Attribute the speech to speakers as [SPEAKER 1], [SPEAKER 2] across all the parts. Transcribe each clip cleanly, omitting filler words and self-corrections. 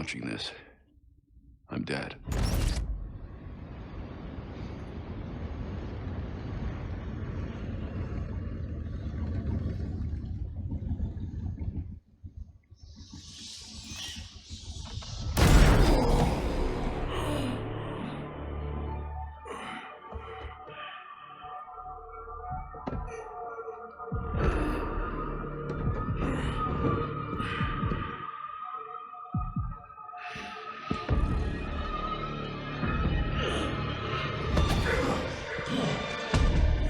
[SPEAKER 1] watching this, I'm dead.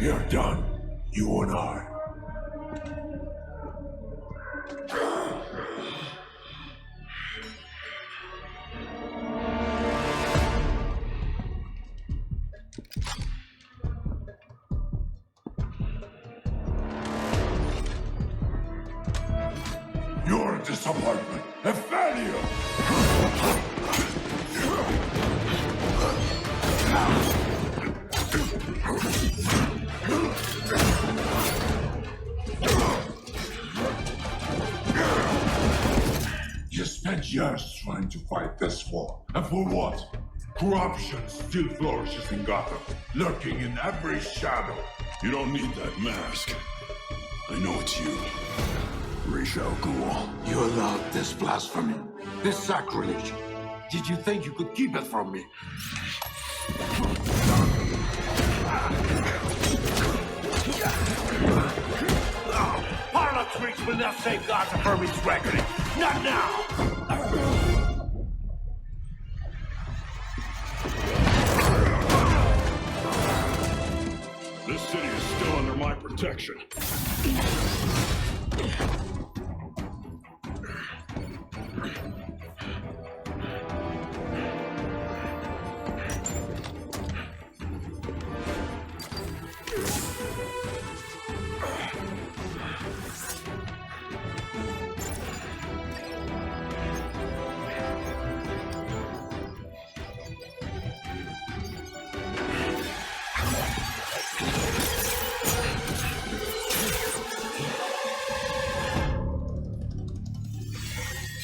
[SPEAKER 2] You're done, you and I. You're a disappointment, a failure! You spent years trying to fight this war, and for what? Corruption still flourishes in Gotham, lurking in every shadow.
[SPEAKER 3] You don't need that mask. I know it's you. Ra's al Ghul.
[SPEAKER 2] You allowed this blasphemy, this sacrilege. Did you think you could keep it from me?
[SPEAKER 4] Parlor tricks will not save Gotham from its reckoning. Not now!
[SPEAKER 3] This city is still under my protection.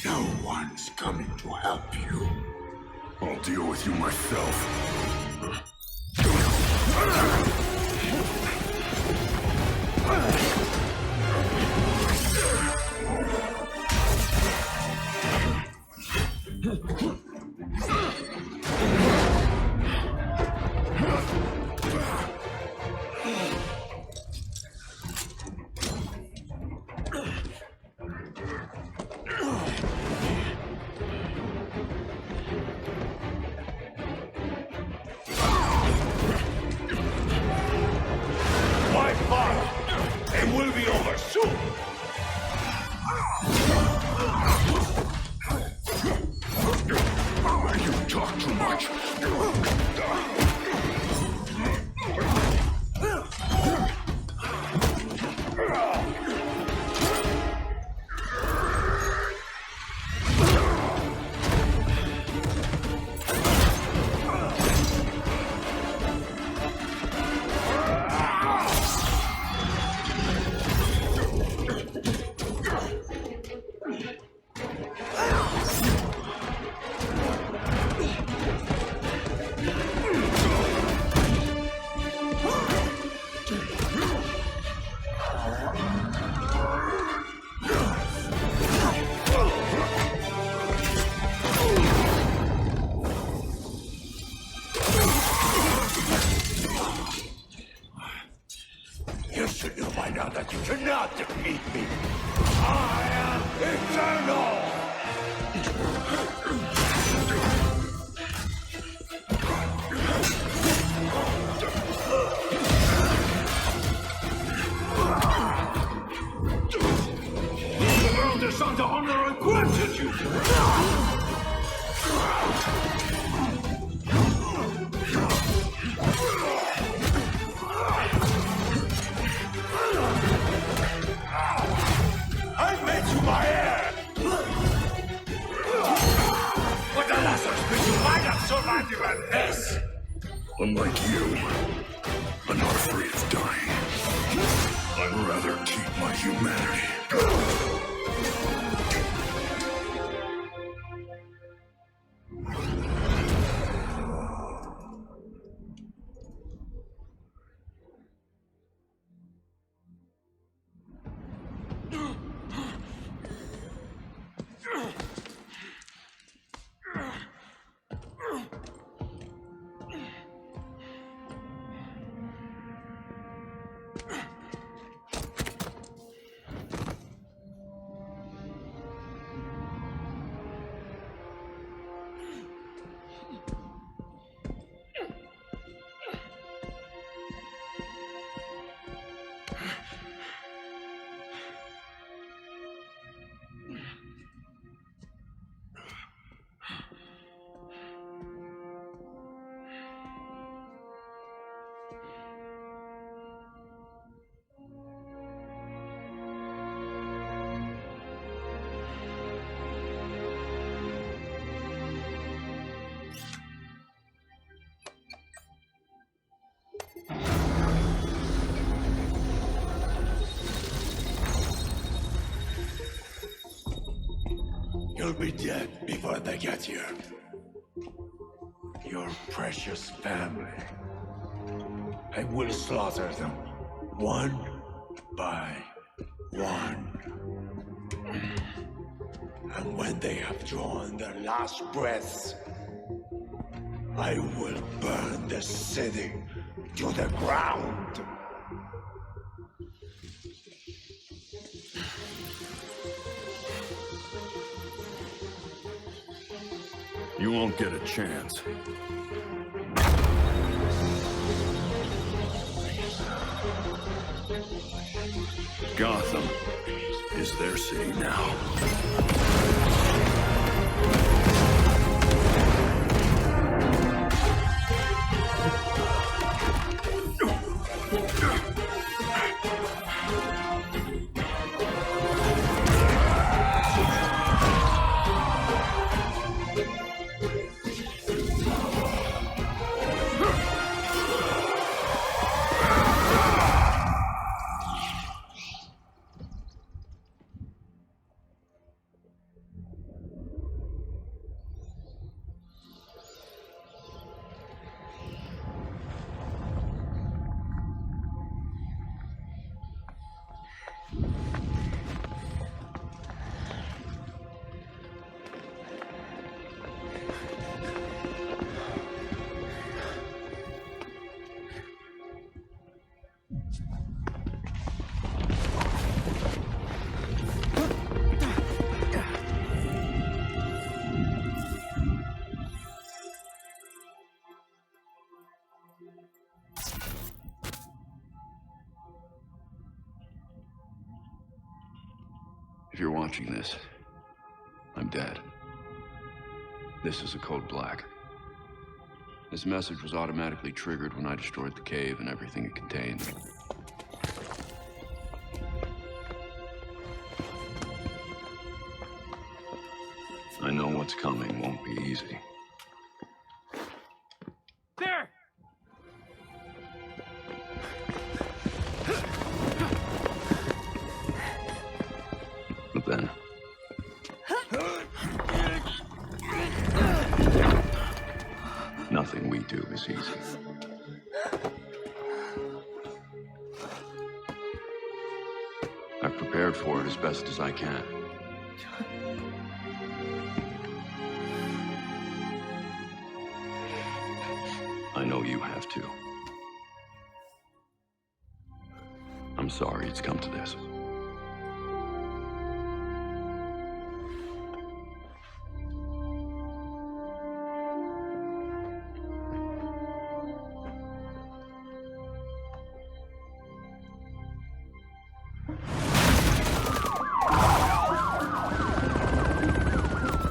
[SPEAKER 2] No one's coming to help you.
[SPEAKER 3] I'll deal with you myself.
[SPEAKER 4] It will be over soon!
[SPEAKER 3] You talk too much.
[SPEAKER 4] You should know by now that you cannot defeat me! I am eternal! The world is under honor and gratitude! I made you my heir! But alas, you might have survived even this!
[SPEAKER 3] Unlike you, I'm not afraid of dying. I'd rather keep my humanity.
[SPEAKER 4] You'll be dead before they get here. Your precious family. I will slaughter them, one by one. And when they have drawn their last breaths, I will burn the city to the ground.
[SPEAKER 3] You won't get a chance. Gotham is their city now.
[SPEAKER 1] If you're watching this, I'm dead. This is a code black. This message was automatically triggered when I destroyed the cave and everything it contained. I know what's coming won't be easy.
[SPEAKER 5] There!
[SPEAKER 1] But then... nothing we do is easy. I've prepared for it as best as I can. I know you have too. I'm sorry it's come to this.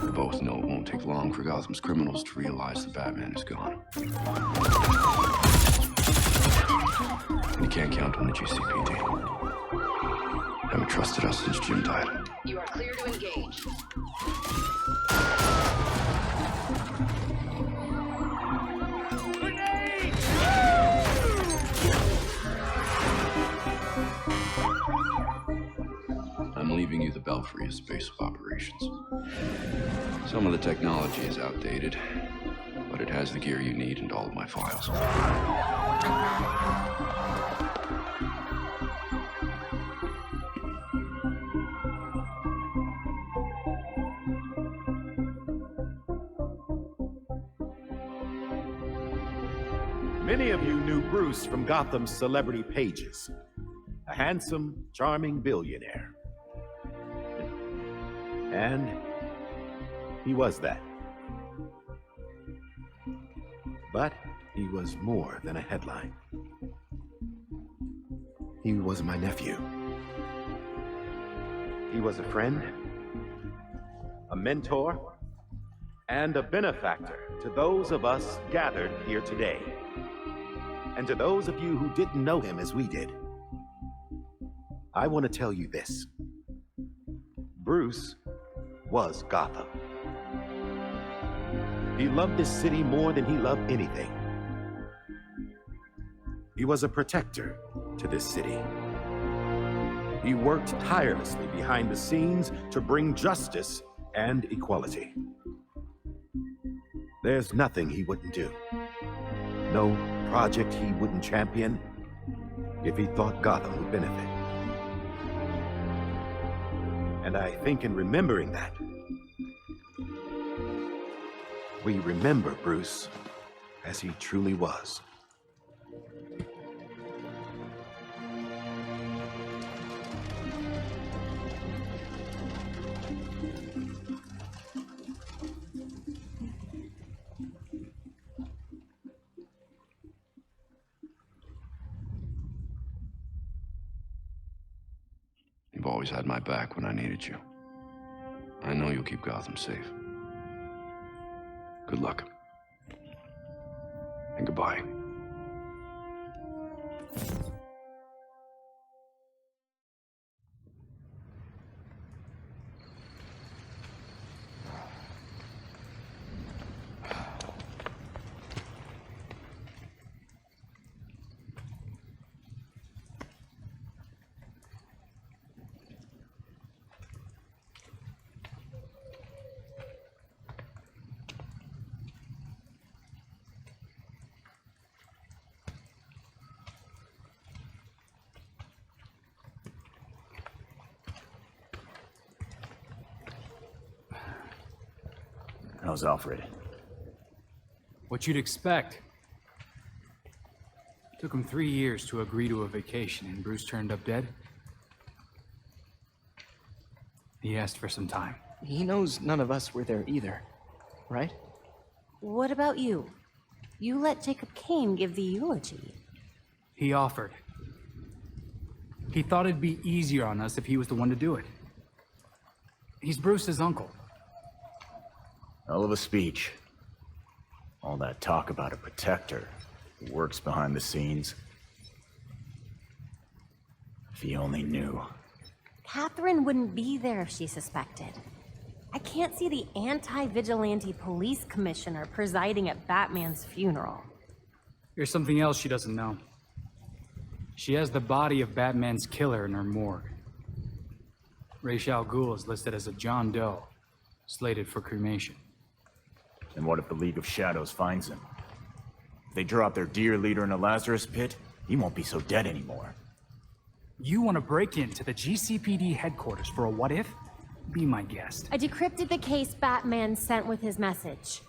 [SPEAKER 1] We both know it won't take long for Gotham's criminals to realize the Batman is gone. You can't count on the GCPD. Haven't trusted us since Jim died.
[SPEAKER 6] You are clear to engage.
[SPEAKER 1] I'm leaving you the Belfry as base of operations. Some of the technology is outdated, but it has the gear you need and all of my files.
[SPEAKER 5] Many of you knew Bruce from Gotham's celebrity pages. handsome, charming billionaire. And he was that. But he was more than a headline. He was my nephew. He was a friend, a mentor, and a benefactor to those of us gathered here today. And to those of you who didn't know him as we did, I want to tell you this. Bruce was Gotham. He loved this city more than he loved anything. He was a protector to this city. He worked tirelessly behind the scenes to bring justice and equality. There's nothing he wouldn't do. No project he wouldn't champion if he thought Gotham would benefit. And I think in remembering that, we remember Bruce as he truly was.
[SPEAKER 1] You've always had my back when I needed you. I know you'll keep Gotham safe. Good luck. And goodbye.
[SPEAKER 7] How's Alfred?
[SPEAKER 8] What you'd expect. Took him 3 years to agree to a vacation, and Bruce turned up dead. He asked for some time.
[SPEAKER 9] He knows none of us were there either, right?
[SPEAKER 10] What about you? You let Jacob Kane give the eulogy.
[SPEAKER 8] He offered. He thought it'd be easier on us if he was the one to do it. He's Bruce's uncle.
[SPEAKER 7] Hell of a speech. All that talk about a protector who works behind the scenes. If he only knew.
[SPEAKER 10] Catherine wouldn't be there if she suspected. I can't see the anti-vigilante police commissioner presiding at Batman's funeral.
[SPEAKER 8] Here's something else she doesn't know. She has the body of Batman's killer in her morgue. Ra's al Ghul is listed as a John Doe, slated for cremation.
[SPEAKER 7] And what if the League of Shadows finds him? If they drop their dear leader in a Lazarus pit, he won't be so dead anymore.
[SPEAKER 8] You want to break into the GCPD headquarters for a what if? Be my guest.
[SPEAKER 10] I decrypted the case Batman sent with his message.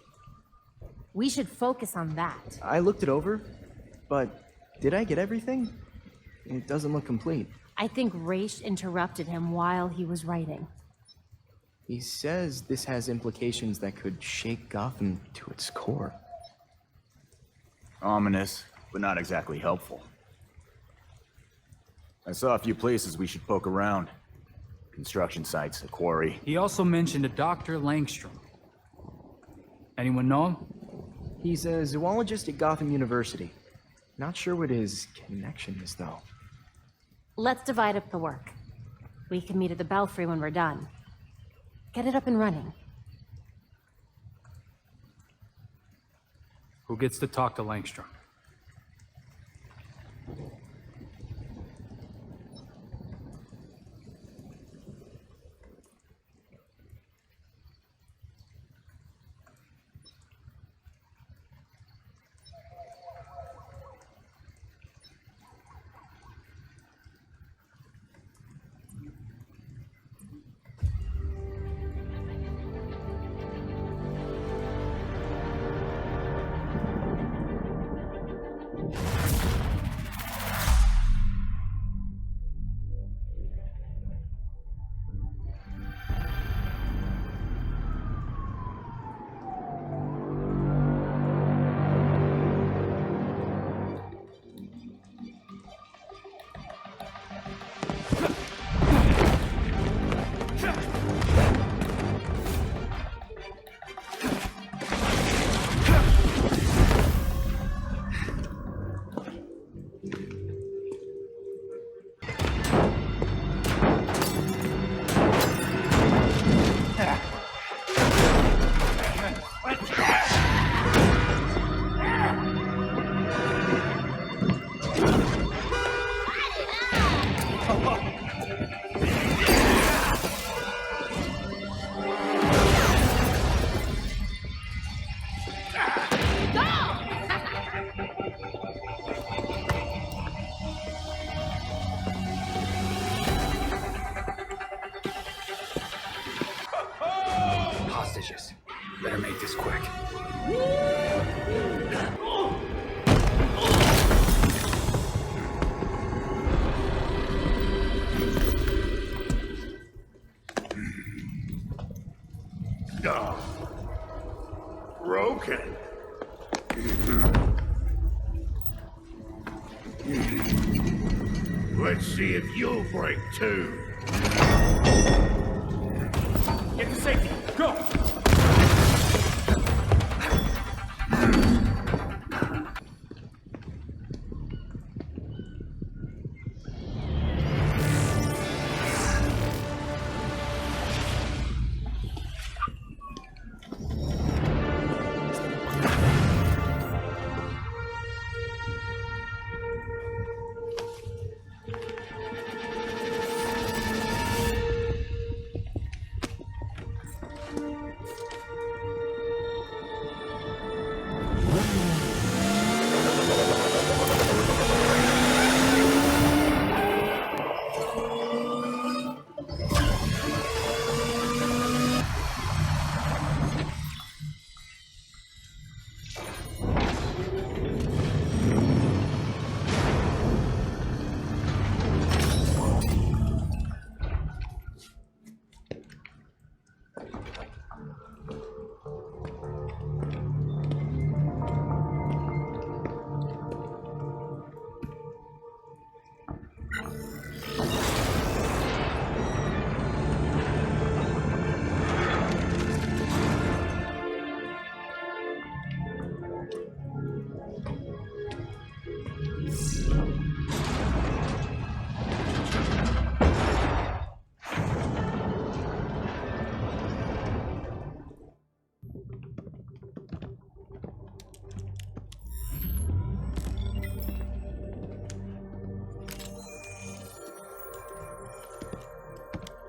[SPEAKER 10] We should focus on that.
[SPEAKER 9] I looked it over, but did I get everything? It doesn't look complete.
[SPEAKER 10] I think Ra's interrupted him while he was writing.
[SPEAKER 9] He says this has implications that could shake Gotham to its core.
[SPEAKER 7] Ominous, but not exactly helpful. I saw a few places we should poke around. Construction sites, a quarry.
[SPEAKER 8] He also mentioned a Dr. Langstrom. Anyone know him?
[SPEAKER 9] He's a zoologist at Gotham University. Not sure what his connection is, though.
[SPEAKER 10] Let's divide up the work. We can meet at the Belfry when we're done. Get it up and running.
[SPEAKER 8] Who gets to talk to Langstrom?
[SPEAKER 2] Let's see if you'll break too.
[SPEAKER 8] Get to safety. Go!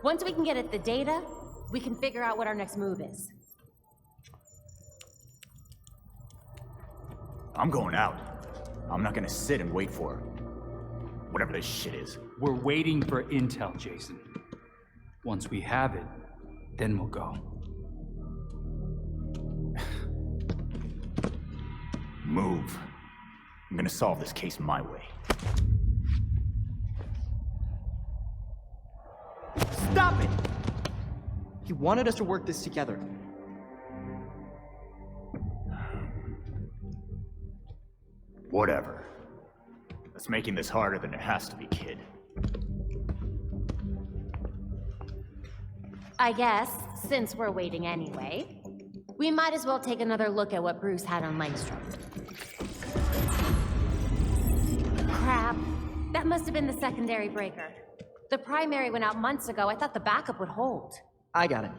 [SPEAKER 10] Once we can get at the data, we can figure out what our next move is.
[SPEAKER 7] I'm going out. I'm not gonna sit and wait for her. Whatever this shit is.
[SPEAKER 8] We're waiting for intel, Jason. Once we have it, then we'll go.
[SPEAKER 7] Move. I'm gonna solve this case my way.
[SPEAKER 9] Stop it! He wanted us to work this together.
[SPEAKER 7] Whatever. That's making this harder than it has to be, kid.
[SPEAKER 10] I guess, since we're waiting anyway, we might as well take another look at what Bruce had on Langstrom. Crap. That must have been the secondary breaker. The primary went out months ago. I thought the backup would hold.
[SPEAKER 9] I got it.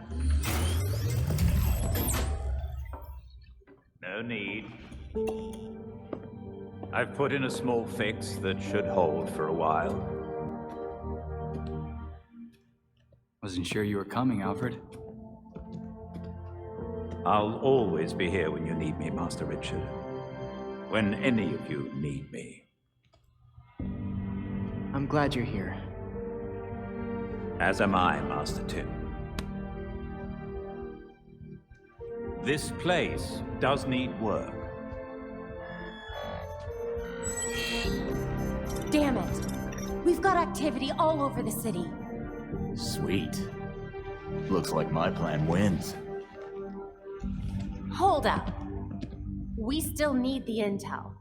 [SPEAKER 11] No need. I've put in a small fix that should hold for a while.
[SPEAKER 8] Wasn't sure you were coming, Alfred.
[SPEAKER 11] I'll always be here when you need me, Master Richard. When any of you need me.
[SPEAKER 9] I'm glad you're here.
[SPEAKER 11] As am I, Master Tim. This place does need work.
[SPEAKER 10] Damn it! We've got activity all over the city.
[SPEAKER 7] Sweet. Looks like my plan wins.
[SPEAKER 10] Hold up. We still need the intel.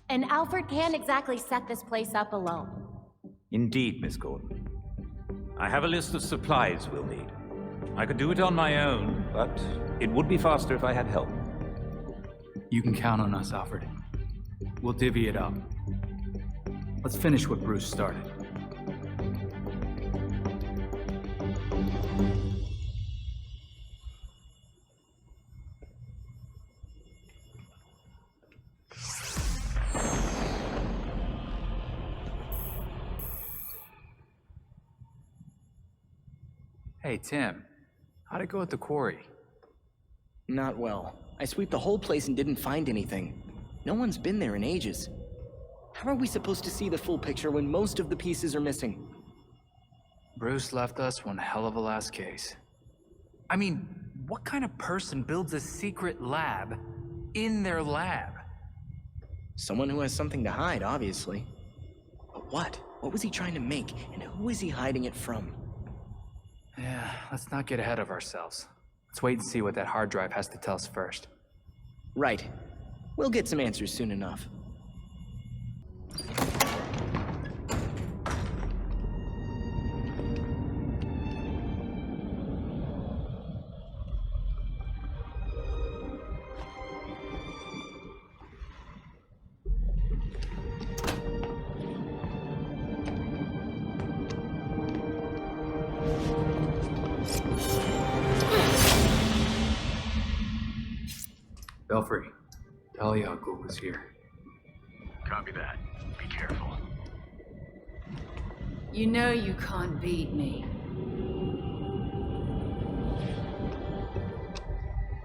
[SPEAKER 10] And Alfred can't exactly set this place up alone.
[SPEAKER 11] Indeed, Miss Gordon. I have a list of supplies we'll need. I could do it on my own, but it would be faster if I had help.
[SPEAKER 8] You can count on us, Alfred. We'll divvy it up. Let's finish what Bruce started. Hey, Tim. How'd it go at the quarry?
[SPEAKER 9] Not well. I sweeped the whole place and didn't find anything. No one's been there in ages. How are we supposed to see the full picture when most of the pieces are missing?
[SPEAKER 8] Bruce left us one hell of a last case. I mean, what kind of person builds a secret lab in their lab?
[SPEAKER 9] Someone who has something to hide, obviously. But what? What was he trying to make, and who is he hiding it from?
[SPEAKER 8] Yeah, let's not get ahead of ourselves. Let's wait and see what that hard drive has to tell us first.
[SPEAKER 9] Right. We'll get some answers soon enough.
[SPEAKER 8] Belfry, Talia al Ghul is here.
[SPEAKER 7] Copy that. Be careful.
[SPEAKER 6] You know you can't beat me.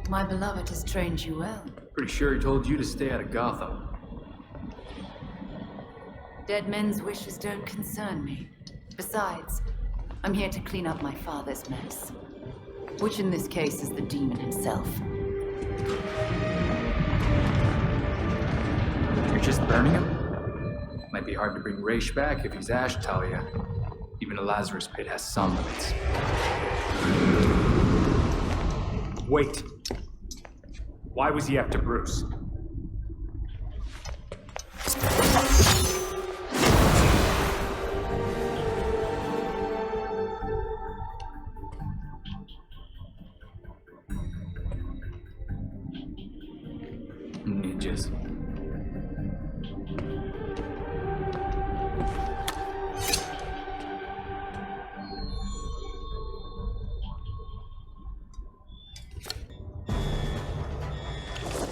[SPEAKER 6] My beloved has trained you well.
[SPEAKER 8] Pretty sure he told you to stay out of Gotham.
[SPEAKER 6] Dead men's wishes don't concern me. Besides, I'm here to clean up my father's mess. Which in this case is the demon himself.
[SPEAKER 8] You're just burning him? Might be hard to bring Raish back if he's Ash, Talia. Even a Lazarus pit has some limits. Wait. Why was he after Bruce? Ninjas.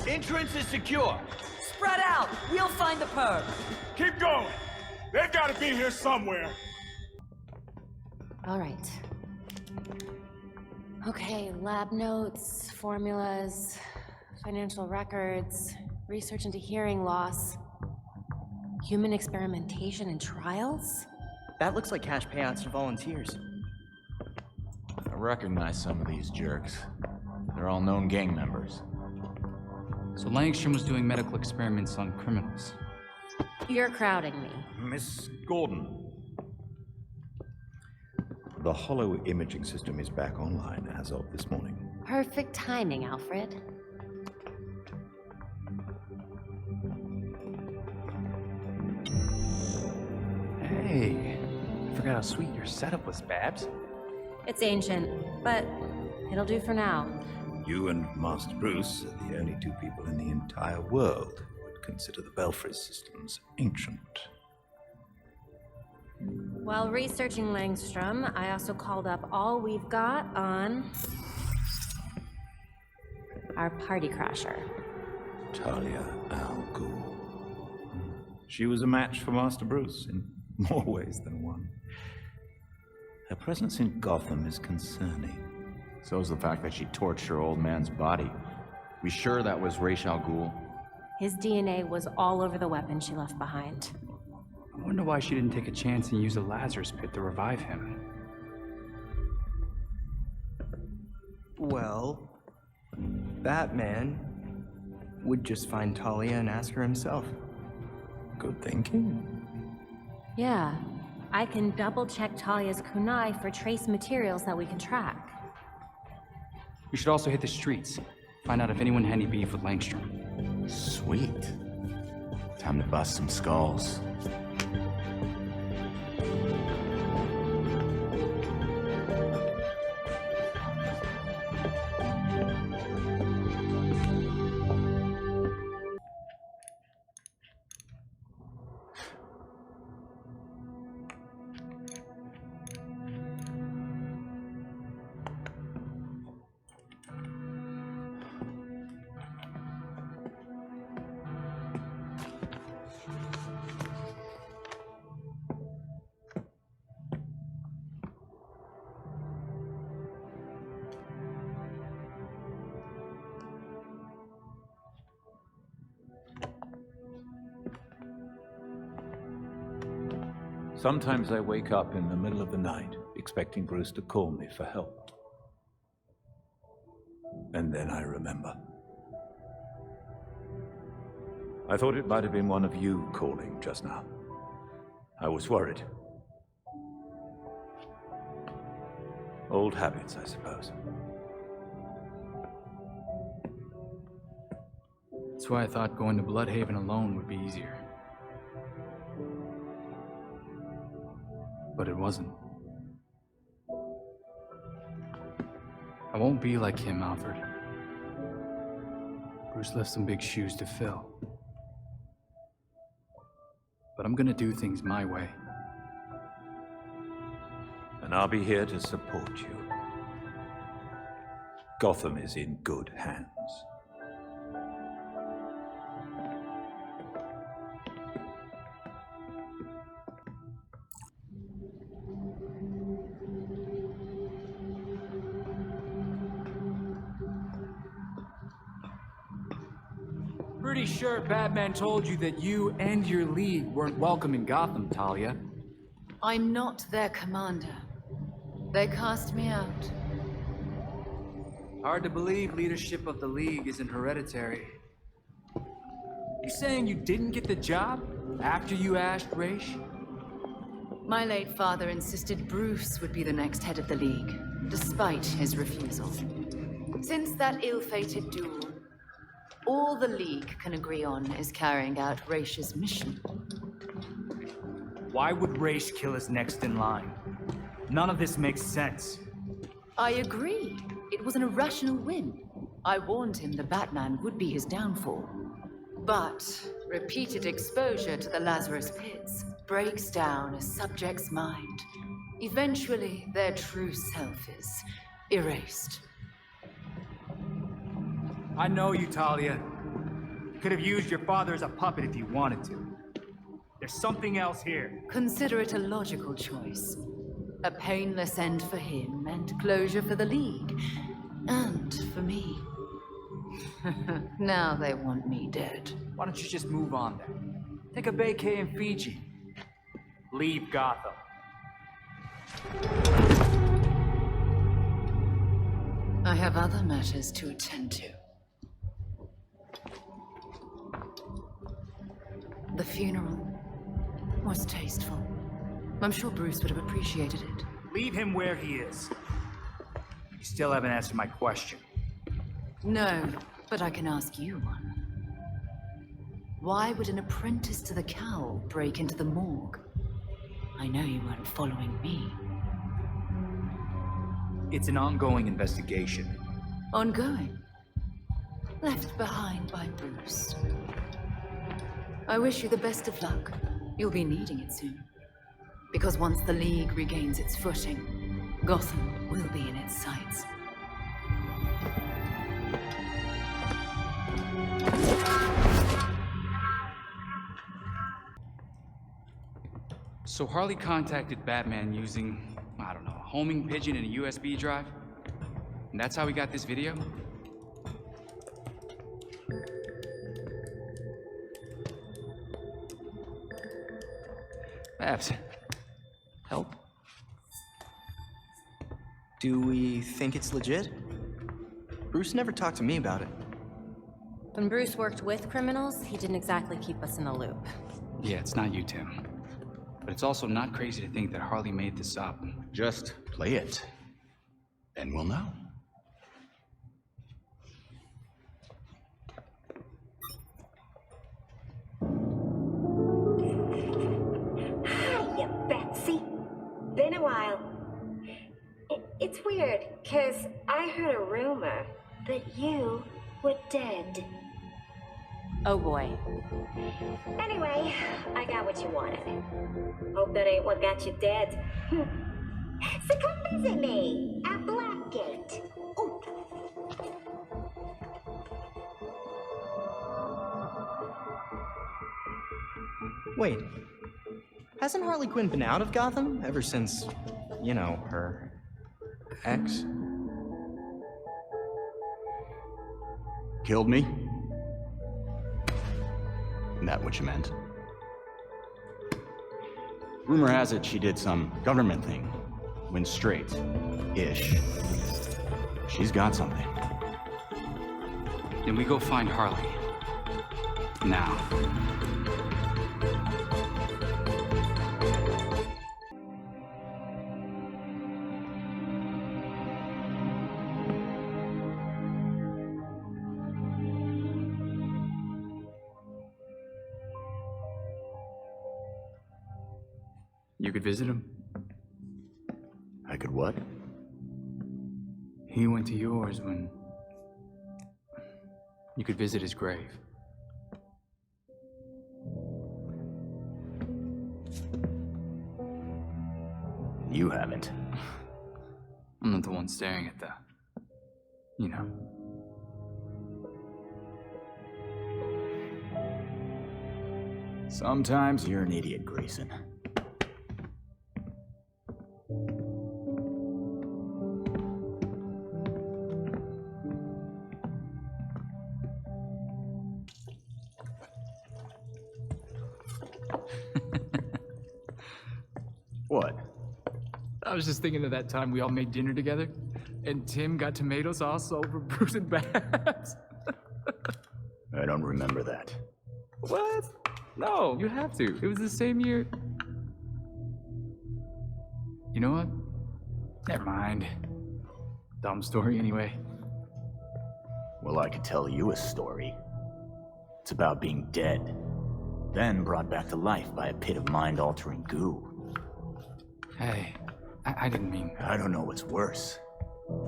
[SPEAKER 12] Entrance is secure.
[SPEAKER 13] Spread out! We'll find the perp!
[SPEAKER 2] Keep going! They've got to be here somewhere!
[SPEAKER 10] All right. Okay, lab notes, formulas, financial records, research into hearing loss, human experimentation and trials?
[SPEAKER 9] That looks like cash payouts to volunteers.
[SPEAKER 7] I recognize some of these jerks. They're all known gang members.
[SPEAKER 8] So Langstrom was doing medical experiments on criminals.
[SPEAKER 10] You're crowding me.
[SPEAKER 14] Miss Gordon. The hollow imaging system is back online as of this morning.
[SPEAKER 10] Perfect timing, Alfred.
[SPEAKER 7] Hey, I forgot how sweet your setup was, Babs.
[SPEAKER 10] It's ancient, but it'll do for now.
[SPEAKER 14] You and Master Bruce are the only two people in the entire world who would consider the Belfry systems ancient.
[SPEAKER 10] While researching Langstrom, I also called up all we've got on our party crasher.
[SPEAKER 14] Talia al Ghul. She was a match for Master Bruce in more ways than one. Her presence in Gotham is concerning.
[SPEAKER 7] So's the fact that she torched her old man's body. We sure that was Raish al Ghul?
[SPEAKER 10] His DNA was all over the weapon she left behind.
[SPEAKER 8] I wonder why she didn't take a chance and use a Lazarus pit to revive him.
[SPEAKER 9] Well, Batman would just find Talia and ask her himself.
[SPEAKER 14] Good thinking.
[SPEAKER 10] Yeah, I can double-check Talia's kunai for trace materials that we can track.
[SPEAKER 8] We should also hit the streets. Find out if anyone had any beef with Langstrom.
[SPEAKER 7] Sweet. Time to bust some skulls.
[SPEAKER 11] Sometimes I wake up in the middle of the night, expecting Bruce to call me for help. And then I remember. I thought it might have been one of you calling just now. I was worried. Old habits, I suppose.
[SPEAKER 8] That's why I thought going to Bloodhaven alone would be easier. But it wasn't. I won't be like him, Alfred. Bruce left some big shoes to fill. But I'm gonna do things my way.
[SPEAKER 11] And I'll be here to support you. Gotham is in good hands.
[SPEAKER 8] Pretty sure Batman told you that you and your league weren't welcome in Gotham, Talia.
[SPEAKER 6] I'm not their commander. They cast me out.
[SPEAKER 8] Hard to believe leadership of the league isn't hereditary. You saying you didn't get the job after you asked Raish?
[SPEAKER 6] My late father insisted Bruce would be the next head of the league, despite his refusal. Since that ill-fated duel, all the League can agree on is carrying out Raish's mission.
[SPEAKER 8] Why would Raish kill his next in line? None of this makes sense.
[SPEAKER 6] I agree. It was an irrational whim. I warned him the Batman would be his downfall. But repeated exposure to the Lazarus Pits breaks down a subject's mind. Eventually, their true self is erased.
[SPEAKER 8] I know you, Talia. You could have used your father as a puppet if you wanted to. There's something else here.
[SPEAKER 6] Consider it a logical choice. A painless end for him and closure for the League. And for me. Now they want me dead.
[SPEAKER 8] Why don't you just move on then? Take a vacay in Fiji. Leave Gotham.
[SPEAKER 6] I have other matters to attend to. The funeral was tasteful. I'm sure Bruce would have appreciated it.
[SPEAKER 8] Leave him where he is. You still haven't answered my question.
[SPEAKER 6] No, but I can ask you one. Why would an apprentice to the cowl break into the morgue? I know you weren't following me.
[SPEAKER 8] It's an ongoing investigation.
[SPEAKER 6] Ongoing? Left behind by Bruce. I wish you the best of luck. You'll be needing it soon. Because once the League regains its footing, Gotham will be in its sights.
[SPEAKER 8] So Harley contacted Batman using, I don't know, a homing pigeon and a USB drive? And that's how we got this video? Babs, help?
[SPEAKER 9] Do we think it's legit? Bruce never talked to me about it.
[SPEAKER 10] When Bruce worked with criminals, he didn't exactly keep us in the loop.
[SPEAKER 8] Yeah, it's not you, Tim. But it's also not crazy to think that Harley made this up.
[SPEAKER 7] Just play it, and we'll know.
[SPEAKER 12] Hiya, Betsy. Been a while. It's weird, 'cause I heard a rumor that you were dead.
[SPEAKER 10] Oh boy.
[SPEAKER 12] Anyway, I got what you wanted. Hope that ain't what got you dead. So come visit me at Blackgate. Ooh.
[SPEAKER 9] Wait, hasn't Harley Quinn been out of Gotham ever since, you know, her ex?
[SPEAKER 7] Killed me? That what you meant? Rumor has it she did some government thing. Went straight-ish. She's got something.
[SPEAKER 8] Then we go find Harley. Now. You could visit him.
[SPEAKER 7] I could what?
[SPEAKER 8] He went to yours when... You could visit his grave.
[SPEAKER 7] You haven't.
[SPEAKER 8] I'm not the one staring at that. You know.
[SPEAKER 7] Sometimes you're an idiot, Grayson. What?
[SPEAKER 8] I was just thinking of that time we all made dinner together, and Tim got tomato sauce all over Bruce and Babs.
[SPEAKER 7] I don't remember that.
[SPEAKER 8] What? No, you have to. It was the same year. You know what? Never mind. Dumb story anyway.
[SPEAKER 7] Well, I could tell you a story. It's about being dead, then brought back to life by a pit of mind-altering goo.
[SPEAKER 8] Hey, I didn't mean...
[SPEAKER 7] I don't know what's worse.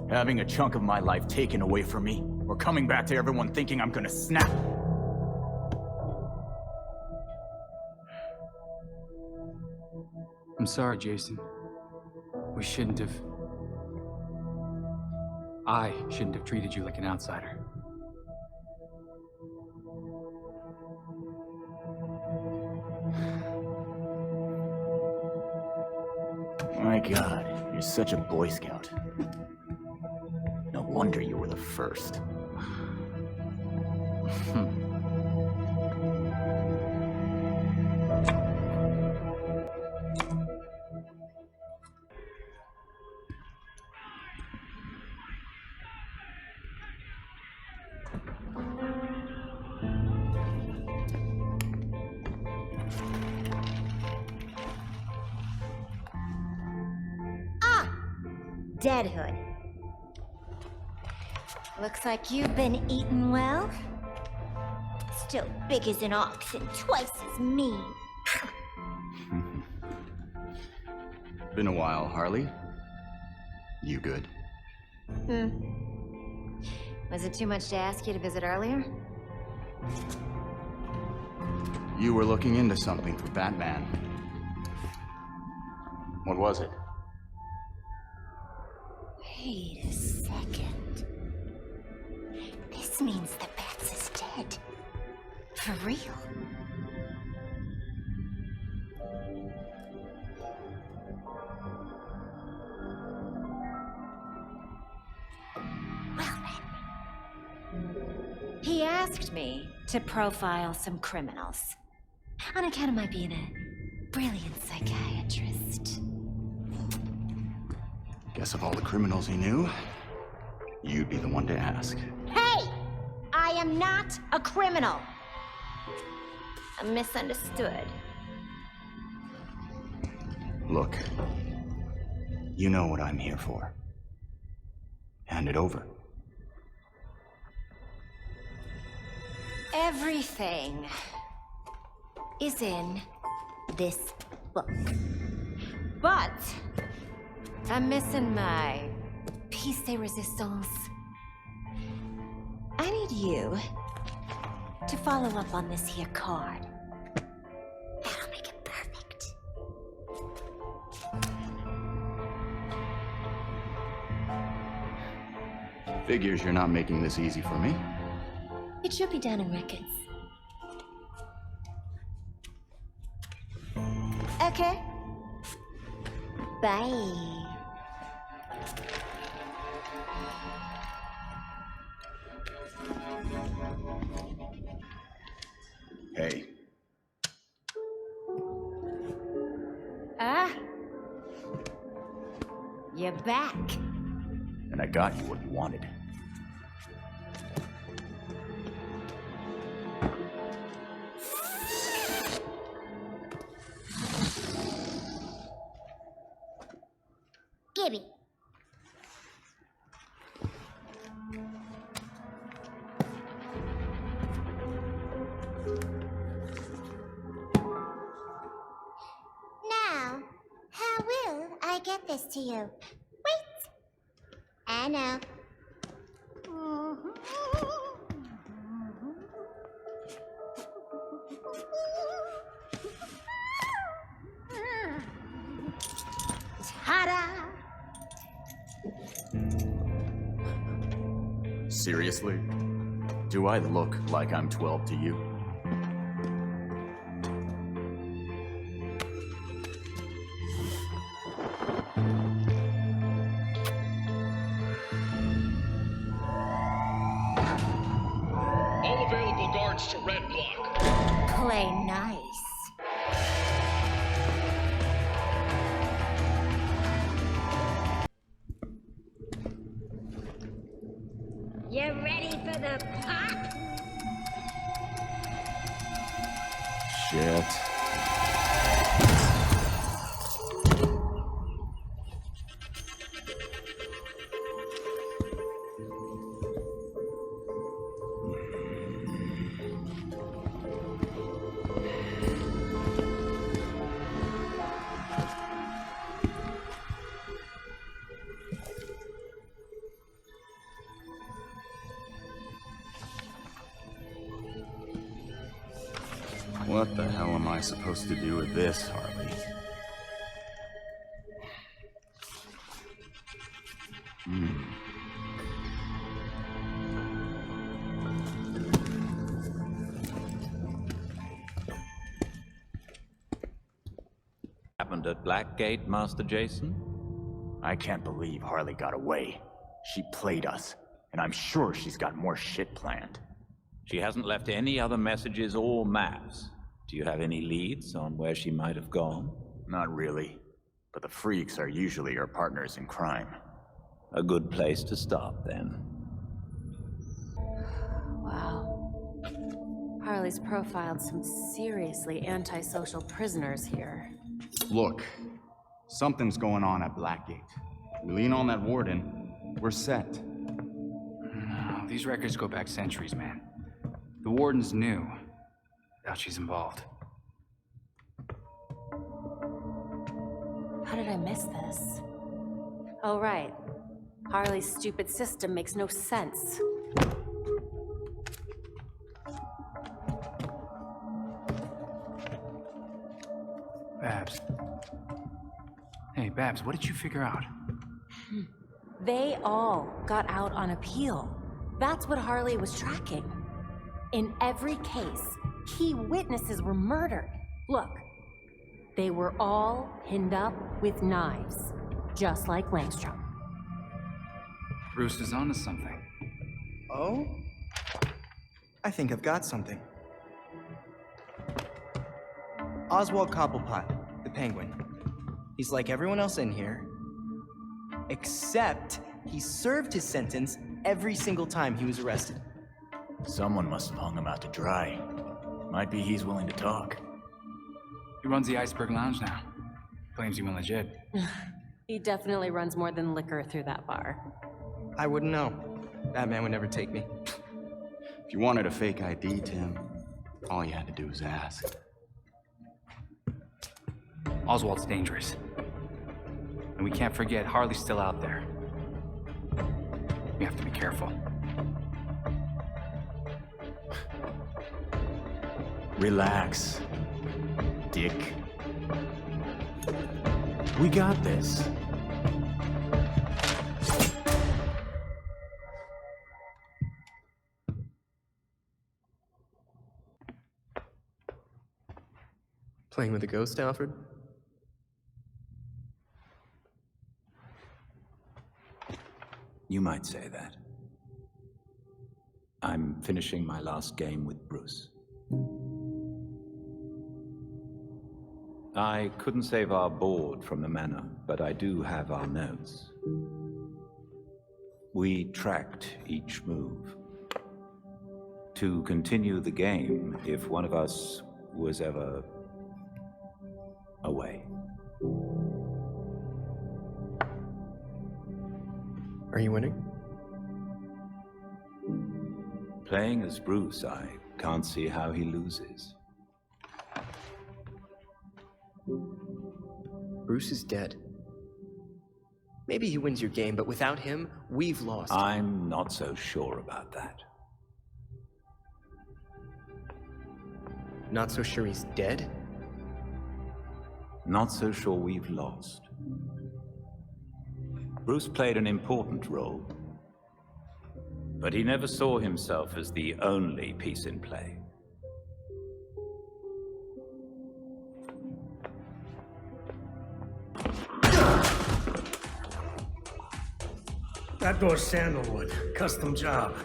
[SPEAKER 7] Having a chunk of my life taken away from me, or coming back to everyone thinking I'm gonna snap.
[SPEAKER 8] I'm sorry, Jason. We shouldn't have... I shouldn't have treated you like an outsider.
[SPEAKER 7] My God, you're such a Boy Scout. No wonder you were the first.
[SPEAKER 12] Deadhood. Looks like you've been eating well. Still big as an ox and twice as mean.
[SPEAKER 7] Been a while, Harley. You good?
[SPEAKER 12] Was it too much to ask you to visit earlier?
[SPEAKER 7] You were looking into something for Batman. What was it?
[SPEAKER 12] Wait a second. This means the Bats is dead. For real. Well then. He asked me to profile some criminals. On account of my being a brilliant psychiatrist.
[SPEAKER 7] Guess of all the criminals he knew, you'd be the one to ask.
[SPEAKER 12] Hey! I am not a criminal. I'm misunderstood.
[SPEAKER 7] Look, you know what I'm here for. Hand it over.
[SPEAKER 12] Everything is in this book. But I'm missing my piece de resistance. I need you to follow up on this here card. That'll make it perfect.
[SPEAKER 7] Figures you're not making this easy for me.
[SPEAKER 12] It should be down in records. Okay. Bye.
[SPEAKER 7] Hey.
[SPEAKER 12] You're back.
[SPEAKER 7] And I got you what you wanted.
[SPEAKER 12] Gimme. Now, get this to you. Wait! I know. Ta-da!
[SPEAKER 7] Seriously? Do I look like I'm 12 to you?
[SPEAKER 15] All available guards to red block.
[SPEAKER 12] Play nice. You ready for the pop?
[SPEAKER 7] Shit. What the hell am I supposed to do with this, Harley?
[SPEAKER 11] Happened at Blackgate, Master Jason?
[SPEAKER 7] I can't believe Harley got away. She played us, and I'm sure she's got more shit planned.
[SPEAKER 11] She hasn't left any other messages or maps. Do you have any leads on where she might have gone?
[SPEAKER 7] Not really, but the freaks are usually her partners in crime.
[SPEAKER 11] A good place to start, then.
[SPEAKER 10] Wow. Harley's profiled some seriously antisocial prisoners here.
[SPEAKER 16] Look, something's going on at Blackgate. We lean on that warden, we're set.
[SPEAKER 8] No, these records go back centuries, man. The warden's new. Doubt she's involved.
[SPEAKER 10] How did I miss this? Oh, right. Harley's stupid system makes no sense.
[SPEAKER 8] Babs. Hey, Babs, what did you figure out?
[SPEAKER 10] They all got out on appeal. That's what Harley was tracking. In every case, key witnesses were murdered. Look, they were all pinned up with knives, just like Langstrom.
[SPEAKER 8] Bruce is onto something.
[SPEAKER 9] Oh? I think I've got something. Oswald Cobblepot, the Penguin. He's like everyone else in here, except he served his sentence every single time he was arrested.
[SPEAKER 7] Someone must have hung him out to dry. Might be he's willing to talk.
[SPEAKER 8] He runs the Iceberg Lounge now. Claims he went legit.
[SPEAKER 10] He definitely runs more than liquor through that bar.
[SPEAKER 9] I wouldn't know. Batman would never take me.
[SPEAKER 16] If you wanted a fake ID, Tim, all you had to do was ask.
[SPEAKER 8] Oswald's dangerous. And we can't forget Harley's still out there. We have to be careful.
[SPEAKER 7] Relax, Dick. We got this.
[SPEAKER 9] Playing with a ghost, Alfred?
[SPEAKER 11] You might say that. I'm finishing my last game with Bruce. I couldn't save our board from the manor, but I do have our notes. We tracked each move. To continue the game if one of us was ever away.
[SPEAKER 9] Are you winning?
[SPEAKER 11] Playing as Bruce, I can't see how he loses.
[SPEAKER 9] Bruce is dead. Maybe he wins your game, but without him, we've lost.
[SPEAKER 11] I'm not so sure about that.
[SPEAKER 9] Not so sure he's dead?
[SPEAKER 11] Not so sure we've lost. Bruce played an important role, but he never saw himself as the only piece in play.
[SPEAKER 17] That door's sandalwood. Custom job.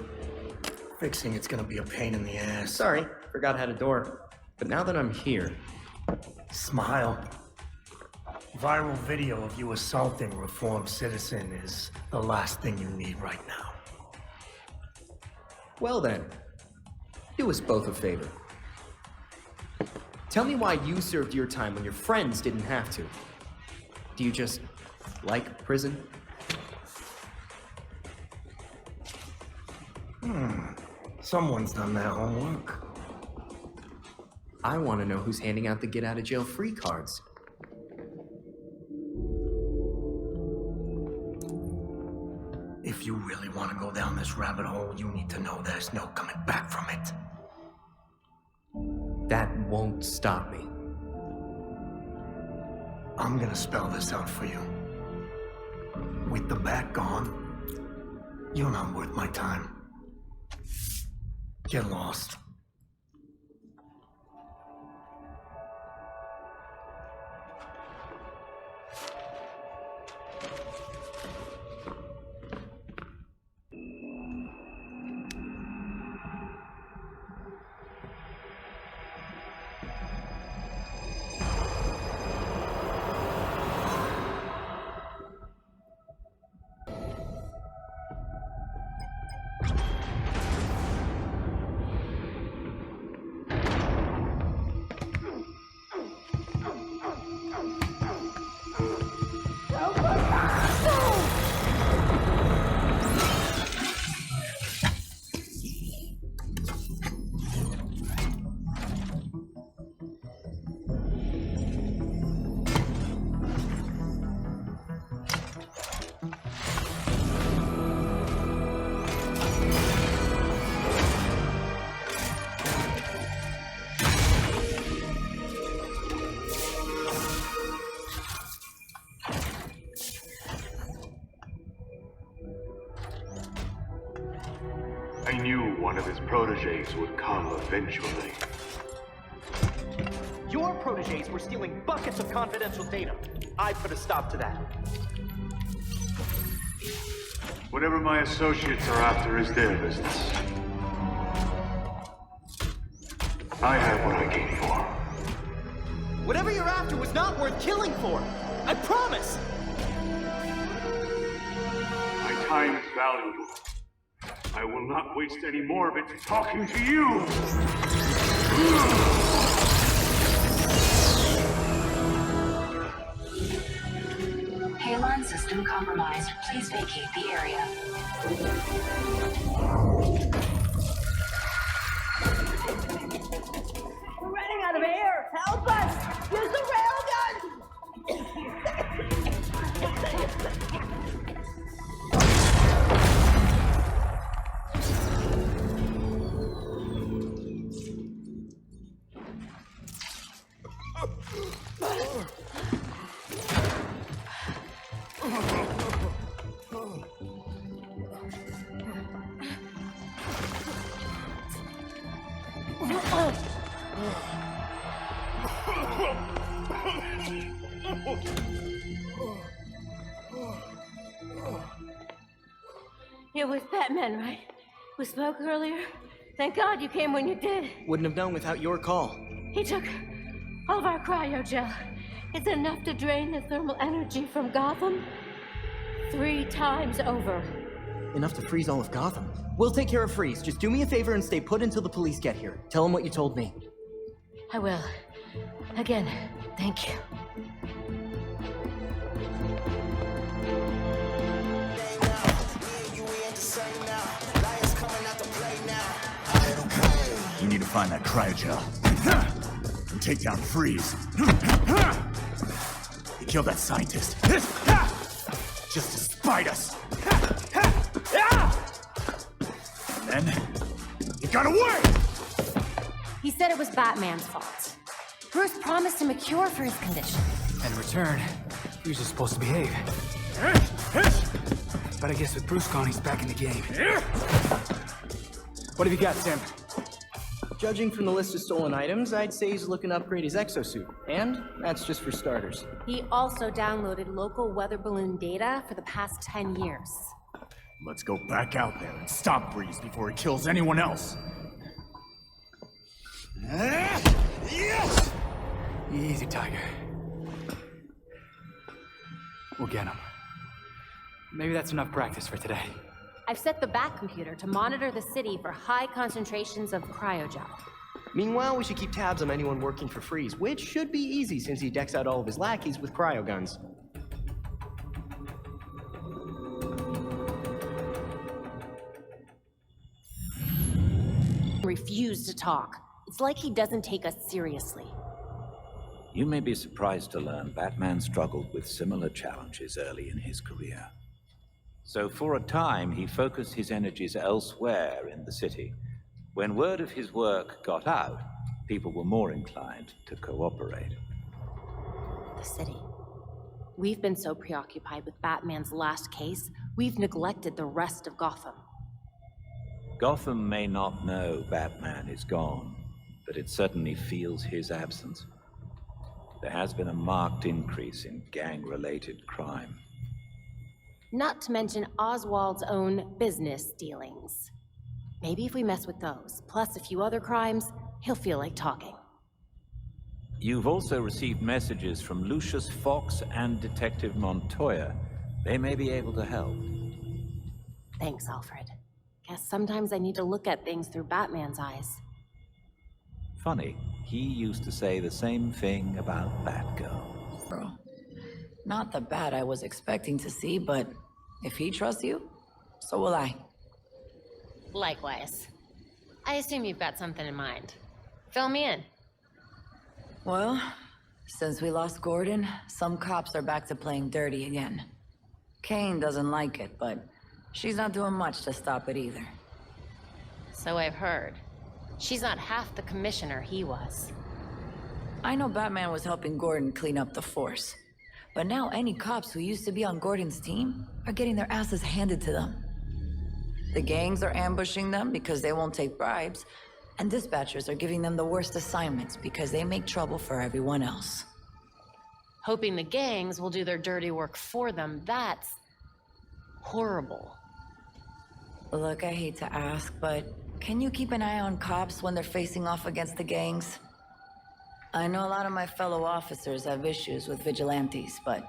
[SPEAKER 17] Fixing it's gonna be a pain in the ass.
[SPEAKER 9] Sorry, forgot I had a door. But now that I'm here...
[SPEAKER 17] Smile. Viral video of you assaulting a reformed citizen is the last thing you need right now.
[SPEAKER 9] Well then, do us both a favor. Tell me why you served your time when your friends didn't have to. Do you just like prison?
[SPEAKER 17] Someone's done their homework.
[SPEAKER 9] I want to know who's handing out the get-out-of-jail-free cards.
[SPEAKER 17] If you really want to go down this rabbit hole, you need to know there's no coming back from it.
[SPEAKER 9] That won't stop me.
[SPEAKER 17] I'm gonna spell this out for you. With the bat gone, you're not worth my time. Get lost.
[SPEAKER 18] I knew one of his proteges would come eventually.
[SPEAKER 19] Your proteges were stealing buckets of confidential data. I put a stop to that.
[SPEAKER 18] Whatever my associates are after is their business. I have what I came for.
[SPEAKER 19] Whatever you're after was not worth killing for. I promise!
[SPEAKER 18] My time is valuable. I will not waste any more of it talking to you!
[SPEAKER 20] Alarm system compromised. Please vacate the area.
[SPEAKER 13] We're running out of air! Help us! Use the
[SPEAKER 10] It was Batman, right? We spoke earlier? Thank God you came when you did.
[SPEAKER 9] Wouldn't have known without your call.
[SPEAKER 10] He took all of our cryogel. It's enough to drain the thermal energy from Gotham 3 times over.
[SPEAKER 9] Enough to freeze all of Gotham. We'll take care of Freeze. Just do me a favor and stay put until the police get here. Tell them what you told me.
[SPEAKER 10] I will. Again, thank you.
[SPEAKER 7] We need to find that cryogel. And take down Freeze. He killed that scientist. just to spite us. And then, he got away!
[SPEAKER 10] He said it was Batman's fault. Bruce promised him a cure for his condition.
[SPEAKER 8] In return, he was just supposed to behave. But I guess with Bruce gone, he's back in the game. What have you got, Tim?
[SPEAKER 9] Judging from the list of stolen items, I'd say he's looking to upgrade his exosuit. And that's just for starters.
[SPEAKER 10] He also downloaded local weather balloon data for the past 10 years.
[SPEAKER 7] Let's go back out there and stop Breeze before he kills anyone else.
[SPEAKER 8] Yes! Easy, Tiger. We'll get him. Maybe that's enough practice for today.
[SPEAKER 10] I've set the Bat computer to monitor the city for high concentrations of cryogel.
[SPEAKER 9] Meanwhile, we should keep tabs on anyone working for Freeze, which should be easy since he decks out all of his lackeys with cryo guns.
[SPEAKER 10] Refuse to talk. It's like he doesn't take us seriously.
[SPEAKER 11] You may be surprised to learn Batman struggled with similar challenges early in his career. So for a time, he focused his energies elsewhere in the city. When word of his work got out, people were more inclined to cooperate.
[SPEAKER 10] The city. We've been so preoccupied with Batman's last case, we've neglected the rest of Gotham.
[SPEAKER 11] Gotham may not know Batman is gone, but it certainly feels his absence. There has been a marked increase in gang-related crime.
[SPEAKER 10] Not to mention Oswald's own business dealings. Maybe if we mess with those, plus a few other crimes, he'll feel like talking.
[SPEAKER 11] You've also received messages from Lucius Fox and Detective Montoya. They may be able to help.
[SPEAKER 10] Thanks, Alfred. Guess sometimes I need to look at things through Batman's eyes.
[SPEAKER 11] Funny, he used to say the same thing about Batgirl.
[SPEAKER 21] Bro. Not the Bat I was expecting to see, but if he trusts you, so will I.
[SPEAKER 10] Likewise. I assume you've got something in mind. Fill me in.
[SPEAKER 21] Well, since we lost Gordon, some cops are back to playing dirty again. Kane doesn't like it, but she's not doing much to stop it either.
[SPEAKER 10] So I've heard. She's not half the commissioner he was.
[SPEAKER 21] I know Batman was helping Gordon clean up the force. But now any cops who used to be on Gordon's team are getting their asses handed to them. The gangs are ambushing them because they won't take bribes, and dispatchers are giving them the worst assignments because they make trouble for everyone else.
[SPEAKER 10] Hoping the gangs will do their dirty work for them, that's horrible.
[SPEAKER 21] Look, I hate to ask, but can you keep an eye on cops when they're facing off against the gangs? I know a lot of my fellow officers have issues with vigilantes, but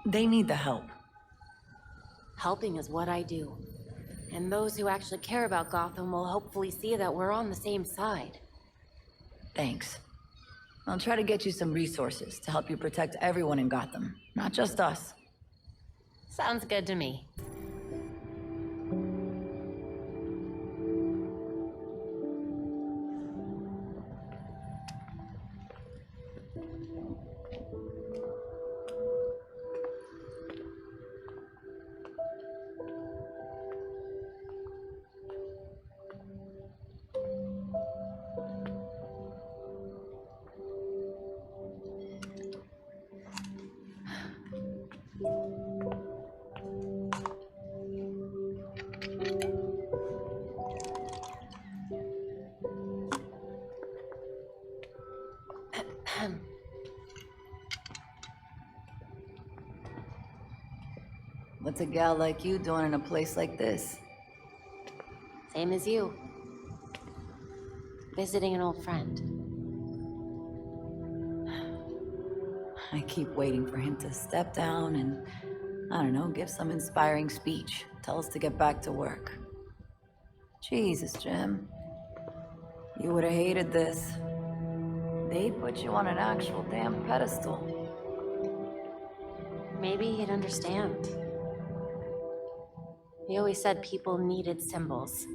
[SPEAKER 21] they need the help.
[SPEAKER 10] Helping is what I do. And those who actually care about Gotham will hopefully see that we're on the same side.
[SPEAKER 21] Thanks. I'll try to get you some resources to help you protect everyone in Gotham, not just us.
[SPEAKER 10] Sounds good to me.
[SPEAKER 21] What's a gal like you doing in a place like this?
[SPEAKER 10] Same as you. Visiting an old friend.
[SPEAKER 21] I keep waiting for him to step down and, I don't know, give some inspiring speech. Tell us to get back to work. Jesus, Jim. You would have hated this. They put you on an actual damn pedestal.
[SPEAKER 10] Maybe he'd understand. He always said people needed symbols.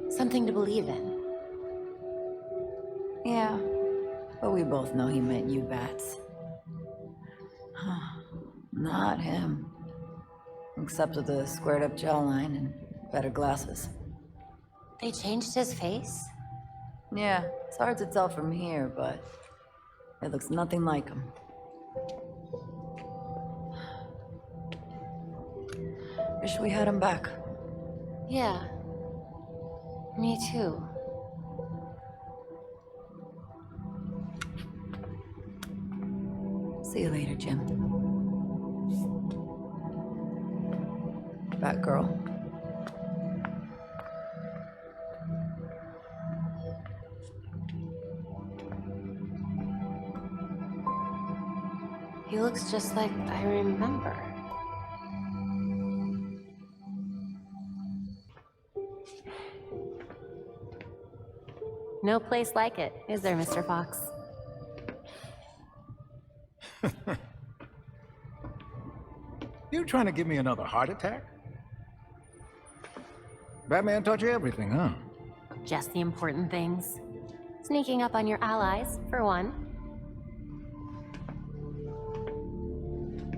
[SPEAKER 10] Something to believe in.
[SPEAKER 21] Yeah, but we both know he meant you bats. Not him. Except with the squared up jawline and better glasses.
[SPEAKER 10] They changed his face?
[SPEAKER 21] Yeah, it's hard to tell from here, but it looks nothing like him. Wish we had him back.
[SPEAKER 10] Yeah. Me too.
[SPEAKER 21] See you later, Jim. Batgirl.
[SPEAKER 10] He looks just like I remember. No place like it, is there, Mr. Fox?
[SPEAKER 4] You trying to give me another heart attack? Batman taught you everything, huh?
[SPEAKER 10] Just the important things. Sneaking up on your allies, for one.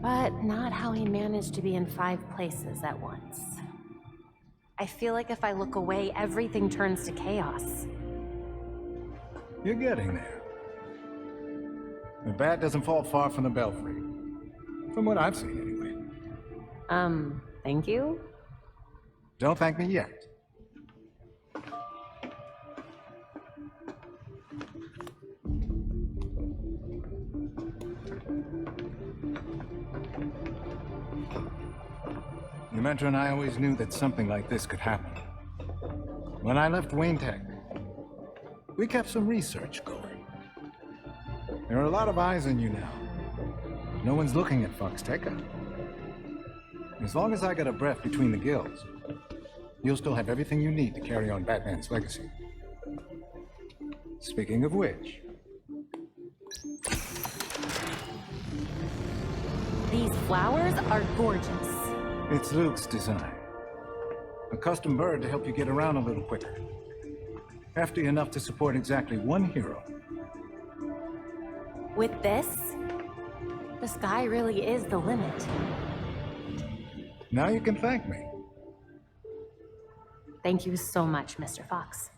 [SPEAKER 10] But not how he managed to be in 5 places at once. I feel like if I look away, everything turns to chaos.
[SPEAKER 4] You're getting there. The bat doesn't fall far from the belfry. From what I've seen, anyway.
[SPEAKER 10] Thank you?
[SPEAKER 4] Don't thank me yet. Dementor and I always knew that something like this could happen. When I left Wayne Tech, we kept some research going. There are a lot of eyes on you now. No one's looking at Fox Tech. As long as I got a breath between the gills, you'll still have everything you need to carry on Batman's legacy. Speaking of which...
[SPEAKER 10] These flowers are gorgeous.
[SPEAKER 4] It's Luke's design. A custom bird to help you get around a little quicker. Hefty enough to support exactly one hero.
[SPEAKER 10] With this, the sky really is the limit.
[SPEAKER 4] Now you can thank me.
[SPEAKER 10] Thank you so much, Mr. Fox.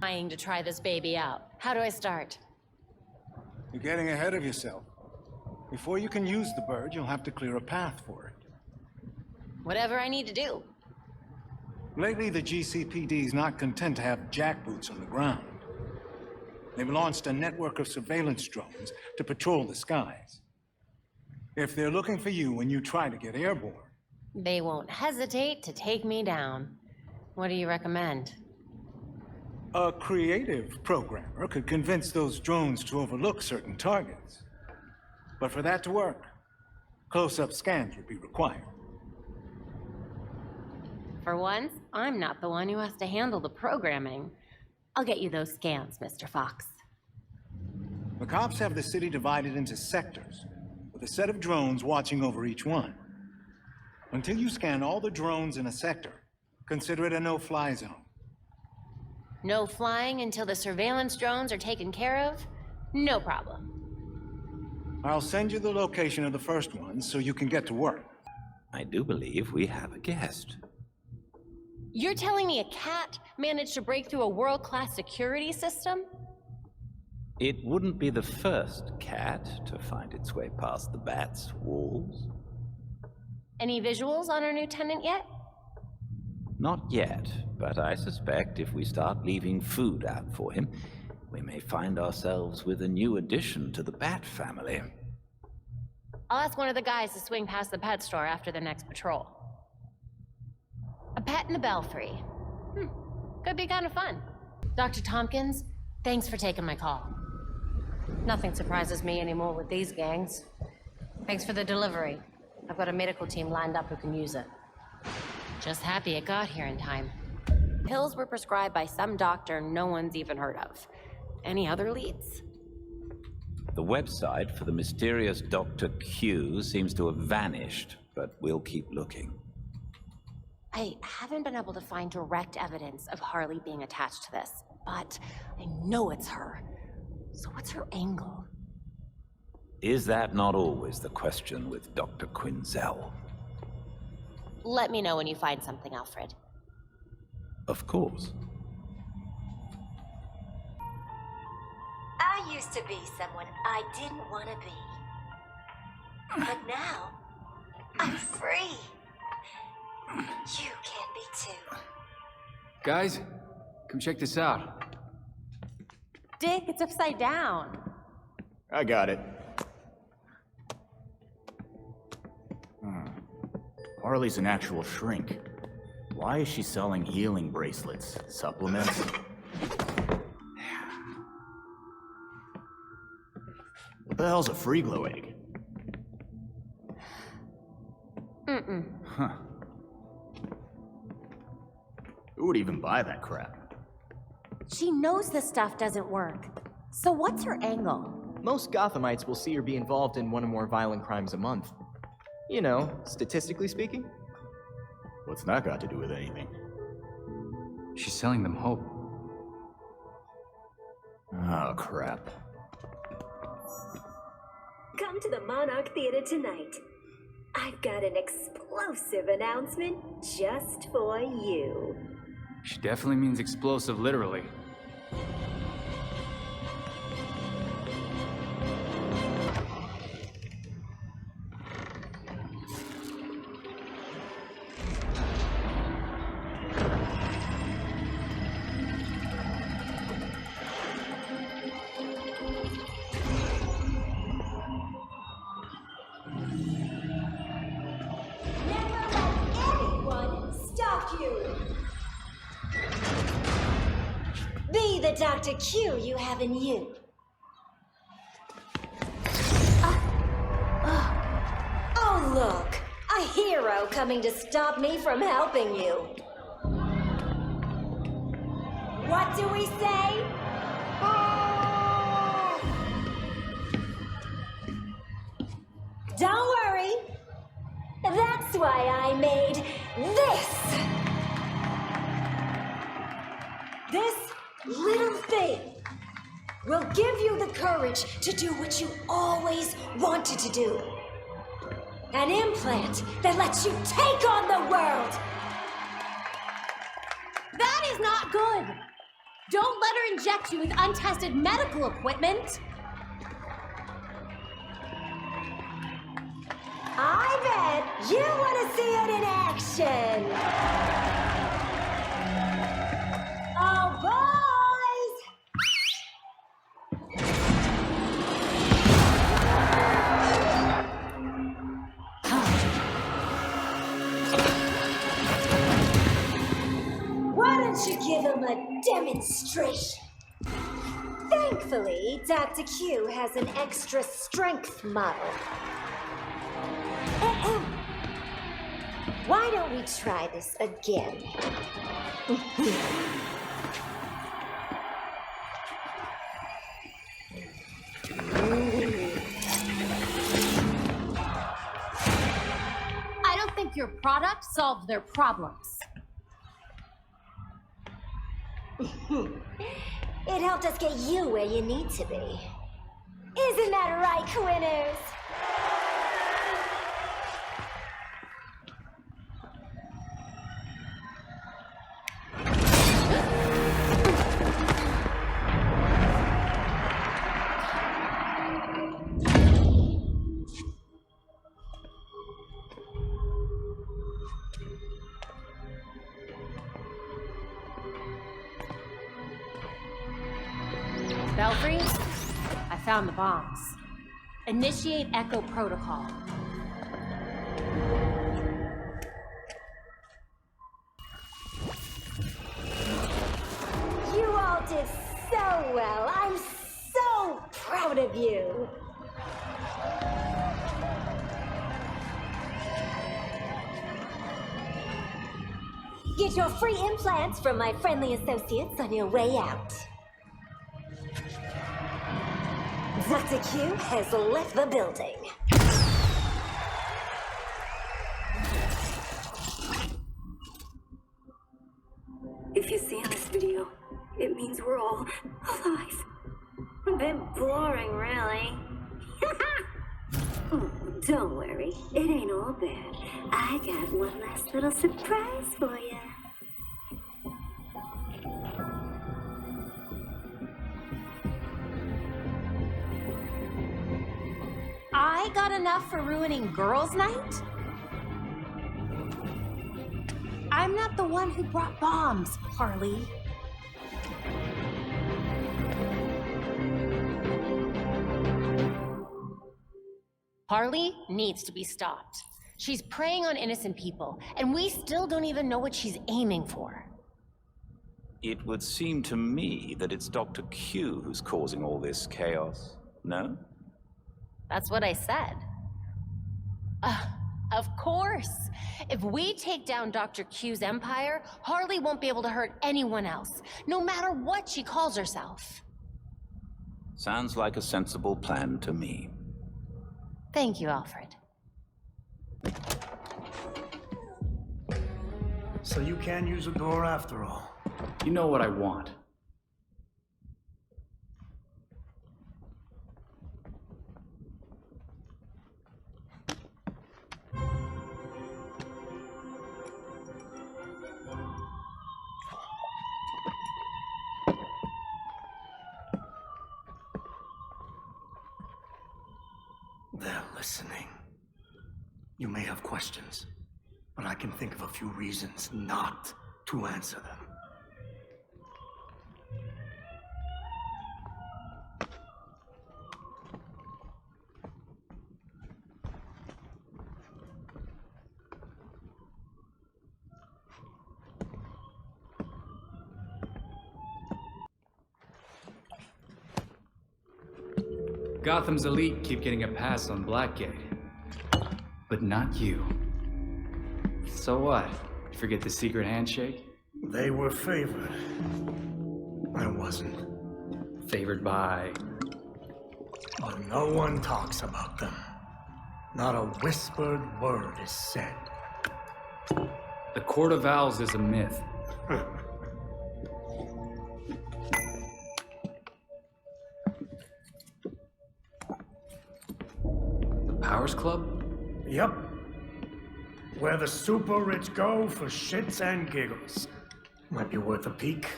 [SPEAKER 10] Trying to try this baby out. How do I start?
[SPEAKER 4] You're getting ahead of yourself. Before you can use the bird, you'll have to clear a path for it.
[SPEAKER 10] Whatever I need to do.
[SPEAKER 4] Lately, the GCPD's not content to have jackboots on the ground. They've launched a network of surveillance drones to patrol the skies. If they're looking for you when you try to get airborne...
[SPEAKER 10] They won't hesitate to take me down. What do you recommend?
[SPEAKER 4] A creative programmer could convince those drones to overlook certain targets. But for that to work, close-up scans would be required.
[SPEAKER 10] For once, I'm not the one who has to handle the programming. I'll get you those scans, Mr. Fox.
[SPEAKER 4] The cops have the city divided into sectors, with a set of drones watching over each one. Until you scan all the drones in a sector, consider it a no-fly zone.
[SPEAKER 10] No flying until the surveillance drones are taken care of? No problem.
[SPEAKER 4] I'll send you the location of the first one so you can get to work.
[SPEAKER 11] I do believe we have a guest.
[SPEAKER 10] You're telling me a cat managed to break through a world-class security system?
[SPEAKER 11] It wouldn't be the first cat to find its way past the bat's walls.
[SPEAKER 10] Any visuals on our new tenant yet?
[SPEAKER 11] Not yet, but I suspect if we start leaving food out for him, we may find ourselves with a new addition to the Bat family.
[SPEAKER 10] I'll ask one of the guys to swing past the pet store after the next patrol. A pet in the belfry. Could be kind of fun. Dr. Tompkins, thanks for taking my call. Nothing surprises me anymore with these gangs. Thanks for the delivery. I've got a medical team lined up who can use it. Just happy it got here in time. Pills were prescribed by some doctor no one's even heard of. Any other leads?
[SPEAKER 11] The website for the mysterious Dr. Q seems to have vanished, but we'll keep looking.
[SPEAKER 10] I haven't been able to find direct evidence of Harley being attached to this, but I know it's her. So what's her angle?
[SPEAKER 11] Is that not always the question with Dr. Quinzel?
[SPEAKER 10] Let me know when you find something, Alfred.
[SPEAKER 11] Of course.
[SPEAKER 12] I used to be someone I didn't want to be. But now, I'm free. You can be too.
[SPEAKER 8] Guys, come check this out.
[SPEAKER 10] Dick, it's upside down.
[SPEAKER 16] I got it. Harley's an actual shrink. Why is she selling healing bracelets? Supplements? What the hell's a free glow egg? Huh. Who would even buy that crap?
[SPEAKER 10] She knows this stuff doesn't work. So what's her angle?
[SPEAKER 9] Most Gothamites will see her be involved in one or more violent crimes a month. You know, statistically speaking.
[SPEAKER 16] What's that got to do with anything?
[SPEAKER 8] She's selling them hope.
[SPEAKER 16] Oh, crap.
[SPEAKER 12] Come to the Monarch Theater tonight. I've got an explosive announcement just for you.
[SPEAKER 8] She definitely means explosive, literally.
[SPEAKER 12] Be the Dr. Q you have in you. Oh, look! A hero coming to stop me from helping you. What do we say? Don't worry. That's why I made this. This little thing will give you the courage to do what you always wanted to do. An implant that lets you take on the world.
[SPEAKER 10] That is not good! Don't let her inject you with untested medical equipment!
[SPEAKER 12] I bet you want to see it in action! Oh, boys! Why don't you give him a demonstration? Thankfully, Dr. Q has an extra strength model. Why don't we try this again?
[SPEAKER 10] I don't think your product solved their problems.
[SPEAKER 12] It helped us get you where you need to be. Isn't that right, Quinners?
[SPEAKER 10] Belfry, I found the bombs. Initiate Echo Protocol.
[SPEAKER 12] You all did so well. I'm so proud of you. Get your free implants from my friendly associates on your way out. Dr. Q has left the building. If you see on this video, it means we're all alive. A bit boring, really. Oh, don't worry, it ain't all bad. I got one last little surprise for you.
[SPEAKER 10] I got enough for ruining girls' night? I'm not the one who brought bombs, Harley. Harley needs to be stopped. She's preying on innocent people, and we still don't even know what she's aiming for.
[SPEAKER 11] It would seem to me that it's Dr. Q who's causing all this chaos, no?
[SPEAKER 10] That's what I said. Of course. If we take down Dr. Q's empire, Harley won't be able to hurt anyone else, no matter what she calls herself.
[SPEAKER 11] Sounds like a sensible plan to me.
[SPEAKER 10] Thank you, Alfred.
[SPEAKER 17] So you can use a door after all.
[SPEAKER 8] You know what I want.
[SPEAKER 17] They're listening. You may have questions, but I can think of a few reasons not to answer them.
[SPEAKER 8] Gotham's elite keep getting a pass on Blackgate. But not you. So what? Forget the secret handshake?
[SPEAKER 17] They were favored. I wasn't.
[SPEAKER 8] Favored by...
[SPEAKER 17] But no one talks about them. Not a whispered word is said.
[SPEAKER 8] The Court of Owls is a myth. Powers Club?
[SPEAKER 17] Yep. Where the super rich go for shits and giggles. Might be worth a peek.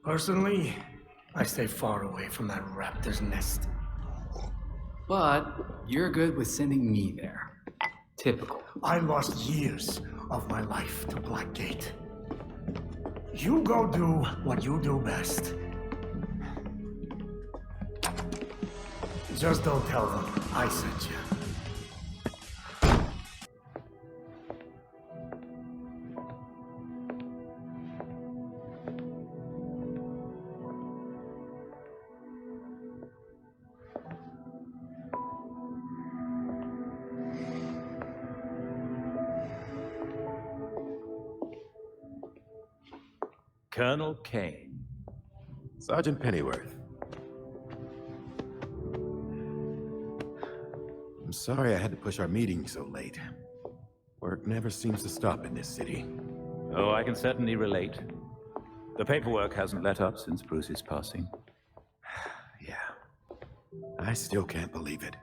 [SPEAKER 17] Personally, I stay far away from that raptor's nest.
[SPEAKER 8] But you're good with sending me there. Typical.
[SPEAKER 17] I lost years of my life to Blackgate. You go do what you do best. Just don't tell them I sent you.
[SPEAKER 11] Colonel Kane.
[SPEAKER 5] Sergeant Pennyworth. I'm sorry I had to push our meeting so late. Work never seems to stop in this city.
[SPEAKER 11] Oh, I can certainly relate. The paperwork hasn't let up since Bruce's passing.
[SPEAKER 5] Yeah. I still can't believe it.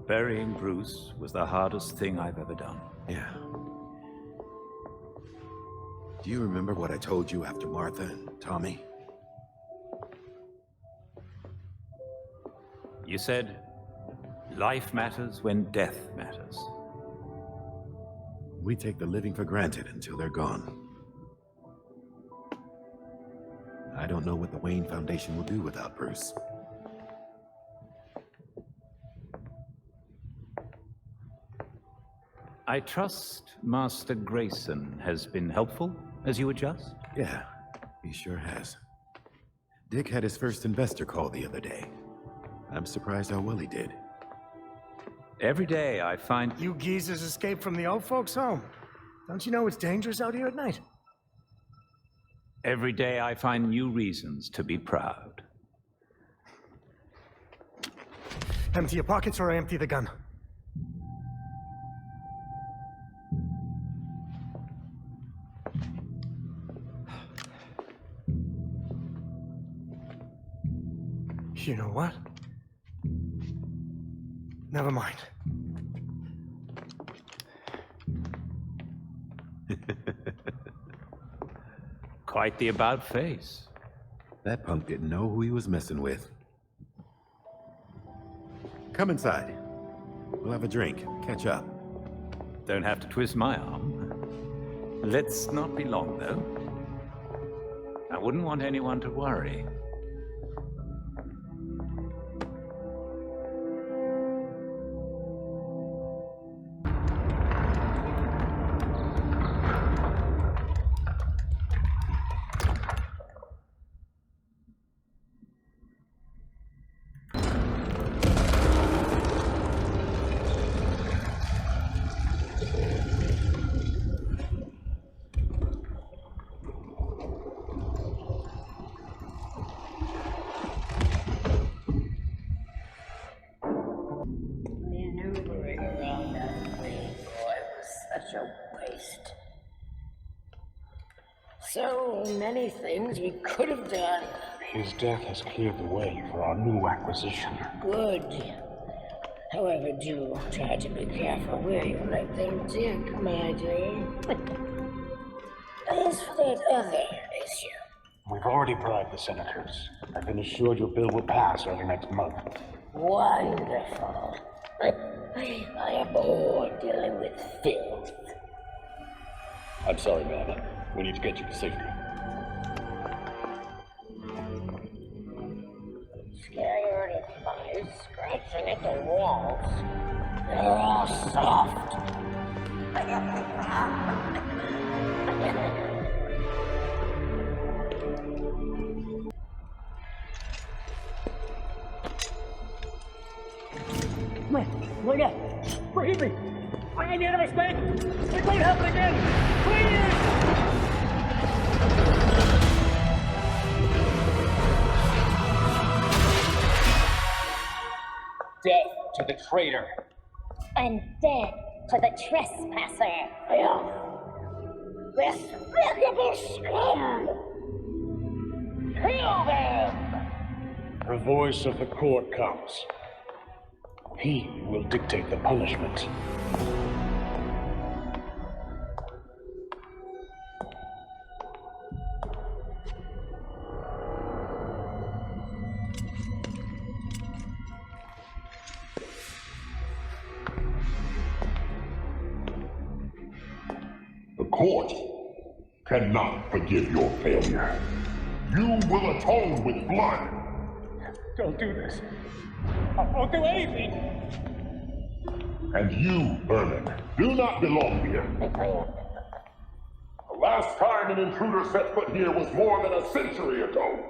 [SPEAKER 11] Burying Bruce was the hardest thing I've ever done.
[SPEAKER 5] Yeah. Do you remember what I told you after Martha and Tommy?
[SPEAKER 11] You said, life matters when death matters.
[SPEAKER 5] We take the living for granted until they're gone. I don't know what the Wayne Foundation will do without Bruce.
[SPEAKER 11] I trust Master Grayson has been helpful as you adjust?
[SPEAKER 5] Yeah, he sure has. Dick had his first investor call the other day. I'm surprised how well he did.
[SPEAKER 11] Every day I find...
[SPEAKER 17] You geezers escaped from the old folks' home. Don't you know it's dangerous out here at night?
[SPEAKER 11] Every day I find new reasons to be proud.
[SPEAKER 17] Empty your pockets or I empty the gun. You know what? Never mind.
[SPEAKER 5] Quite the about face.
[SPEAKER 3] That punk didn't know who he was messing with. Come inside. We'll have a drink, catch up.
[SPEAKER 11] Don't have to twist my arm. Let's not be long, though. I wouldn't want anyone to worry.
[SPEAKER 13] Maneuvering around that thing, boy, was such a waste. So many things we could have done.
[SPEAKER 22] His death has cleared the way for our new acquisition.
[SPEAKER 13] Good. However, do try to be careful where you let them dig, my dear. As for that other issue,
[SPEAKER 22] We've already bribed the senators. I've been assured your bill will pass early next month.
[SPEAKER 13] wonderful. I am bored dealing with filth.
[SPEAKER 22] I'm sorry, man. We need to get you to safety.
[SPEAKER 13] Scared of flies scratching at the walls. They're all soft.
[SPEAKER 22] Wait up! Forgive me! I made a mistake! It won't happen again! Please!
[SPEAKER 13] Death to the traitor. And death to the trespasser. Despicable scum! Kill them!
[SPEAKER 22] The voice of the court comes. He will dictate the punishment.
[SPEAKER 2] The court cannot forgive your failure. You will atone with blood.
[SPEAKER 22] Don't do this. I won't do anything!
[SPEAKER 2] And you, Vermin, do not belong here. The last time an intruder set foot here was more than a century ago.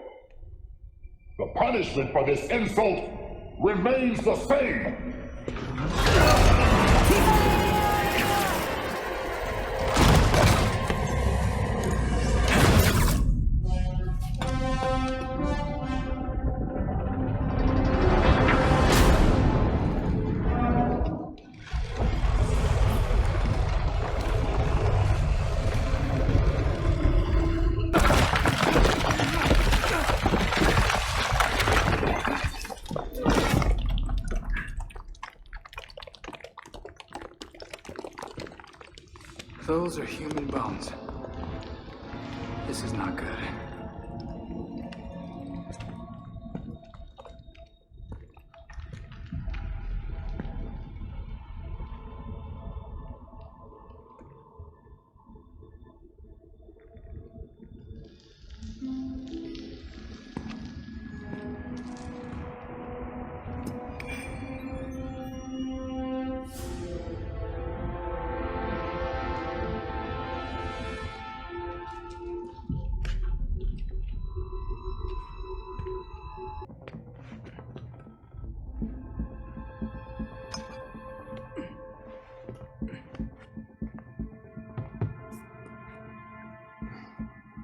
[SPEAKER 2] The punishment for this insult remains the same.
[SPEAKER 8] Those are human bones. This is not good.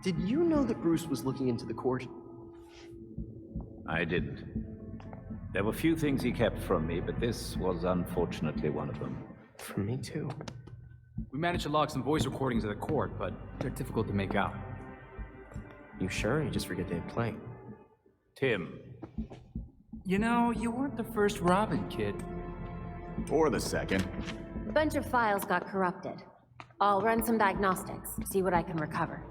[SPEAKER 23] Did you know that Bruce was looking into the court?
[SPEAKER 11] I didn't. There were few things he kept from me, but this was unfortunately one of them.
[SPEAKER 23] From me too.
[SPEAKER 8] We managed to log some voice recordings of the court, but they're difficult to make out.
[SPEAKER 23] You sure? You just forget they play.
[SPEAKER 11] Tim,
[SPEAKER 8] You know, you weren't the first Robin, kid.
[SPEAKER 16] Or the second.
[SPEAKER 10] A bunch of files got corrupted. I'll run some diagnostics, see what I can recover.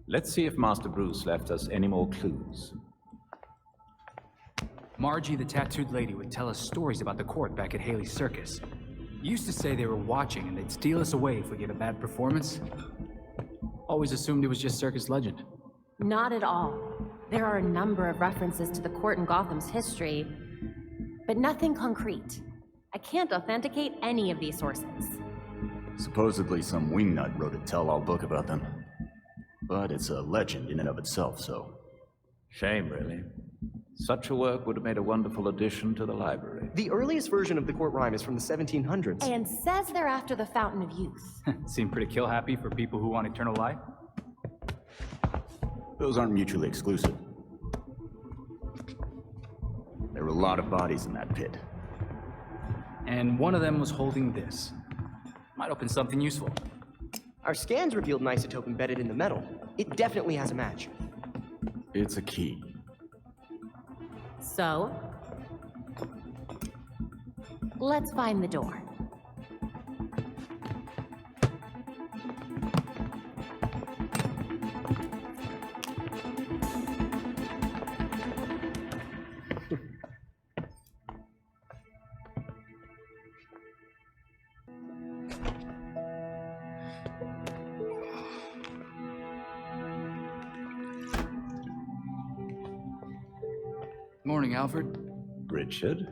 [SPEAKER 11] Let's see if Master Bruce left us any more clues.
[SPEAKER 8] Margie, the tattooed lady, would tell us stories about the court back at Haley's Circus. Used to say they were watching and they'd steal us away if we gave a bad performance. Always assumed it was just circus legend.
[SPEAKER 10] Not at all. There are a number of references to the court in Gotham's history, but nothing concrete. I can't authenticate any of these sources.
[SPEAKER 7] Supposedly some wingnut wrote a tell-all book about them. But it's a legend in and of itself, so...
[SPEAKER 11] Shame, really. Such a work would have made a wonderful addition to the library.
[SPEAKER 23] The earliest version of the court rhyme is from the 1700s.
[SPEAKER 10] And says they're after the Fountain of Youth.
[SPEAKER 8] Seem pretty kill-happy for people who want eternal life.
[SPEAKER 7] Those aren't mutually exclusive. There were a lot of bodies in that pit.
[SPEAKER 8] And one of them was holding this. Might open something useful.
[SPEAKER 23] Our scans revealed an isotope embedded in the metal. It definitely has a match.
[SPEAKER 7] It's a key.
[SPEAKER 10] So? Let's find the door.
[SPEAKER 8] Morning, Alfred.
[SPEAKER 11] Richard?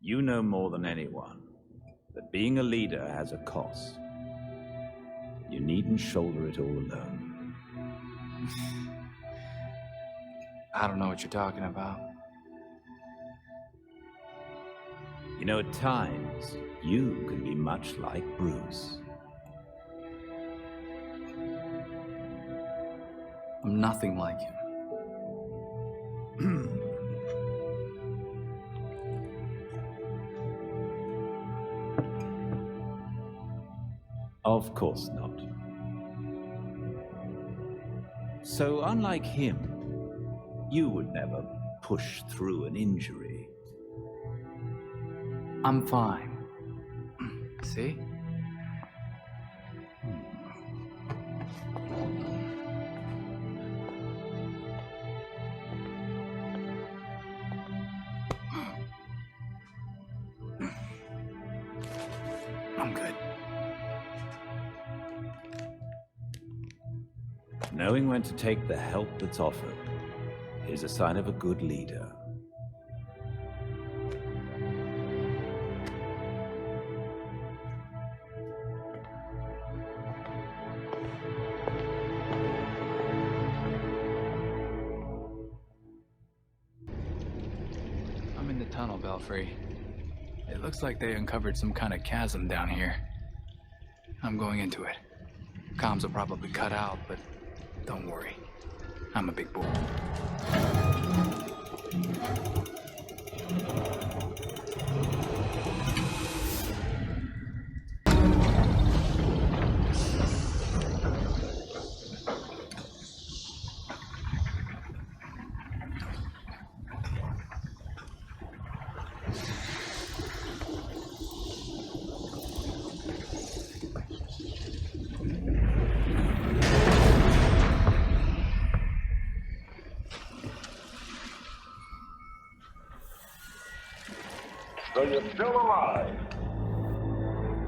[SPEAKER 11] You know more than anyone that being a leader has a cost. You needn't shoulder it all alone.
[SPEAKER 8] I don't know what you're talking about.
[SPEAKER 11] You know, at times, you can be much like Bruce.
[SPEAKER 8] I'm nothing like him.
[SPEAKER 11] Of course not. So, unlike him, you would never push through an injury.
[SPEAKER 8] I'm fine. See? I'm good.
[SPEAKER 11] Knowing when to take the help that's offered is a sign of a good leader.
[SPEAKER 8] I'm in the tunnel, Belfry. It looks like they uncovered some kind of chasm down here. I'm going into it. Comms will probably cut out, but don't worry. I'm a big boy.
[SPEAKER 2] So you're still alive.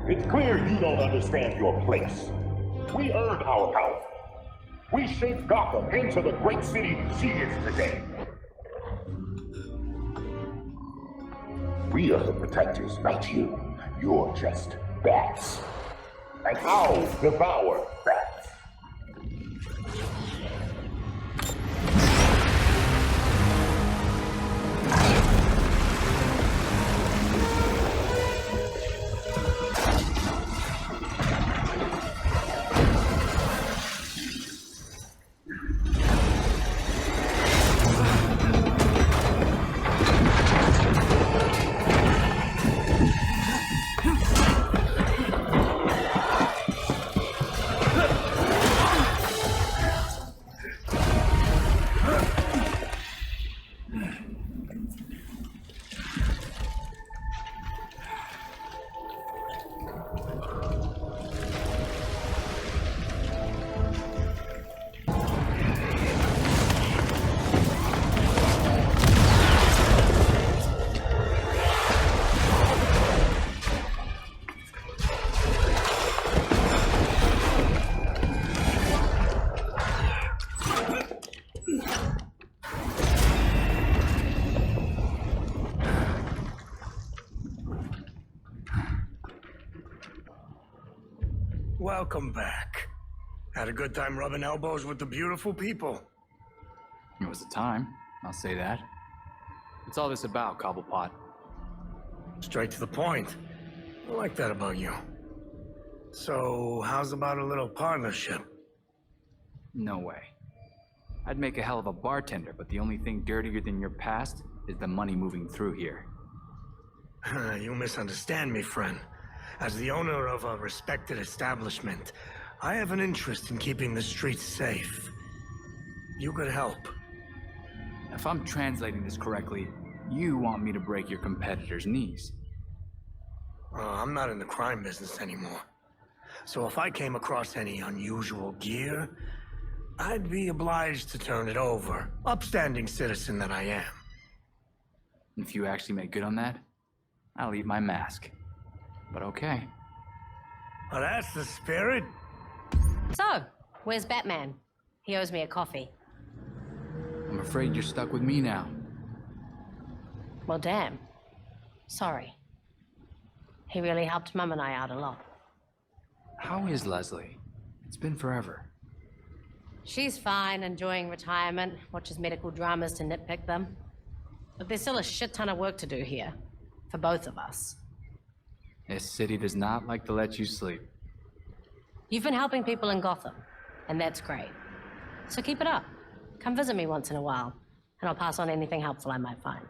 [SPEAKER 2] It's clear you don't understand your place. We earned our power. We shaped Gotham into the great city she is today. We are the protectors, not you. You're just bats. And I'll devour
[SPEAKER 17] welcome back. Had a good time rubbing elbows with the beautiful people.
[SPEAKER 8] It was a time, I'll say that. What's all this about, Cobblepot?
[SPEAKER 17] Straight to the point. I like that about you. So, how's about a little partnership?
[SPEAKER 8] No way. I'd make a hell of a bartender, but the only thing dirtier than your past is the money moving through here.
[SPEAKER 17] You misunderstand me, friend. As the owner of a respected establishment, I have an interest in keeping the streets safe. You could help.
[SPEAKER 8] If I'm translating this correctly, you want me to break your competitor's knees.
[SPEAKER 17] I'm not in the crime business anymore. So if I came across any unusual gear, I'd be obliged to turn it over. Upstanding citizen that I am.
[SPEAKER 8] If you actually make good on that, I'll eat my mask. But okay.
[SPEAKER 17] Well, that's the spirit.
[SPEAKER 1] So, where's Batman? He owes me a coffee.
[SPEAKER 8] I'm afraid you're stuck with me now.
[SPEAKER 1] Well, damn. Sorry. He really helped Mum and I out a lot.
[SPEAKER 8] How is Leslie? It's been forever.
[SPEAKER 1] She's fine, enjoying retirement, watches medical dramas to nitpick them. But there's still a shit ton of work to do here. For both of us.
[SPEAKER 8] This city does not like to let you sleep.
[SPEAKER 1] You've been helping people in Gotham, and that's great. So keep it up. Come visit me once in a while, and I'll pass on anything helpful I might find.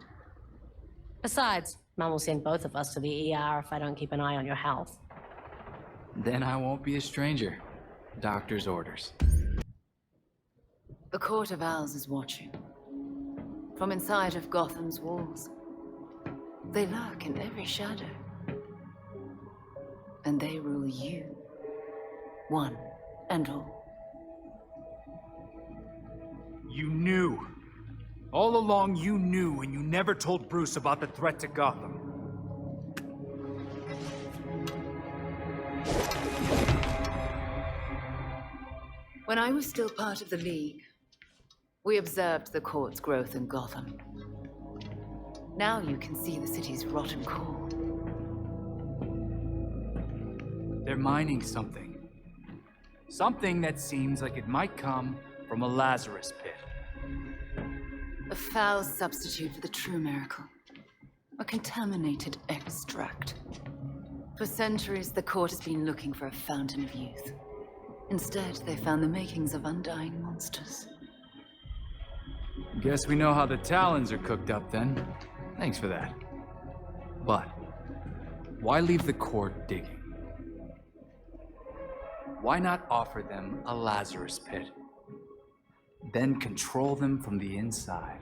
[SPEAKER 1] Besides, Mum will send both of us to the ER if I don't keep an eye on your health.
[SPEAKER 8] Then I won't be a stranger. Doctor's orders.
[SPEAKER 21] The Court of Owls is watching. From inside of Gotham's walls. They lurk in every shadow. And they rule you. One and all.
[SPEAKER 6] You knew. All along you knew, and you never told Bruce about the threat to Gotham.
[SPEAKER 21] When I was still part of the League, we observed the court's growth in Gotham. Now you can see the city's rotten core.
[SPEAKER 8] They're mining something. Something that seems like it might come from a Lazarus pit.
[SPEAKER 21] A foul substitute for the true miracle. A contaminated extract. For centuries, the court has been looking for a fountain of youth. Instead, they found the makings of undying monsters.
[SPEAKER 8] Guess we know how the Talons are cooked up then. Thanks for that. But, why leave the court digging? Why not offer them a Lazarus pit? Then control them from the inside.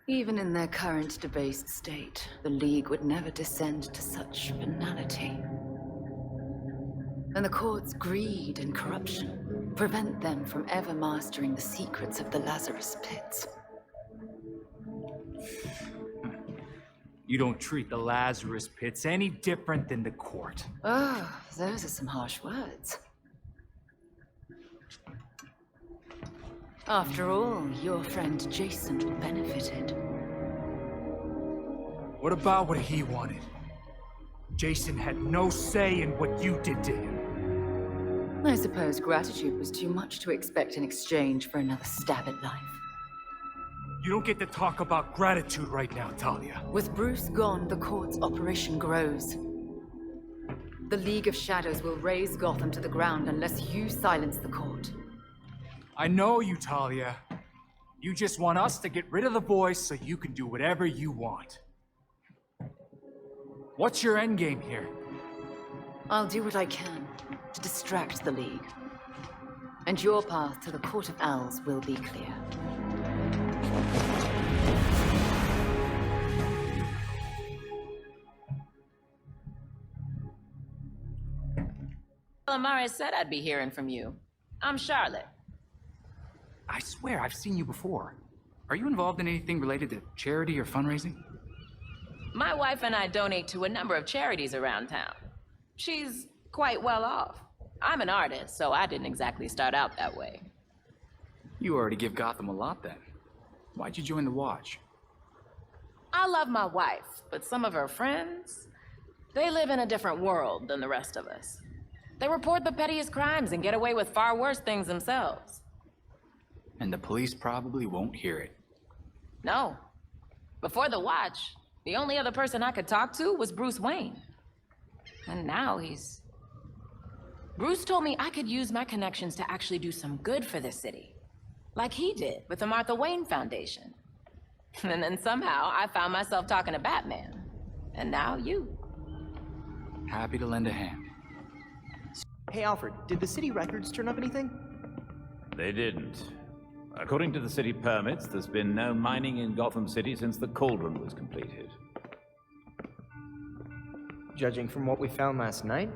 [SPEAKER 21] Even in their current debased state, the League would never descend to such banality. And the court's greed and corruption prevent them from ever mastering the secrets of the Lazarus pits.
[SPEAKER 8] You don't treat the Lazarus pits any different than the court.
[SPEAKER 21] Oh, those are some harsh words. After all, your friend Jason benefited.
[SPEAKER 6] What about what he wanted? Jason had no say in what you did to him.
[SPEAKER 21] I suppose gratitude was too much to expect in exchange for another stab at life.
[SPEAKER 6] You don't get to talk about gratitude right now, Talia.
[SPEAKER 21] With Bruce gone, the court's operation grows. The League of Shadows will raze Gotham to the ground unless you silence the court.
[SPEAKER 6] I know you, Talia. You just want us to get rid of the boys so you can do whatever you want. What's your endgame here?
[SPEAKER 21] I'll do what I can to distract the League. And your path to the Court of Owls will be clear.
[SPEAKER 14] Amara said I'd be hearing from you. I'm Charlotte.
[SPEAKER 8] I swear I've seen you before. Are you involved in anything related to charity or fundraising?
[SPEAKER 14] My wife and I donate to a number of charities around town. She's quite well off. I'm an artist, so I didn't exactly start out that way.
[SPEAKER 8] You already give Gotham a lot then. Why'd you join the Watch?
[SPEAKER 14] I love my wife, but some of her friends, they live in a different world than the rest of us. They report the pettiest crimes and get away with far worse things themselves.
[SPEAKER 8] And the police probably won't hear it.
[SPEAKER 14] No. Before the watch, the only other person I could talk to was Bruce Wayne. And now he's... Bruce told me I could use my connections to actually do some good for this city. Like he did with the Martha Wayne Foundation. And then somehow I found myself talking to Batman. And now you.
[SPEAKER 8] Happy to lend a hand.
[SPEAKER 23] Hey, Alfred, did the city records turn up anything?
[SPEAKER 11] They didn't. According to the city permits, there's been no mining in Gotham City since the Cauldron was completed.
[SPEAKER 23] Judging from what we found last night,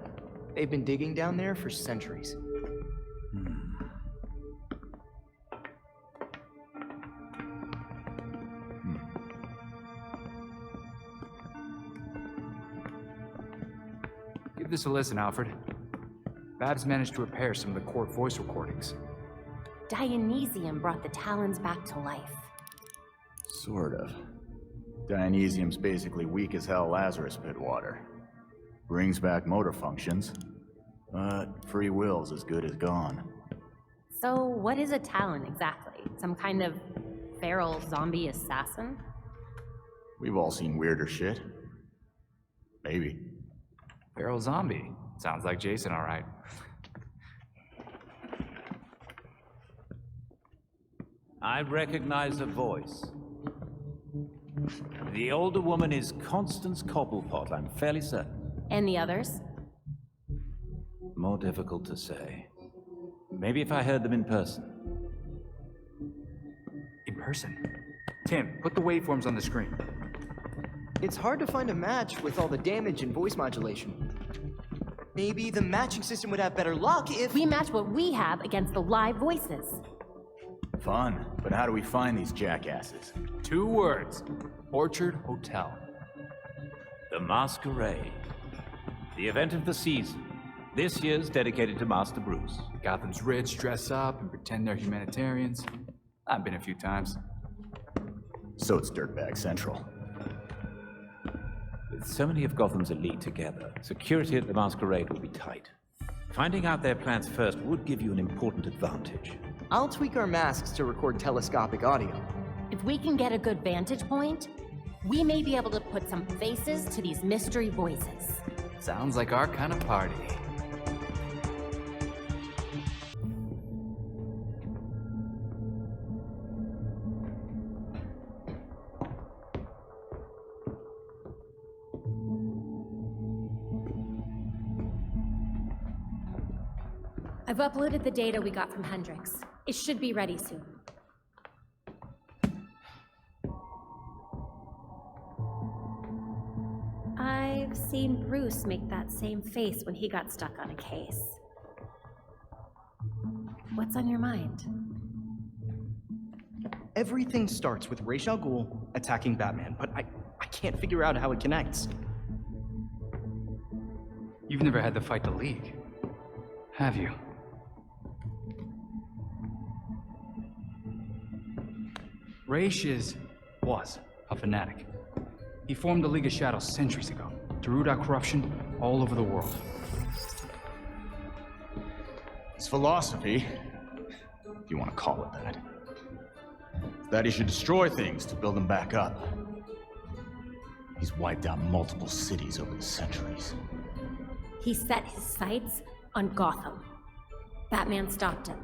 [SPEAKER 23] they've been digging down there for centuries.
[SPEAKER 8] Give this a listen, Alfred. Babs managed to repair some of the court voice recordings.
[SPEAKER 10] Dionysium brought the Talons back to life.
[SPEAKER 7] Sort of. Dionysium's basically weak as hell Lazarus pit water. Brings back motor functions, but free will's as good as gone.
[SPEAKER 10] So what is a Talon exactly? Some kind of feral zombie assassin?
[SPEAKER 7] We've all seen weirder shit. Maybe.
[SPEAKER 8] Feral zombie. Sounds like Jason, all right.
[SPEAKER 11] I recognize a voice. The older woman is Constance Cobblepot, I'm fairly certain.
[SPEAKER 10] And the others?
[SPEAKER 11] More difficult to say. Maybe if I heard them in person.
[SPEAKER 8] In person? Tim, put the waveforms on the screen.
[SPEAKER 23] It's hard to find a match with all the damage and voice modulation. Maybe the matching system would have better luck if...
[SPEAKER 10] We match what we have against the live voices.
[SPEAKER 7] Fun, but how do we find these jackasses?
[SPEAKER 8] 2 words. Orchard Hotel.
[SPEAKER 11] The Masquerade. The event of the season. This year's dedicated to Master Bruce.
[SPEAKER 8] Gotham's rich dress up and pretend they're humanitarians. I've been a few times.
[SPEAKER 7] So it's Dirtbag Central.
[SPEAKER 11] With so many of Gotham's elite together, security at the Masquerade will be tight. Finding out their plans first would give you an important advantage.
[SPEAKER 23] I'll tweak our masks to record telescopic audio.
[SPEAKER 10] If we can get a good vantage point, we may be able to put some faces to these mystery voices.
[SPEAKER 8] Sounds like our kind of party.
[SPEAKER 10] I've uploaded the data we got from Hendrix. It should be ready soon. I've seen Bruce make that same face when he got stuck on a case. What's on your mind?
[SPEAKER 23] Everything starts with Ra's al Ghul attacking Batman, but I can't figure out how it connects.
[SPEAKER 8] You've never had to fight the League, have you? Ra's was a fanatic. He formed the League of Shadows centuries ago to root out corruption all over the world.
[SPEAKER 16] His philosophy, if you want to call it that, is that he should destroy things to build them back up. He's wiped out multiple cities over the centuries.
[SPEAKER 10] He set his sights on Gotham. Batman stopped him.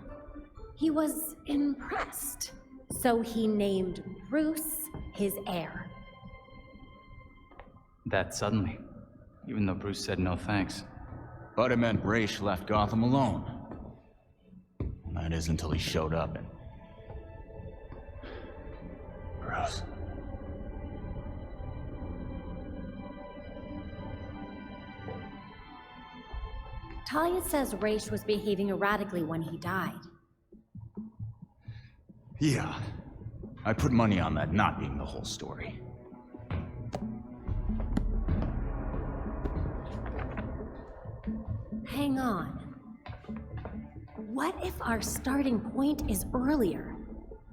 [SPEAKER 10] He was impressed, so he named Bruce his heir.
[SPEAKER 8] That suddenly, even though Bruce said no thanks.
[SPEAKER 16] But it meant Ra's left Gotham alone. That is until he showed up and... Bruce.
[SPEAKER 10] Talia says Ra's was behaving erratically when he died.
[SPEAKER 16] Yeah. I put money on that not being the whole story.
[SPEAKER 10] Hang on. What if our starting point is earlier?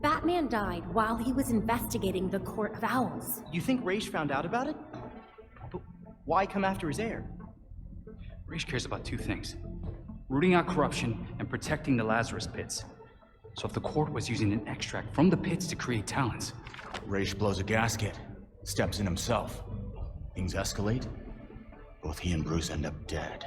[SPEAKER 10] Batman died while he was investigating the Court of Owls.
[SPEAKER 23] You think Raish found out about it? But why come after his heir?
[SPEAKER 8] Raish cares about two things: rooting out corruption and protecting the Lazarus Pits. So if the court was using an extract from the pits to create talents...
[SPEAKER 16] Raish blows a gasket, steps in himself. Things escalate. Both he and Bruce end up dead.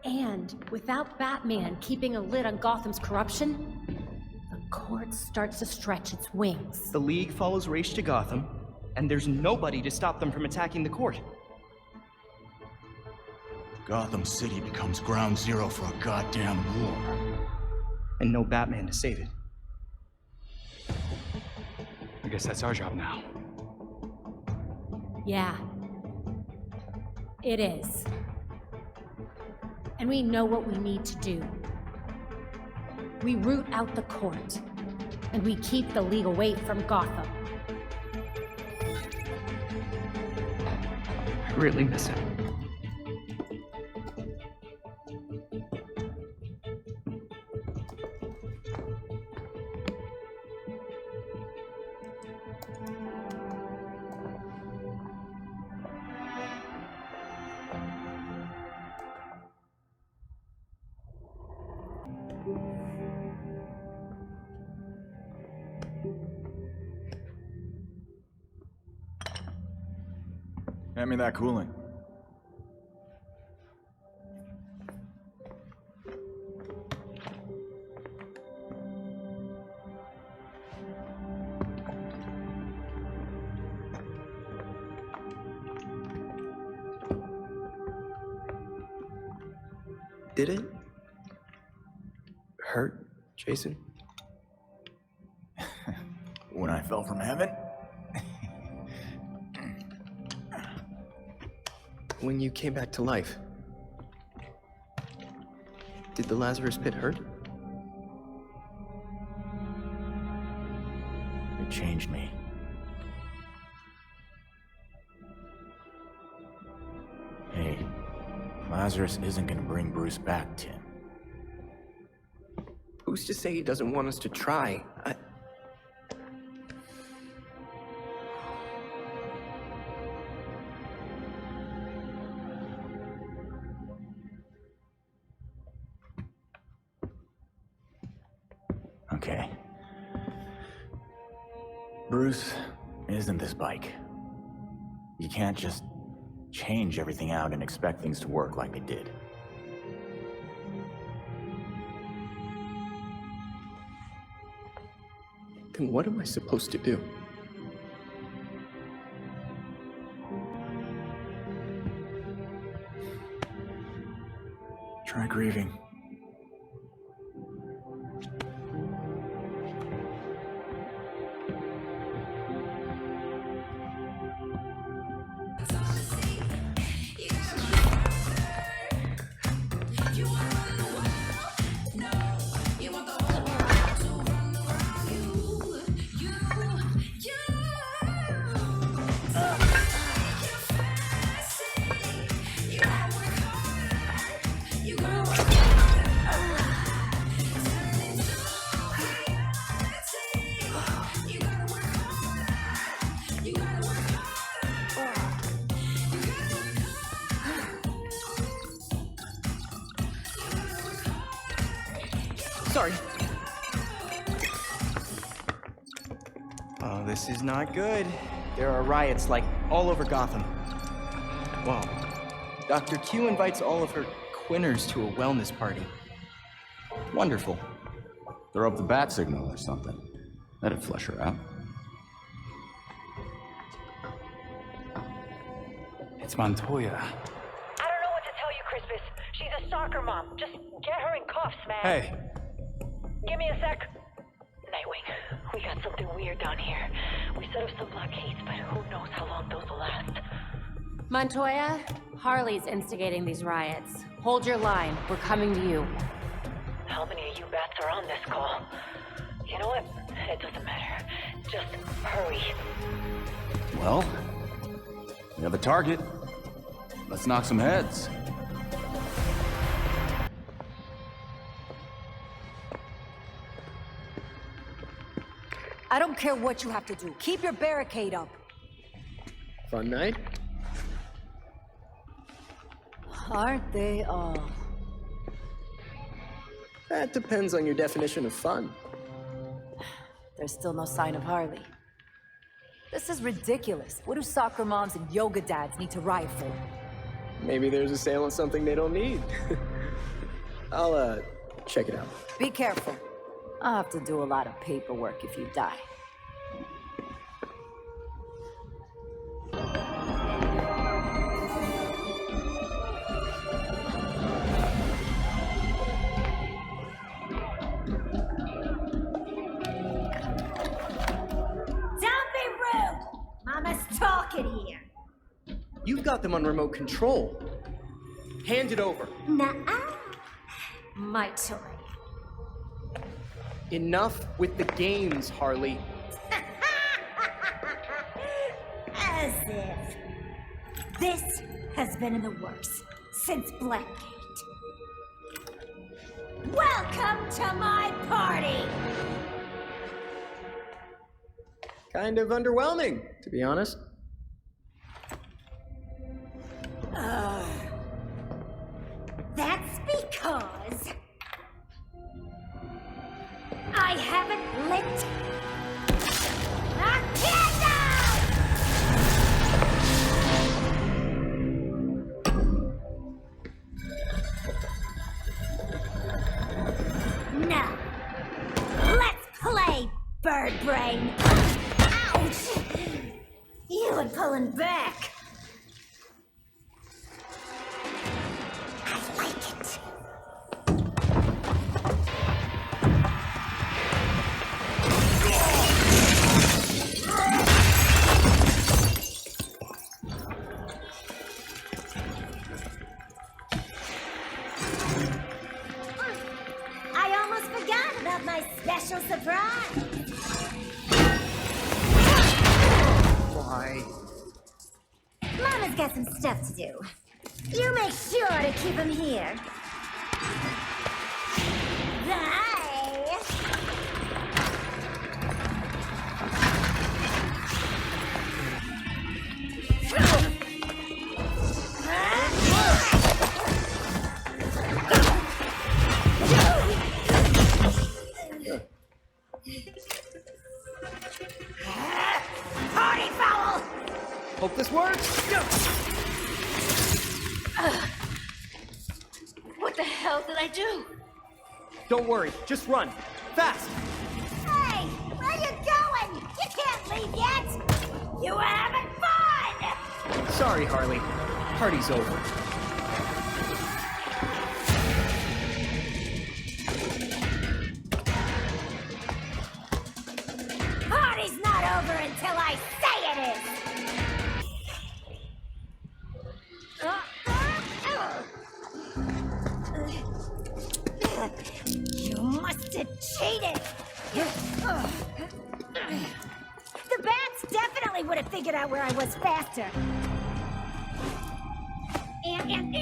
[SPEAKER 10] And without Batman keeping a lid on Gotham's corruption, the court starts to stretch its wings.
[SPEAKER 23] The League follows Raish to Gotham, and there's nobody to stop them from attacking the court.
[SPEAKER 16] Gotham City becomes ground zero for a goddamn war.
[SPEAKER 23] And no Batman to save it.
[SPEAKER 8] I guess that's our job now.
[SPEAKER 10] Yeah. It is. And we know what we need to do. We root out the court, and we keep the League away from Gotham.
[SPEAKER 23] I really miss him.
[SPEAKER 7] Hand me that coolant.
[SPEAKER 23] Did it hurt, Jason?
[SPEAKER 7] When I fell from heaven?
[SPEAKER 23] When you came back to life, did the Lazarus Pit hurt?
[SPEAKER 7] It changed me. Hey, Lazarus isn't gonna bring Bruce back, Tim.
[SPEAKER 23] Who's to say he doesn't want us to try?
[SPEAKER 7] Okay. Bruce isn't this bike. You can't just change everything out and expect things to work like they did.
[SPEAKER 23] Then what am I supposed to do?
[SPEAKER 7] Try grieving.
[SPEAKER 23] Sorry. Oh, this is not good. There are riots, like, all over Gotham. Wow. Dr. Q invites all of her quinners to a wellness party. Wonderful.
[SPEAKER 16] Throw up the bat signal or something. That'd flush her out.
[SPEAKER 8] It's Montoya.
[SPEAKER 15] I don't know what to tell you, Crispus. She's a soccer mom. Just get her in cuffs, man.
[SPEAKER 8] Hey.
[SPEAKER 15] Give me a sec. Nightwing, we got something weird down here. We set up some blockades, but who knows how long those will last.
[SPEAKER 10] Montoya, Harley's instigating these riots. Hold your line. We're coming to you.
[SPEAKER 15] How many of you bats are on this call? You know what? It doesn't matter. Just hurry.
[SPEAKER 16] Well, we have a target. Let's knock some heads.
[SPEAKER 18] I don't care what you have to do. Keep your barricade up.
[SPEAKER 19] Fun night?
[SPEAKER 18] Aren't they all?
[SPEAKER 19] That depends on your definition of fun.
[SPEAKER 18] There's still no sign of Harley. This is ridiculous. What do soccer moms and yoga dads need to riot for?
[SPEAKER 19] Maybe there's a sale on something they don't need. I'll, check it out.
[SPEAKER 18] Be careful. I'll have to do a lot of paperwork if you die.
[SPEAKER 12] Don't be rude! Mama's talking here.
[SPEAKER 19] You've got them on remote control. Hand it over.
[SPEAKER 12] Nuh-uh. My toy.
[SPEAKER 19] Enough with the games, Harley.
[SPEAKER 12] As if. This has been in the works since Blackgate. Welcome to my party!
[SPEAKER 19] Kind of underwhelming, to be honest.
[SPEAKER 12] That's because I haven't lit a candle! Now, let's play, bird brain. Ouch! You were pulling back. I almost forgot about my special surprise.
[SPEAKER 19] Why?
[SPEAKER 12] Mama's got some stuff to do. You make sure to keep him here. Bye. Party foul!
[SPEAKER 19] Hope this works.
[SPEAKER 12] What the hell did I do?
[SPEAKER 19] Don't worry, just run. Fast!
[SPEAKER 12] Hey, where you going? You can't leave yet. You were having fun.
[SPEAKER 19] Sorry, Harley. Party's over.
[SPEAKER 12] Party's not over until I say it is. You must have cheated. The bats definitely would have figured out where I was faster. And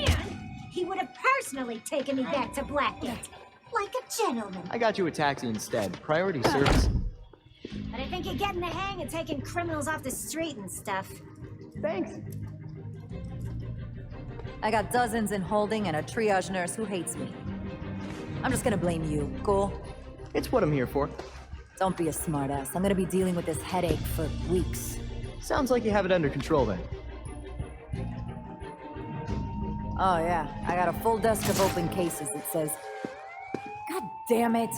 [SPEAKER 12] he would have personally taken me back to Blackgate. Like a gentleman.
[SPEAKER 19] I got you a taxi instead. Priority service.
[SPEAKER 12] But I think you're getting the hang of taking criminals off the street and stuff.
[SPEAKER 19] Thanks.
[SPEAKER 18] I got dozens in holding and a triage nurse who hates me. I'm just gonna blame you, cool?
[SPEAKER 19] It's what I'm here for.
[SPEAKER 18] Don't be a smartass. I'm gonna be dealing with this headache for weeks.
[SPEAKER 19] Sounds like you have it under control then.
[SPEAKER 18] Oh yeah, I got a full desk of open cases that says... God damn it!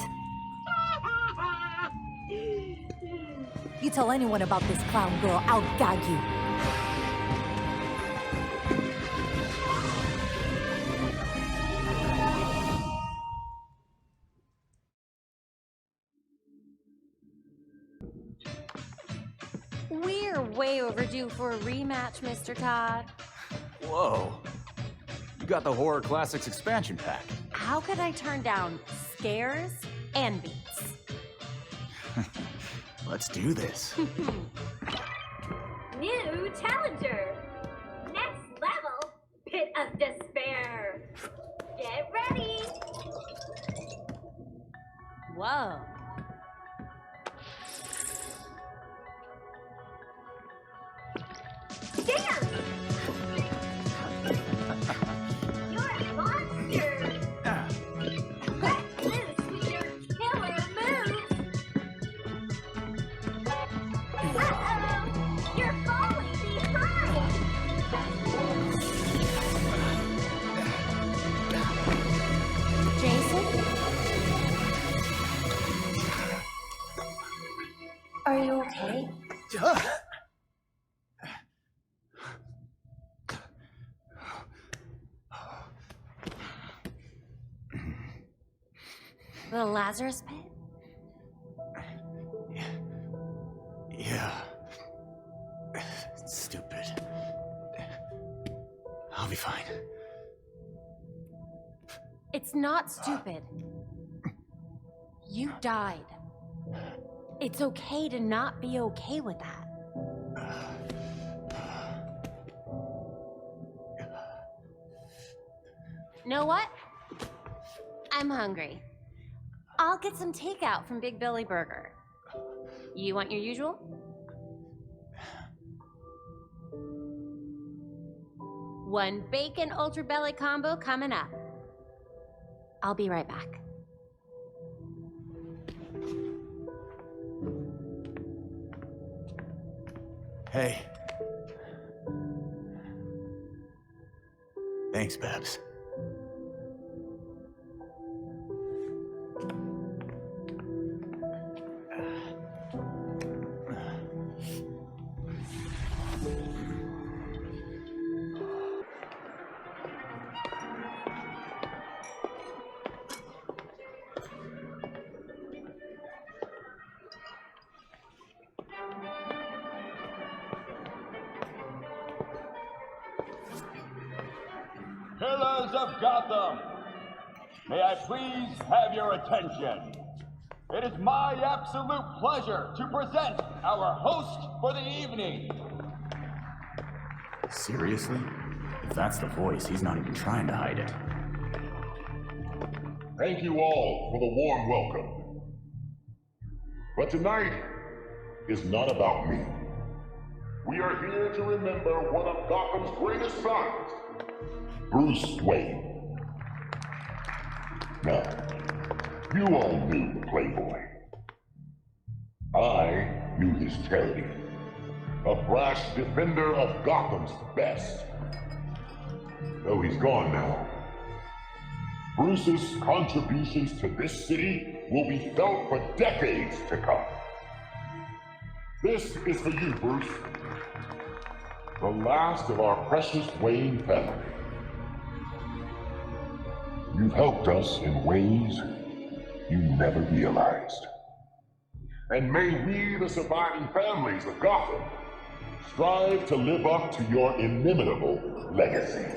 [SPEAKER 18] You tell anyone about this clown girl, I'll gag you.
[SPEAKER 10] We're way overdue for a rematch, Mr. Todd.
[SPEAKER 7] Whoa. You got the Horror Classics expansion pack.
[SPEAKER 10] How could I turn down scares and beats?
[SPEAKER 7] Let's do this.
[SPEAKER 12] New challenger! Next level, Pit of Despair! Get ready!
[SPEAKER 10] Whoa. The Lazarus Pit?
[SPEAKER 7] Yeah. Stupid. I'll be fine.
[SPEAKER 10] It's not stupid. You died. It's okay to not be okay with that. Know what? I'm hungry. I'll get some takeout from Big Billy Burger. You want your usual? One bacon ultra belly combo coming up. I'll be right back.
[SPEAKER 7] Hey. Thanks, Babs.
[SPEAKER 2] Pillars of Gotham, may I please have your attention? It is my absolute pleasure to present our host for the evening.
[SPEAKER 7] Seriously? If that's the voice, he's not even trying to hide it.
[SPEAKER 2] Thank you all for the warm welcome. But tonight is not about me. We are here to remember one of Gotham's greatest sons, Bruce Wayne. Now, you all knew the Playboy. I knew his charity. A brash defender of Gotham's best. Though he's gone now, Bruce's contributions to this city will be felt for decades to come. This is for you, Bruce. The last of our precious Wayne family. You've helped us in ways you never realized. And may we, the surviving families of Gotham, strive to live up to your inimitable legacy.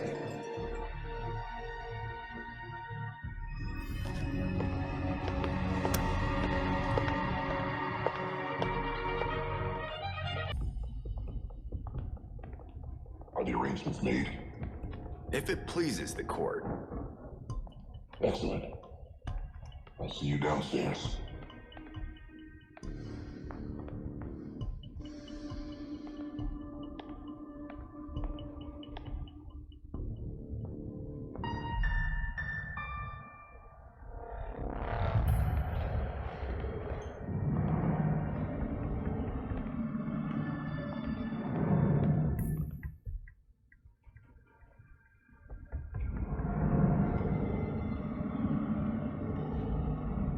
[SPEAKER 2] Are the arrangements made?
[SPEAKER 4] If it pleases the court.
[SPEAKER 2] Excellent. I'll see you downstairs.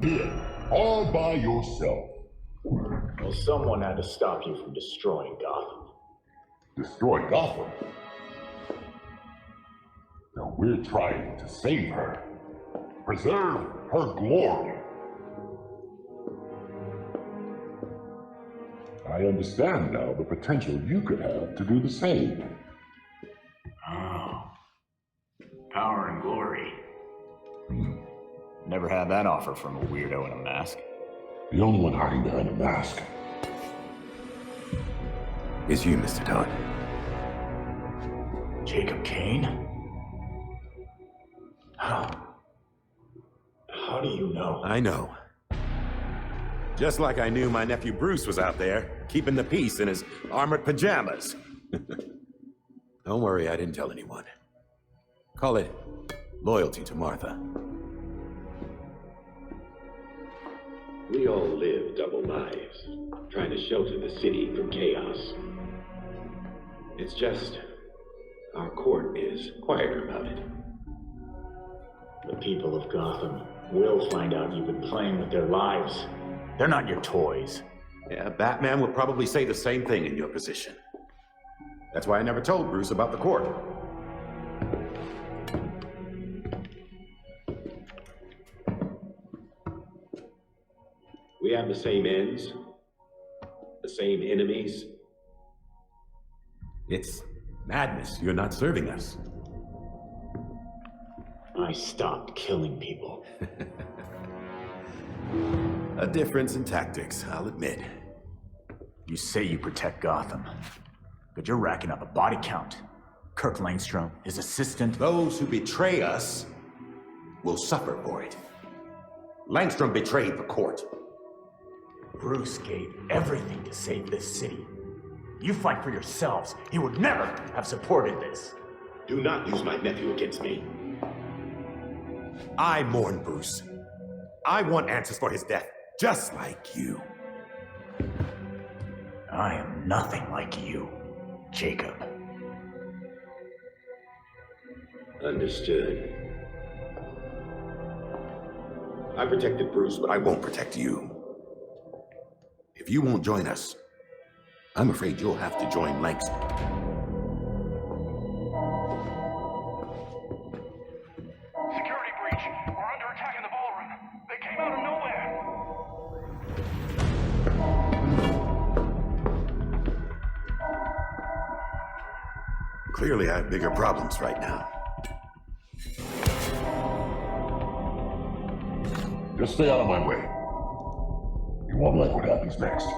[SPEAKER 2] Here, all by yourself.
[SPEAKER 9] Well, someone had to stop you from destroying Gotham.
[SPEAKER 2] Destroy Gotham? Now we're trying to save her. Preserve her glory. I understand now the potential you could have to do the same.
[SPEAKER 7] Oh. Power and glory. Never had that offer from a weirdo in a mask.
[SPEAKER 2] The only one hiding behind a mask
[SPEAKER 4] is you, Mr. Todd.
[SPEAKER 7] Jacob Kane?
[SPEAKER 9] How do you know?
[SPEAKER 3] I know. Just like I knew my nephew Bruce was out there, keeping the peace in his armored pajamas. Don't worry, I didn't tell anyone. Call it loyalty to Martha.
[SPEAKER 20] We all live double lives, trying to shelter the city from chaos. It's just, our court is quieter about it.
[SPEAKER 9] The people of Gotham will find out you've been playing with their lives.
[SPEAKER 7] They're not your toys.
[SPEAKER 3] Yeah, Batman would probably say the same thing in your position. That's why I never told Bruce about the court.
[SPEAKER 20] We have the same ends, the same enemies.
[SPEAKER 3] It's madness. You're not serving us.
[SPEAKER 9] I stopped killing people.
[SPEAKER 3] A difference in tactics, I'll admit.
[SPEAKER 7] You say you protect Gotham, but you're racking up a body count. Kirk Langstrom, his assistant.
[SPEAKER 3] Those who betray us will suffer for it. Langstrom betrayed the court.
[SPEAKER 7] Bruce gave everything to save this city. You fight for yourselves. He would never have supported this.
[SPEAKER 20] Do not use my nephew against me.
[SPEAKER 3] I mourn Bruce. I want answers for his death, just like you.
[SPEAKER 7] I am nothing like you, Jacob.
[SPEAKER 20] Understood. I protected Bruce, but
[SPEAKER 3] I won't protect you. If you won't join us, I'm afraid you'll have to join Langstrom.
[SPEAKER 2] Security breach. We're under attack in the ballroom. They came out of nowhere.
[SPEAKER 3] Clearly, I have bigger problems right now.
[SPEAKER 2] Just stay out of my way. You won't like what happens next.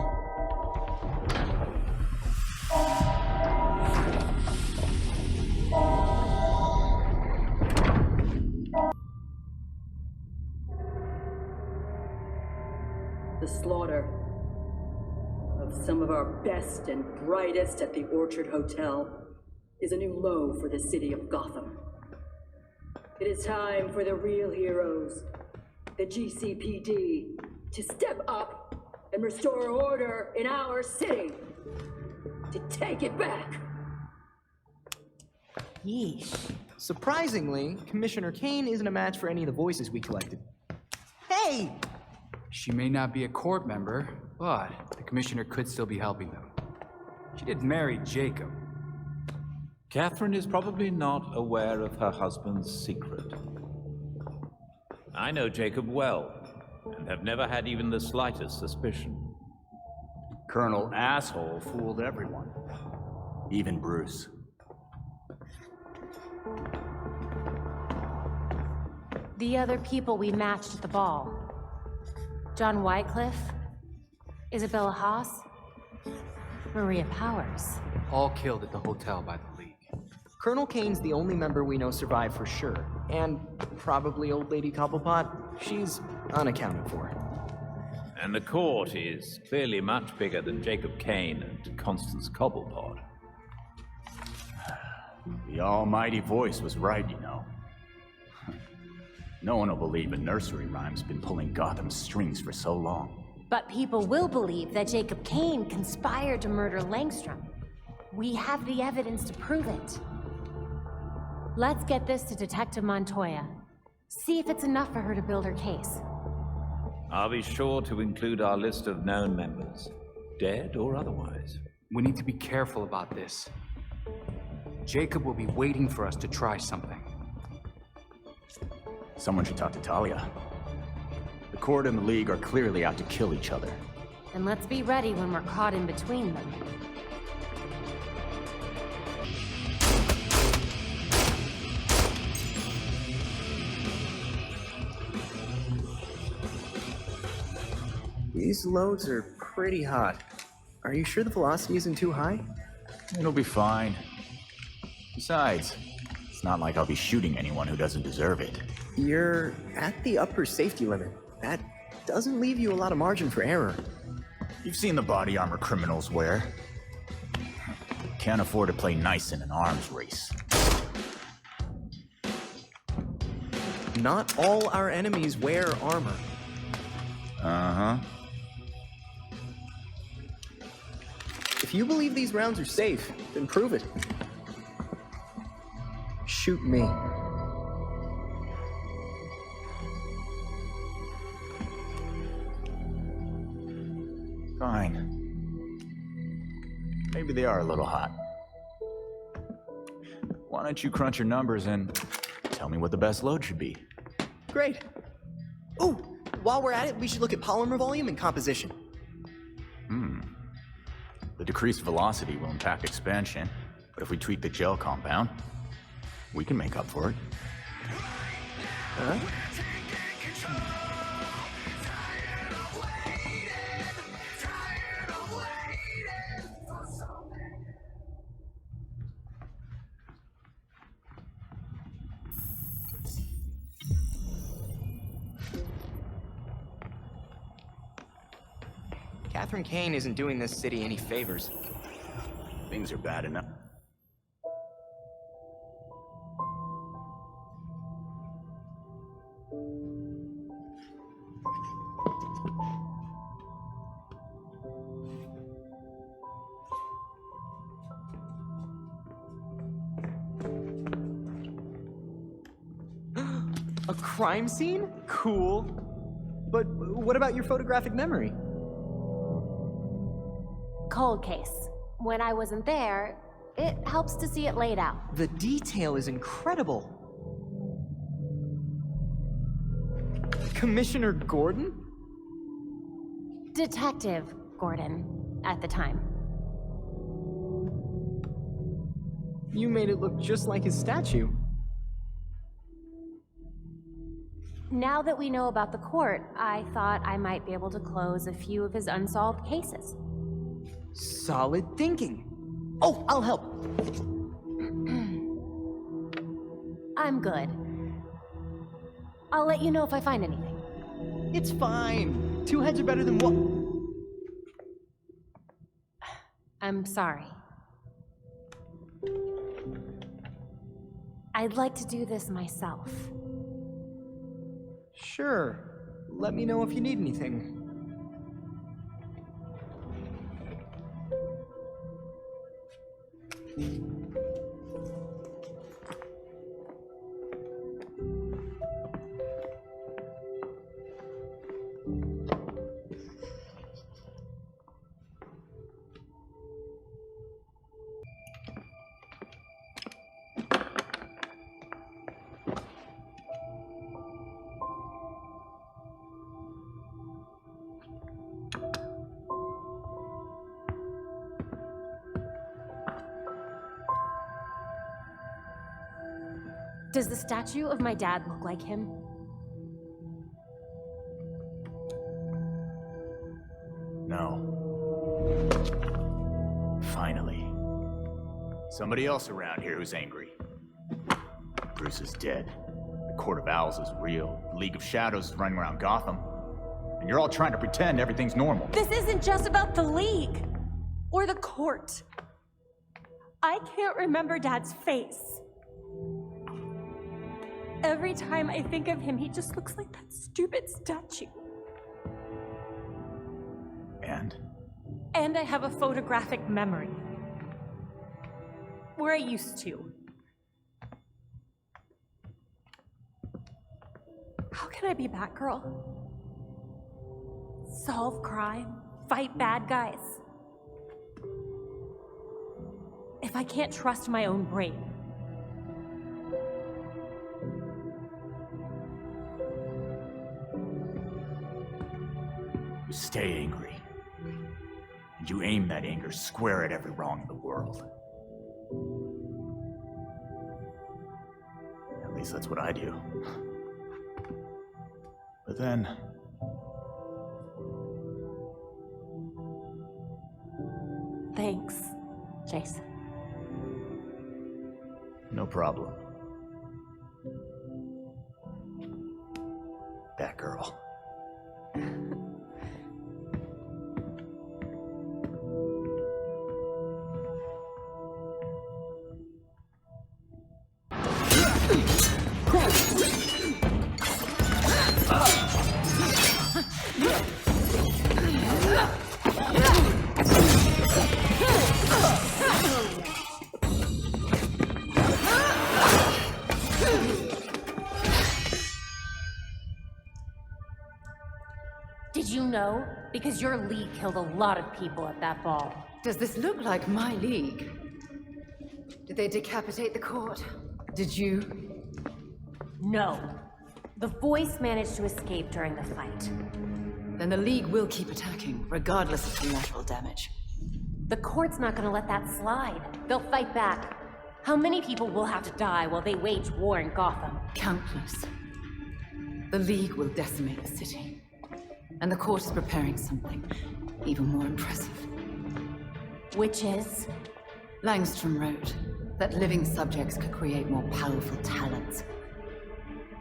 [SPEAKER 5] The slaughter of some of our best and brightest at the Orchard Hotel is a new low for the city of Gotham. It is time for the real heroes, the GCPD, to step up and restore order in our city, to take it back.
[SPEAKER 19] Yeesh. Surprisingly, Commissioner Kane isn't a match for any of the voices we collected. Hey!
[SPEAKER 8] She may not be a court member, but the commissioner could still be helping them. She did marry Jacob.
[SPEAKER 11] Catherine is probably not aware of her husband's secret. I know Jacob well, and have never had even the slightest suspicion.
[SPEAKER 7] Colonel Asshole fooled everyone. Even Bruce.
[SPEAKER 10] The other people we matched at the ball. John Wycliffe, Isabella Haas, Maria Powers.
[SPEAKER 8] All killed at the hotel by the League.
[SPEAKER 19] Colonel Kane's the only member we know survived for sure. And probably Old Lady Cobblepot. She's unaccounted for.
[SPEAKER 11] And the court is clearly much bigger than Jacob Kane and Constance Cobblepot.
[SPEAKER 7] The almighty voice was right, you know. No one will believe a nursery rhyme's been pulling Gotham's strings for so long.
[SPEAKER 10] But people will believe that Jacob Kane conspired to murder Langstrom. We have the evidence to prove it. Let's get this to Detective Montoya. See if it's enough for her to build her case.
[SPEAKER 11] I'll be sure to include our list of known members, dead or otherwise.
[SPEAKER 8] We need to be careful about this. Jacob will be waiting for us to try something.
[SPEAKER 7] Someone should talk to Talia. The court and the League are clearly out to kill each other.
[SPEAKER 10] And let's be ready when we're caught in between them.
[SPEAKER 19] These loads are pretty hot. Are you sure the velocity isn't too high?
[SPEAKER 7] It'll be fine. Besides, it's not like I'll be shooting anyone who doesn't deserve it.
[SPEAKER 19] You're at the upper safety limit. That doesn't leave you a lot of margin for error.
[SPEAKER 7] You've seen the body armor criminals wear. Can't afford to play nice in an arms race.
[SPEAKER 19] Not all our enemies wear armor.
[SPEAKER 7] Uh-huh.
[SPEAKER 19] If you believe these rounds are safe, then prove it. Shoot me.
[SPEAKER 7] Fine. Maybe they are a little hot. Why don't you crunch your numbers and tell me what the best load should be?
[SPEAKER 19] Great. Ooh, while we're at it, we should look at polymer volume and composition.
[SPEAKER 7] The decreased velocity will impact expansion, but if we tweak the gel compound, we can make up for it.
[SPEAKER 19] Huh? Catherine Kane isn't doing this city any favors.
[SPEAKER 7] Things are bad enough.
[SPEAKER 19] A crime scene? Cool. But what about your photographic memory?
[SPEAKER 10] Cold case. When I wasn't there, it helps to see it laid out.
[SPEAKER 19] The detail is incredible. Commissioner Gordon?
[SPEAKER 10] Detective Gordon, at the time.
[SPEAKER 19] You made it look just like his statue.
[SPEAKER 10] Now that we know about the court, I thought I might be able to close a few of his unsolved cases.
[SPEAKER 19] Solid thinking. Oh, I'll help.
[SPEAKER 10] I'm good. I'll let you know if I find anything.
[SPEAKER 19] It's fine. Two heads are better than one.
[SPEAKER 10] I'm sorry. I'd like to do this myself.
[SPEAKER 19] Sure. Let me know if you need anything.
[SPEAKER 10] Does the statue of my dad look like him?
[SPEAKER 7] No. Finally. Somebody else around here who's angry. Bruce is dead. The Court of Owls is real. The League of Shadows is running around Gotham. And you're all trying to pretend everything's normal.
[SPEAKER 10] This isn't just about the League. Or the court. I can't remember Dad's face. Every time I think of him, he just looks like that stupid statue.
[SPEAKER 7] And?
[SPEAKER 10] And I have a photographic memory. Where I used to. How can I be Batgirl? Solve crime, fight bad guys. If I can't trust my own brain.
[SPEAKER 7] You stay angry. And you aim that anger square at every wrong in the world. At least that's what I do. But then...
[SPEAKER 10] Thanks, Jason.
[SPEAKER 7] No problem. Batgirl.
[SPEAKER 10] Did you know? Because your league killed a lot of people at that ball.
[SPEAKER 13] Does this look like my league? Did they decapitate the court? Did you?
[SPEAKER 10] No. The voice managed to escape during the fight.
[SPEAKER 13] Then the League will keep attacking, regardless of collateral damage.
[SPEAKER 10] The court's not gonna let that slide. They'll fight back. How many people will have to die while they wage war in Gotham?
[SPEAKER 13] Countless. The League will decimate the city. And the court is preparing something even more impressive.
[SPEAKER 10] Which is?
[SPEAKER 13] Langstrom wrote that living subjects could create more powerful talents.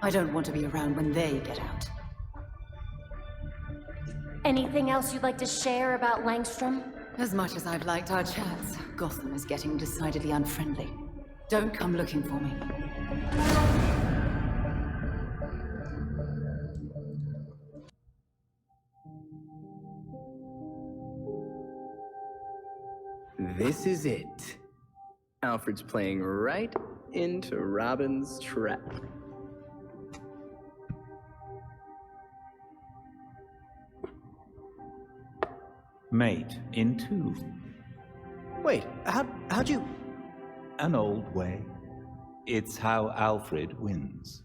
[SPEAKER 13] I don't want to be around when they get out.
[SPEAKER 10] Anything else you'd like to share about Langstrom?
[SPEAKER 13] As much as I've liked our chats, Gotham is getting decidedly unfriendly. Don't come looking for me.
[SPEAKER 19] This is it. Alfred's playing right into Robin's trap.
[SPEAKER 11] Mate in two.
[SPEAKER 19] Wait, how'd you...
[SPEAKER 11] An old way. It's how Alfred wins.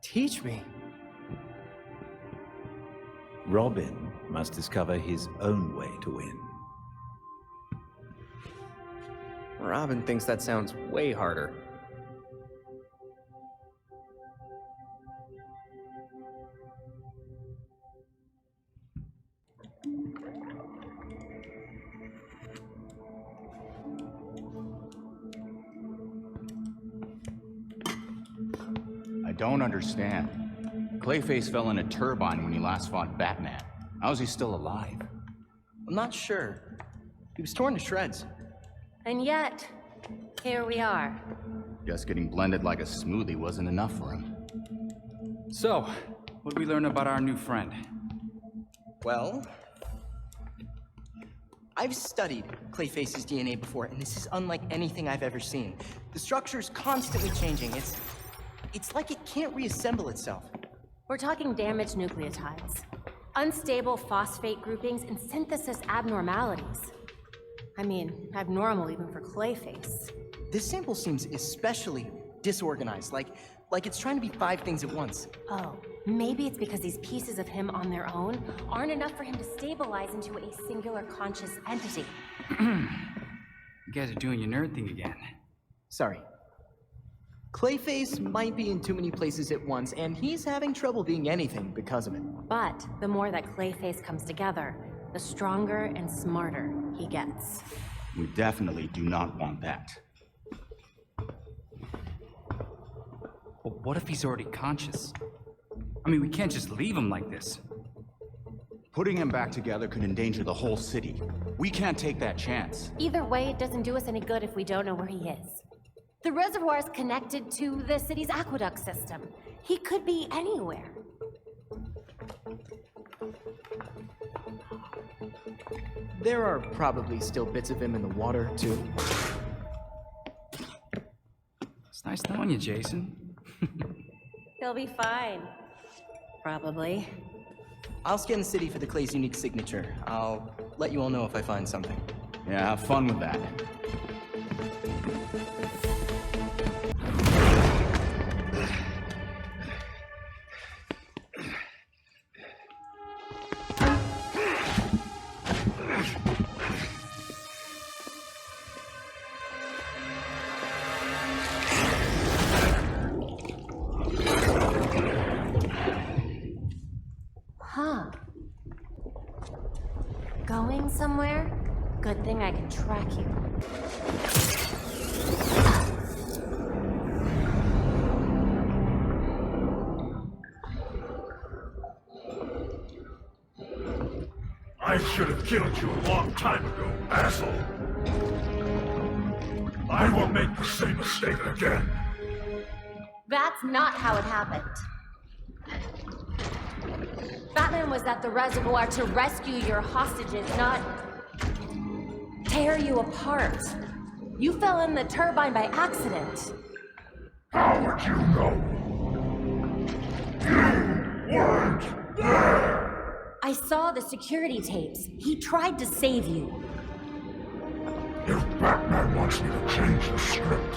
[SPEAKER 19] Teach me.
[SPEAKER 11] Robin must discover his own way to win.
[SPEAKER 19] Robin thinks that sounds way harder.
[SPEAKER 16] I don't understand. Clayface fell in a turbine when he last fought Batman. How is he still alive?
[SPEAKER 19] I'm not sure. He was torn to shreds.
[SPEAKER 10] And yet, here we are.
[SPEAKER 16] Guess getting blended like a smoothie wasn't enough for him.
[SPEAKER 8] So, what did we learn about our new friend?
[SPEAKER 19] Well, I've studied Clayface's DNA before, and this is unlike anything I've ever seen. The structure's constantly changing. It's like it can't reassemble itself.
[SPEAKER 10] We're talking damaged nucleotides, unstable phosphate groupings, and synthesis abnormalities. I mean, abnormal even for Clayface.
[SPEAKER 19] This sample seems especially disorganized, like it's trying to be 5 things at once.
[SPEAKER 10] Oh, maybe it's because these pieces of him on their own aren't enough for him to stabilize into a singular conscious entity.
[SPEAKER 8] You guys are doing your nerd thing again.
[SPEAKER 19] Sorry. Clayface might be in too many places at once, and he's having trouble being anything because of it.
[SPEAKER 10] But the more that Clayface comes together, the stronger and smarter he gets.
[SPEAKER 16] We definitely do not want that.
[SPEAKER 8] Well, what if he's already conscious? I mean, we can't just leave him like this.
[SPEAKER 16] Putting him back together could endanger the whole city. We can't take that chance.
[SPEAKER 10] Either way, it doesn't do us any good if we don't know where he is. The reservoir is connected to the city's aqueduct system. He could be anywhere.
[SPEAKER 19] There are probably still bits of him in the water, too.
[SPEAKER 8] It's nice knowing you, Jason.
[SPEAKER 10] He'll be fine. Probably.
[SPEAKER 19] I'll scan the city for the Clay's unique signature. I'll let you all know if I find something.
[SPEAKER 16] Yeah, have fun with that.
[SPEAKER 10] Huh. Going somewhere? Good thing I can track you.
[SPEAKER 2] I should have killed you a long time ago, asshole. I won't make the same mistake again.
[SPEAKER 10] That's not how it happened. Batman was at the reservoir to rescue your hostages, not tear you apart. You fell in the turbine by accident.
[SPEAKER 2] How would you know? You weren't there!
[SPEAKER 10] I saw the security tapes. He tried to save you.
[SPEAKER 2] If Batman wants me to change the script,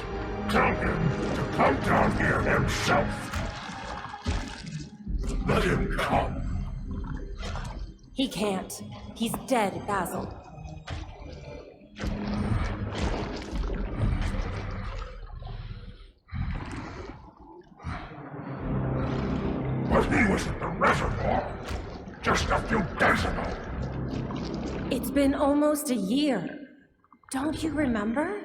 [SPEAKER 2] tell him to come down here himself. Let him come.
[SPEAKER 12] He can't. He's dead, Basil.
[SPEAKER 2] But he was at the reservoir just a few days ago.
[SPEAKER 12] It's been almost a year. Don't you remember?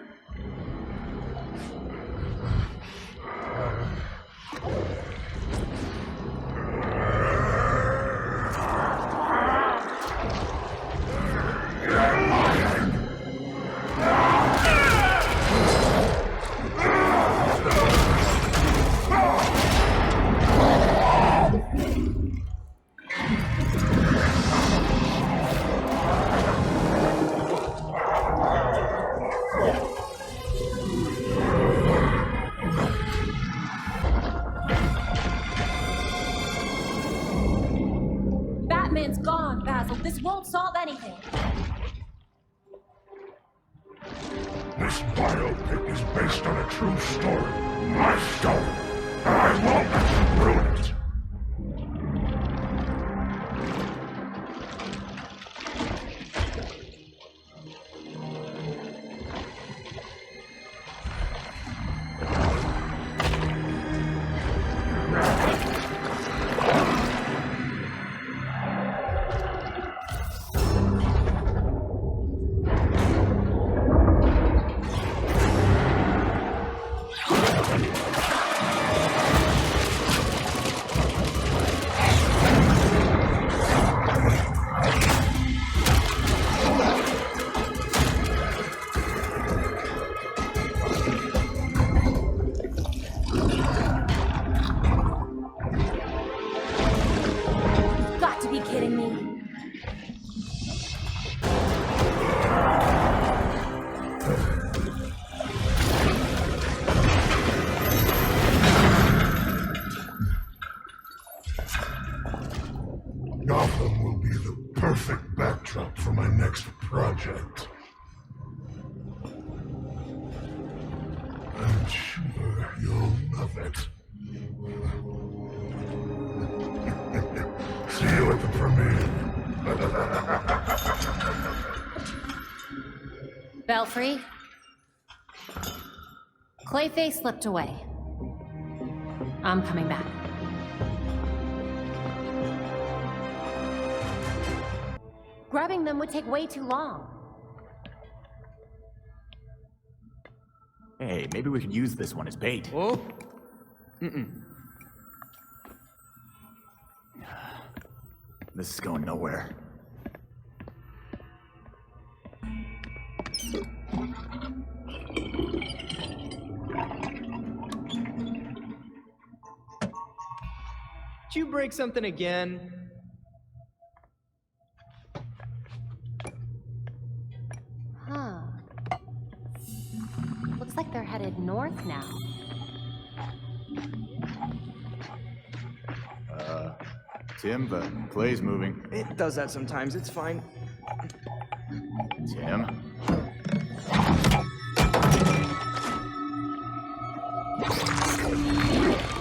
[SPEAKER 12] Batman's gone, Basil. This won't solve anything.
[SPEAKER 2] This biopic is based on a true story. My story. And I won't let you ruin it.
[SPEAKER 12] You've got to be kidding me.
[SPEAKER 2] Gotham will be the perfect backdrop for my next project. I'm sure you'll love it. See you at the premiere.
[SPEAKER 18] Belfry? Clayface slipped away. I'm coming back. Grabbing them would take way too long.
[SPEAKER 7] Hey, maybe we could use this one as bait.
[SPEAKER 19] Oh? Mm-mm.
[SPEAKER 7] This is going nowhere.
[SPEAKER 19] Did you break something again?
[SPEAKER 18] Huh. Looks like they're headed north now.
[SPEAKER 7] Tim, the clay's moving.
[SPEAKER 19] It does that sometimes, it's fine.
[SPEAKER 7] Tim?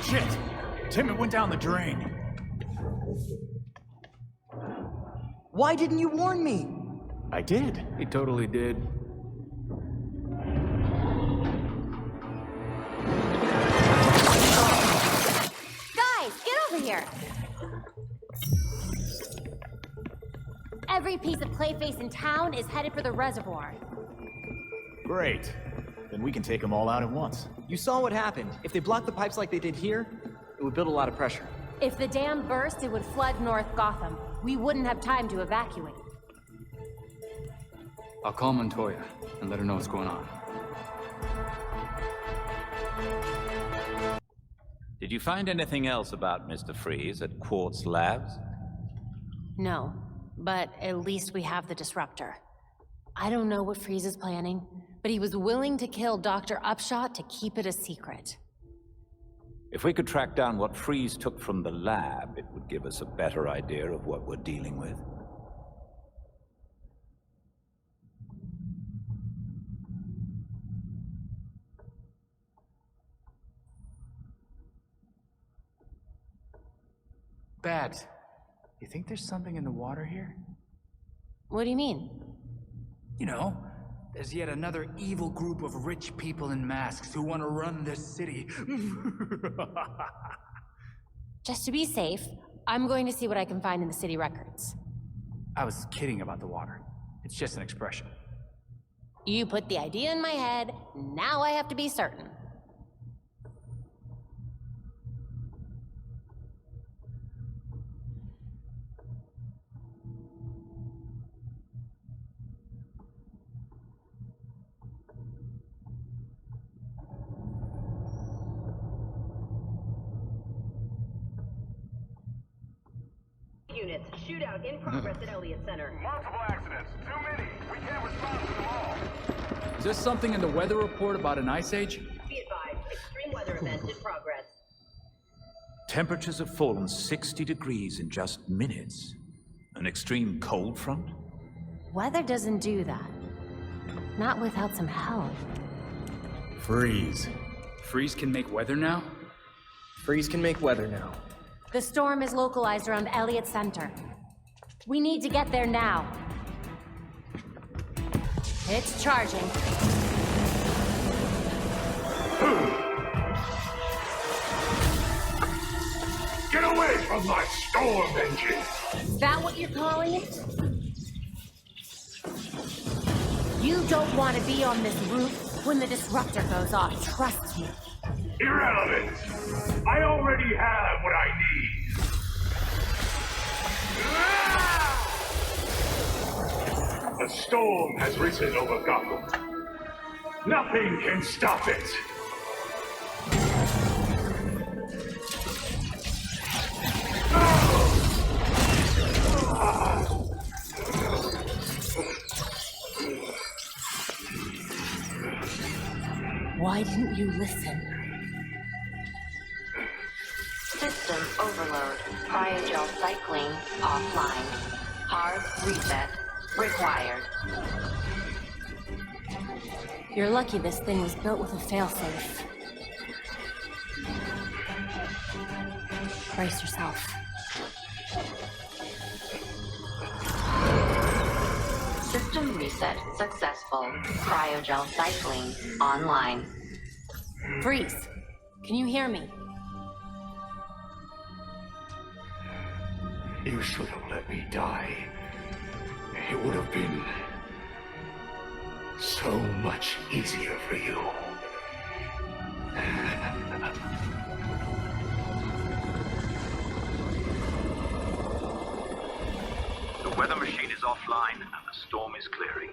[SPEAKER 8] Shit! Tim, it went down the drain.
[SPEAKER 19] Why didn't you warn me?
[SPEAKER 7] I did.
[SPEAKER 8] He totally did.
[SPEAKER 18] Guys, get over here! Every piece of Clayface in town is headed for the reservoir.
[SPEAKER 7] Great. Then we can take them all out at once.
[SPEAKER 19] You saw what happened. If they blocked the pipes like they did here, it would build a lot of pressure.
[SPEAKER 18] If the dam burst, it would flood North Gotham. We wouldn't have time to evacuate.
[SPEAKER 8] I'll call Montoya and let her know what's going on.
[SPEAKER 11] Did you find anything else about Mr. Freeze at Quartz Labs?
[SPEAKER 18] No, but at least we have the disruptor. I don't know what Freeze is planning, but he was willing to kill Dr. Upshot to keep it a secret.
[SPEAKER 11] If we could track down what Freeze took from the lab, it would give us a better idea of what we're dealing with.
[SPEAKER 6] Babs, you think there's something in the water here?
[SPEAKER 18] What do you mean?
[SPEAKER 6] You know, there's yet another evil group of rich people in masks who want to run this city.
[SPEAKER 18] Just to be safe, I'm going to see what I can find in the city records.
[SPEAKER 6] I was kidding about the water. It's just an expression.
[SPEAKER 18] You put the idea in my head, now I have to be certain.
[SPEAKER 1] Units, shootout in progress at Elliott Center.
[SPEAKER 2] Multiple accidents. Too many. We can't respond to them all.
[SPEAKER 6] Is there something in the weather report about an ice age?
[SPEAKER 1] Be advised, extreme weather event in progress.
[SPEAKER 11] Temperatures have fallen 60 degrees in just minutes. An extreme cold front?
[SPEAKER 18] Weather doesn't do that. Not without some help.
[SPEAKER 8] Freeze. Freeze can make weather now?
[SPEAKER 23] Freeze can make weather now.
[SPEAKER 18] The storm is localized around Elliott Center. We need to get there now. It's charging.
[SPEAKER 2] Get away from my storm engine!
[SPEAKER 18] Is that what you're calling it? You don't want to be on this roof when the disruptor goes off, trust me.
[SPEAKER 2] Irrelevant! I already have what I need! The storm has risen over Gotham. Nothing can stop it!
[SPEAKER 18] Why didn't you listen?
[SPEAKER 17] System overload. Cryogel cycling offline. Hard reset required.
[SPEAKER 18] You're lucky this thing was built with a failsafe. Brace yourself.
[SPEAKER 17] System reset successful. Cryogel cycling online.
[SPEAKER 18] Freeze! Can you hear me?
[SPEAKER 2] You should have let me die. It would have been so much easier for you.
[SPEAKER 11] The weather machine is offline and the storm is clearing.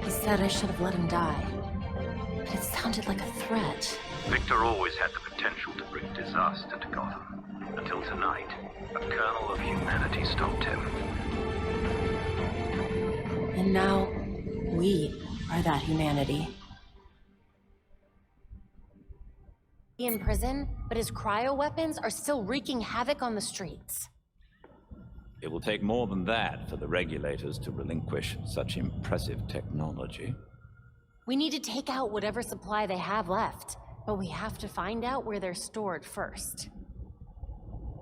[SPEAKER 18] He said I should have let him die. But it sounded like a threat.
[SPEAKER 11] Victor always had the potential to bring disaster to Gotham. Until tonight, a kernel of humanity stopped him.
[SPEAKER 18] And now, we are that humanity. In prison, but his cryo weapons are still wreaking havoc on the streets.
[SPEAKER 11] It will take more than that for the regulators to relinquish such impressive technology.
[SPEAKER 18] We need to take out whatever supply they have left, but we have to find out where they're stored first.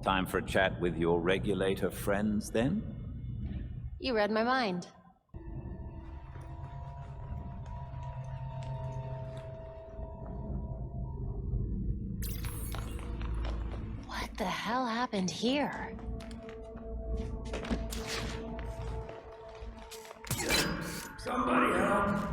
[SPEAKER 11] Time for a chat with your regulator friends, then?
[SPEAKER 18] You read my mind. What the hell happened here?
[SPEAKER 2] Somebody help!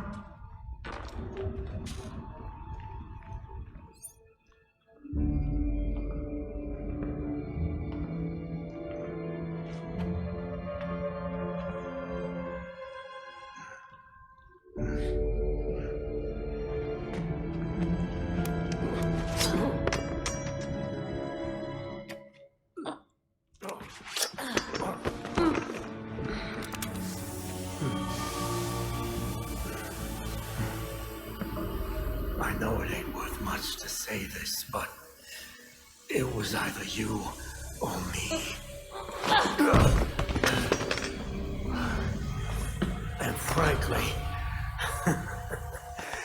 [SPEAKER 2] I know it ain't worth much to say this, but it was either you or me. And frankly,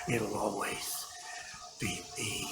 [SPEAKER 2] it'll always be me.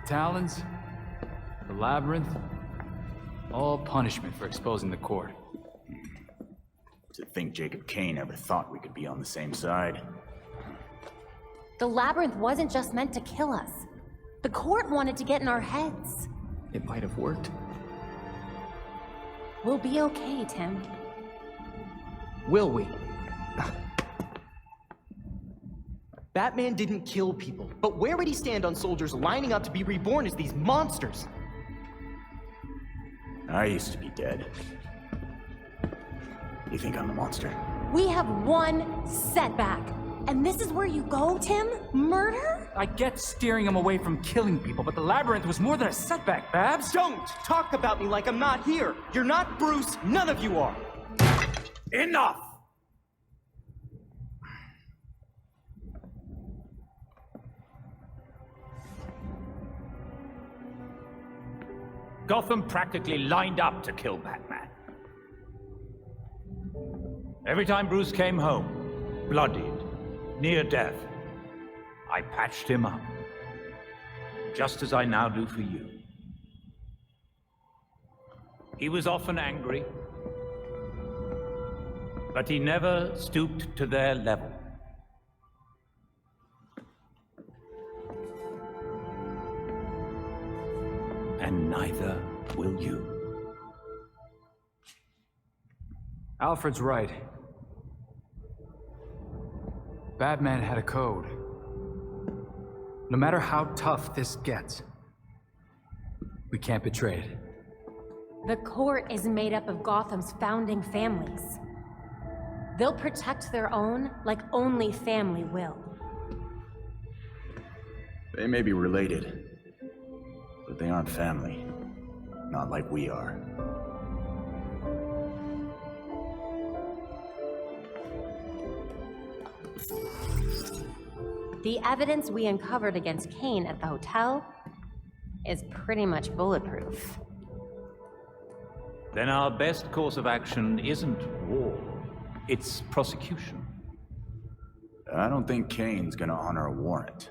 [SPEAKER 8] Talons, the Labyrinth, all punishment for exposing the court.
[SPEAKER 7] To think Jacob Kane ever thought we could be on the same side.
[SPEAKER 18] The Labyrinth wasn't just meant to kill us. The court wanted to get in our heads.
[SPEAKER 19] It might have worked.
[SPEAKER 18] We'll be okay, Tim.
[SPEAKER 19] Will we? Batman didn't kill people, but where would he stand on soldiers lining up to be reborn as these monsters?
[SPEAKER 7] I used to be dead. You think I'm the monster?
[SPEAKER 18] We have one setback. And this is where you go, Tim? Murder?
[SPEAKER 6] I get steering him away from killing people, but the Labyrinth was more than a setback, Babs.
[SPEAKER 19] Don't talk about me like I'm not here. You're not Bruce. None of you are.
[SPEAKER 11] Enough! Gotham practically lined up to kill Batman. Every time Bruce came home, bloodied, near death, I patched him up, just as I now do for you. He was often angry, but he never stooped to their level. And neither will you.
[SPEAKER 8] Alfred's right. Batman had a code. No matter how tough this gets, we can't betray it.
[SPEAKER 18] The court is made up of Gotham's founding families. They'll protect their own like only family will.
[SPEAKER 7] They may be related, but they aren't family. Not like we are.
[SPEAKER 18] The evidence we uncovered against Kane at the hotel is pretty much bulletproof.
[SPEAKER 11] Then our best course of action isn't war, it's prosecution.
[SPEAKER 7] I don't think Kane's gonna honor a warrant.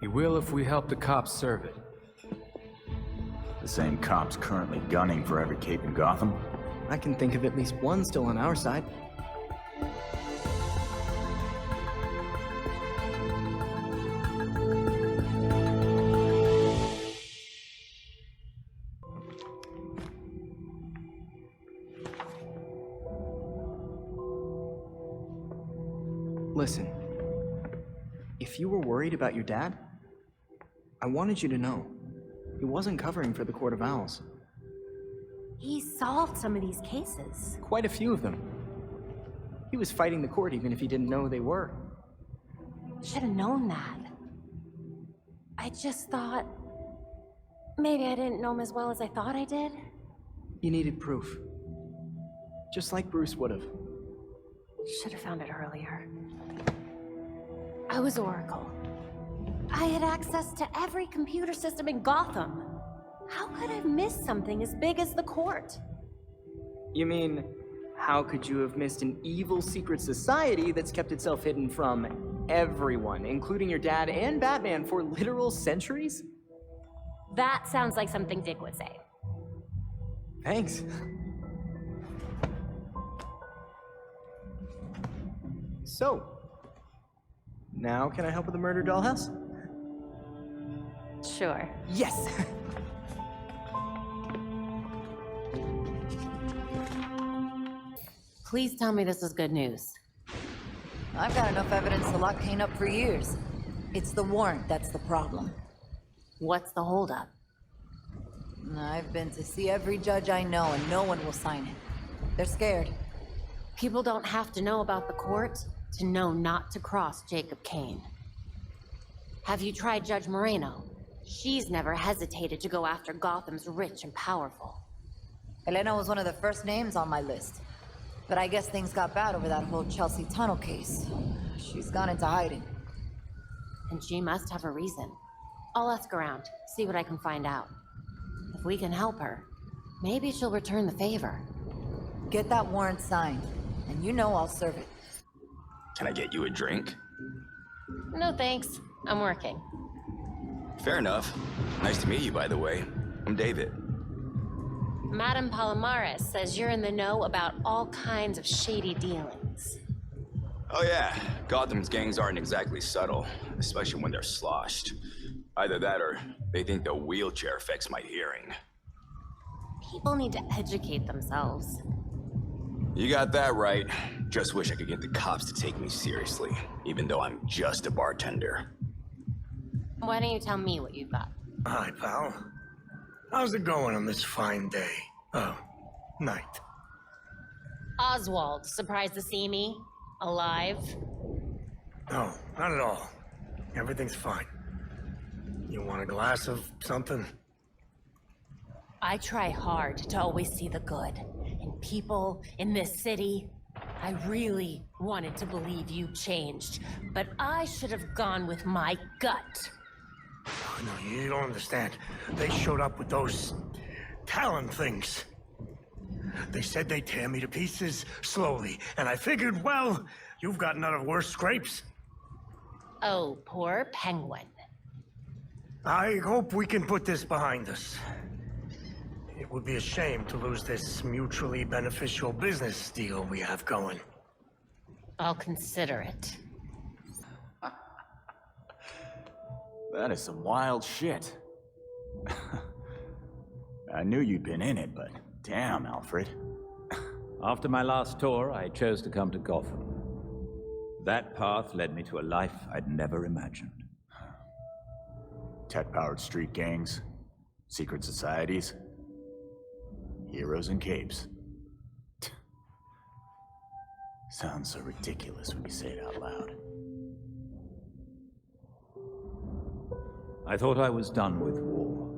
[SPEAKER 8] He will if we help the cops serve it.
[SPEAKER 7] The same cops currently gunning for every cape in Gotham?
[SPEAKER 19] I can think of at least one still on our side. Listen, if you were worried about your dad, I wanted you to know he wasn't covering for the Court of Owls.
[SPEAKER 18] He solved some of these cases.
[SPEAKER 19] Quite a few of them. He was fighting the court even if he didn't know they were.
[SPEAKER 18] Should have known that. I just thought... maybe I didn't know him as well as I thought I did.
[SPEAKER 19] You needed proof. Just like Bruce would have.
[SPEAKER 18] Should have found it earlier. I was Oracle. I had access to every computer system in Gotham. How could I miss something as big as the court?
[SPEAKER 19] You mean, how could you have missed an evil secret society that's kept itself hidden from everyone, including your dad and Batman, for literal centuries?
[SPEAKER 18] That sounds like something Dick would say.
[SPEAKER 19] Thanks. So, now can I help with the murder dollhouse?
[SPEAKER 18] Sure.
[SPEAKER 19] Yes!
[SPEAKER 18] Please tell me this is good news.
[SPEAKER 14] I've got enough evidence to lock Kane up for years. It's the warrant that's the problem.
[SPEAKER 18] What's the holdup?
[SPEAKER 14] I've been to see every judge I know, and no one will sign it. They're scared.
[SPEAKER 18] People don't have to know about the court to know not to cross Jacob Kane. Have you tried Judge Moreno? She's never hesitated to go after Gotham's rich and powerful.
[SPEAKER 14] Elena was one of the first names on my list. But I guess things got bad over that whole Chelsea Tunnel case. She's gone into hiding.
[SPEAKER 18] And she must have a reason. I'll ask around, see what I can find out. If we can help her, maybe she'll return the favor.
[SPEAKER 14] Get that warrant signed, and you know I'll serve it.
[SPEAKER 16] Can I get you a drink?
[SPEAKER 18] No thanks, I'm working.
[SPEAKER 15] Fair enough. Nice to meet you, by the way. I'm David.
[SPEAKER 18] Madame Palomares says you're in the know about all kinds of shady dealings.
[SPEAKER 15] Oh yeah, Gotham's gangs aren't exactly subtle, especially when they're sloshed. Either that or they think the wheelchair affects my hearing.
[SPEAKER 18] People need to educate themselves.
[SPEAKER 15] You got that right. Just wish I could get the cops to take me seriously, even though I'm just a bartender.
[SPEAKER 18] Why don't you tell me what you've got?
[SPEAKER 21] Hi, pal. How's it going on this fine day? Oh, night.
[SPEAKER 18] Oswald, surprised to see me? Alive?
[SPEAKER 21] No, not at all. Everything's fine. You want a glass of something?
[SPEAKER 18] I try hard to always see the good in people, in this city. I really wanted to believe you changed, but I should have gone with my gut.
[SPEAKER 21] Oh, no, you don't understand. They showed up with those Talon things. They said they'd tear me to pieces slowly, and I figured, well, you've got none of worse scrapes.
[SPEAKER 18] Oh, poor Penguin.
[SPEAKER 21] I hope we can put this behind us. It would be a shame to lose this mutually beneficial business deal we have going.
[SPEAKER 18] I'll consider it.
[SPEAKER 7] That is some wild shit. I knew you'd been in it, but damn, Alfred.
[SPEAKER 11] After my last tour, I chose to come to Gotham. That path led me to a life I'd never imagined.
[SPEAKER 7] Tech-powered street gangs, secret societies, heroes in capes. Sounds so ridiculous when you say it out loud.
[SPEAKER 11] I thought I was done with war.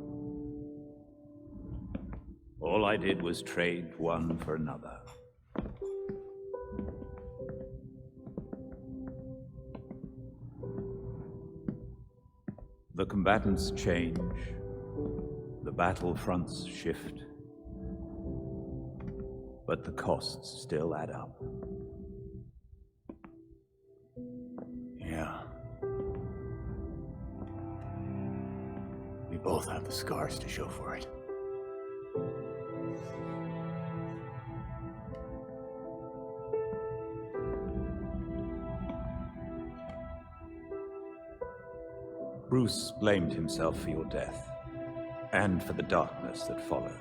[SPEAKER 11] All I did was trade one for another. The combatants change, the battlefronts shift, but the costs still add up.
[SPEAKER 7] Yeah. We both have the scars to show for it.
[SPEAKER 11] Bruce blamed himself for your death, and for the darkness that followed.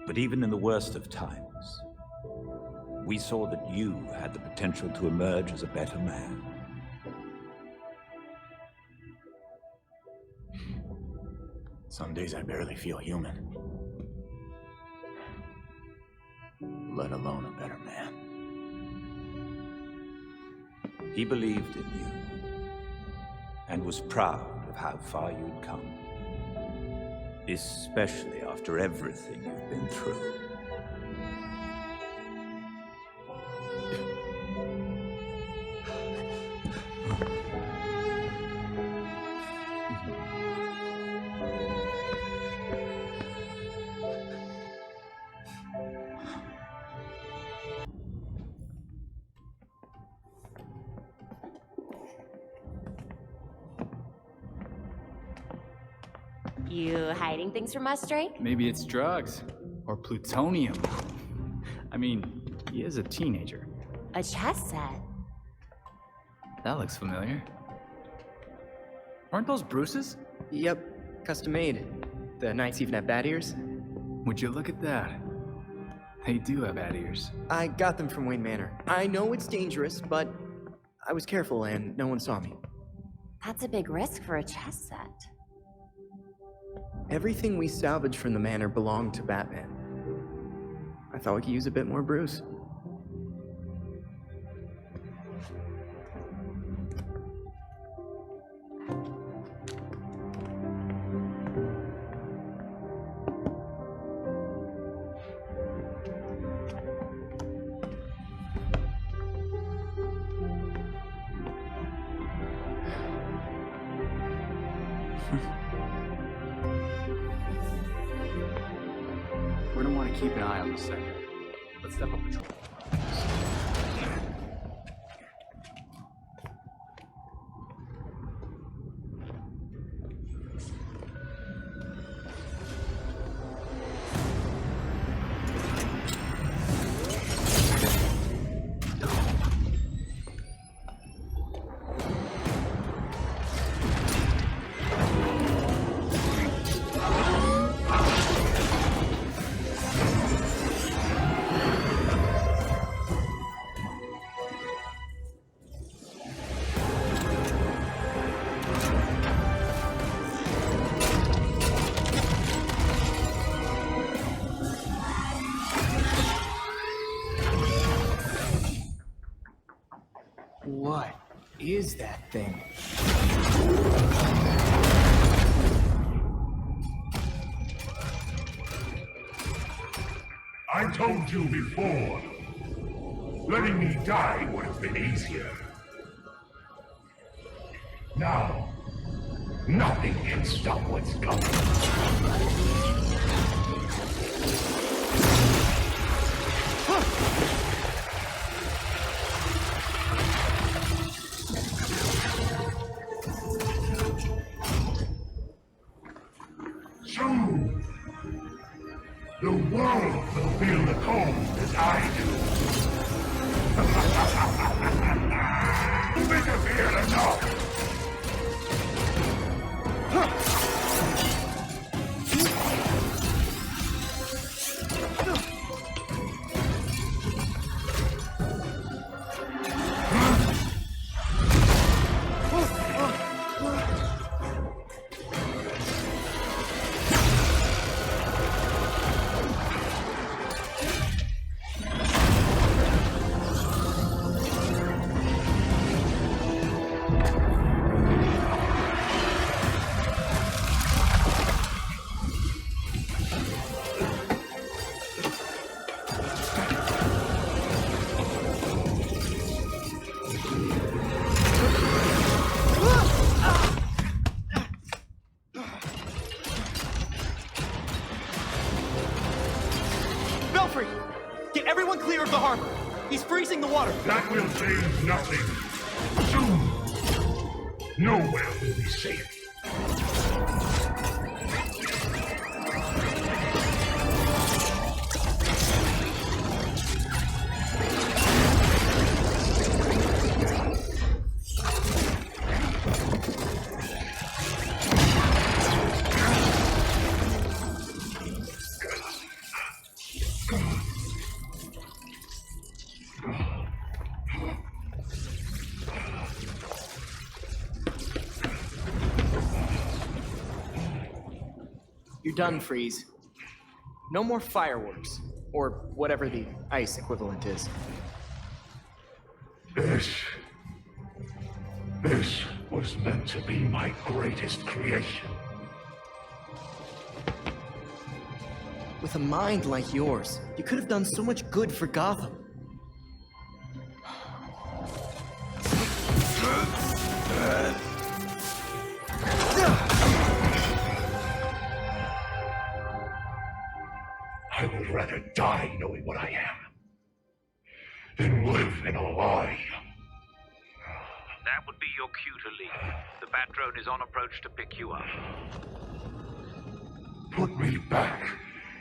[SPEAKER 11] But even in the worst of times, we saw that you had the potential to emerge as a better man.
[SPEAKER 7] Some days I barely feel human. Let alone a better man.
[SPEAKER 11] He believed in you, and was proud of how far you'd come. Especially after everything you've been through.
[SPEAKER 18] You hiding things from us, Drake?
[SPEAKER 8] Maybe it's drugs. Or plutonium. I mean, he is a teenager.
[SPEAKER 18] A chess set.
[SPEAKER 8] That looks familiar. Aren't those Bruce's?
[SPEAKER 19] Yep, custom made. The knights even have bat ears.
[SPEAKER 8] Would you look at that? They do have bat ears.
[SPEAKER 19] I got them from Wayne Manor. I know it's dangerous, but I was careful and no one saw me.
[SPEAKER 18] That's a big risk for a chess set.
[SPEAKER 19] Everything we salvaged from the manor belonged to Batman. I thought we could use a bit more Bruce.
[SPEAKER 8] We're gonna want to keep an eye on the sector. Let's step up patrol.
[SPEAKER 19] is that thing?
[SPEAKER 2] I told you before. Letting me die would have been easier. Now, nothing can stop what's coming. Soon, the world will feel the cold as I do. Persevered enough.
[SPEAKER 23] Belfry! Get everyone clear of the harbor! He's freezing the water!
[SPEAKER 2] That will change nothing. Soon, nowhere will be safe.
[SPEAKER 19] You're done, Freeze. No more fireworks. Or whatever the ice equivalent is.
[SPEAKER 2] This was meant to be my greatest creation.
[SPEAKER 19] With a mind like yours, you could have done so much good for Gotham.
[SPEAKER 2] I would rather die knowing what I am than live in a lie.
[SPEAKER 4] That would be your cue to leave. The bat drone is on approach to pick you up.
[SPEAKER 2] Put me back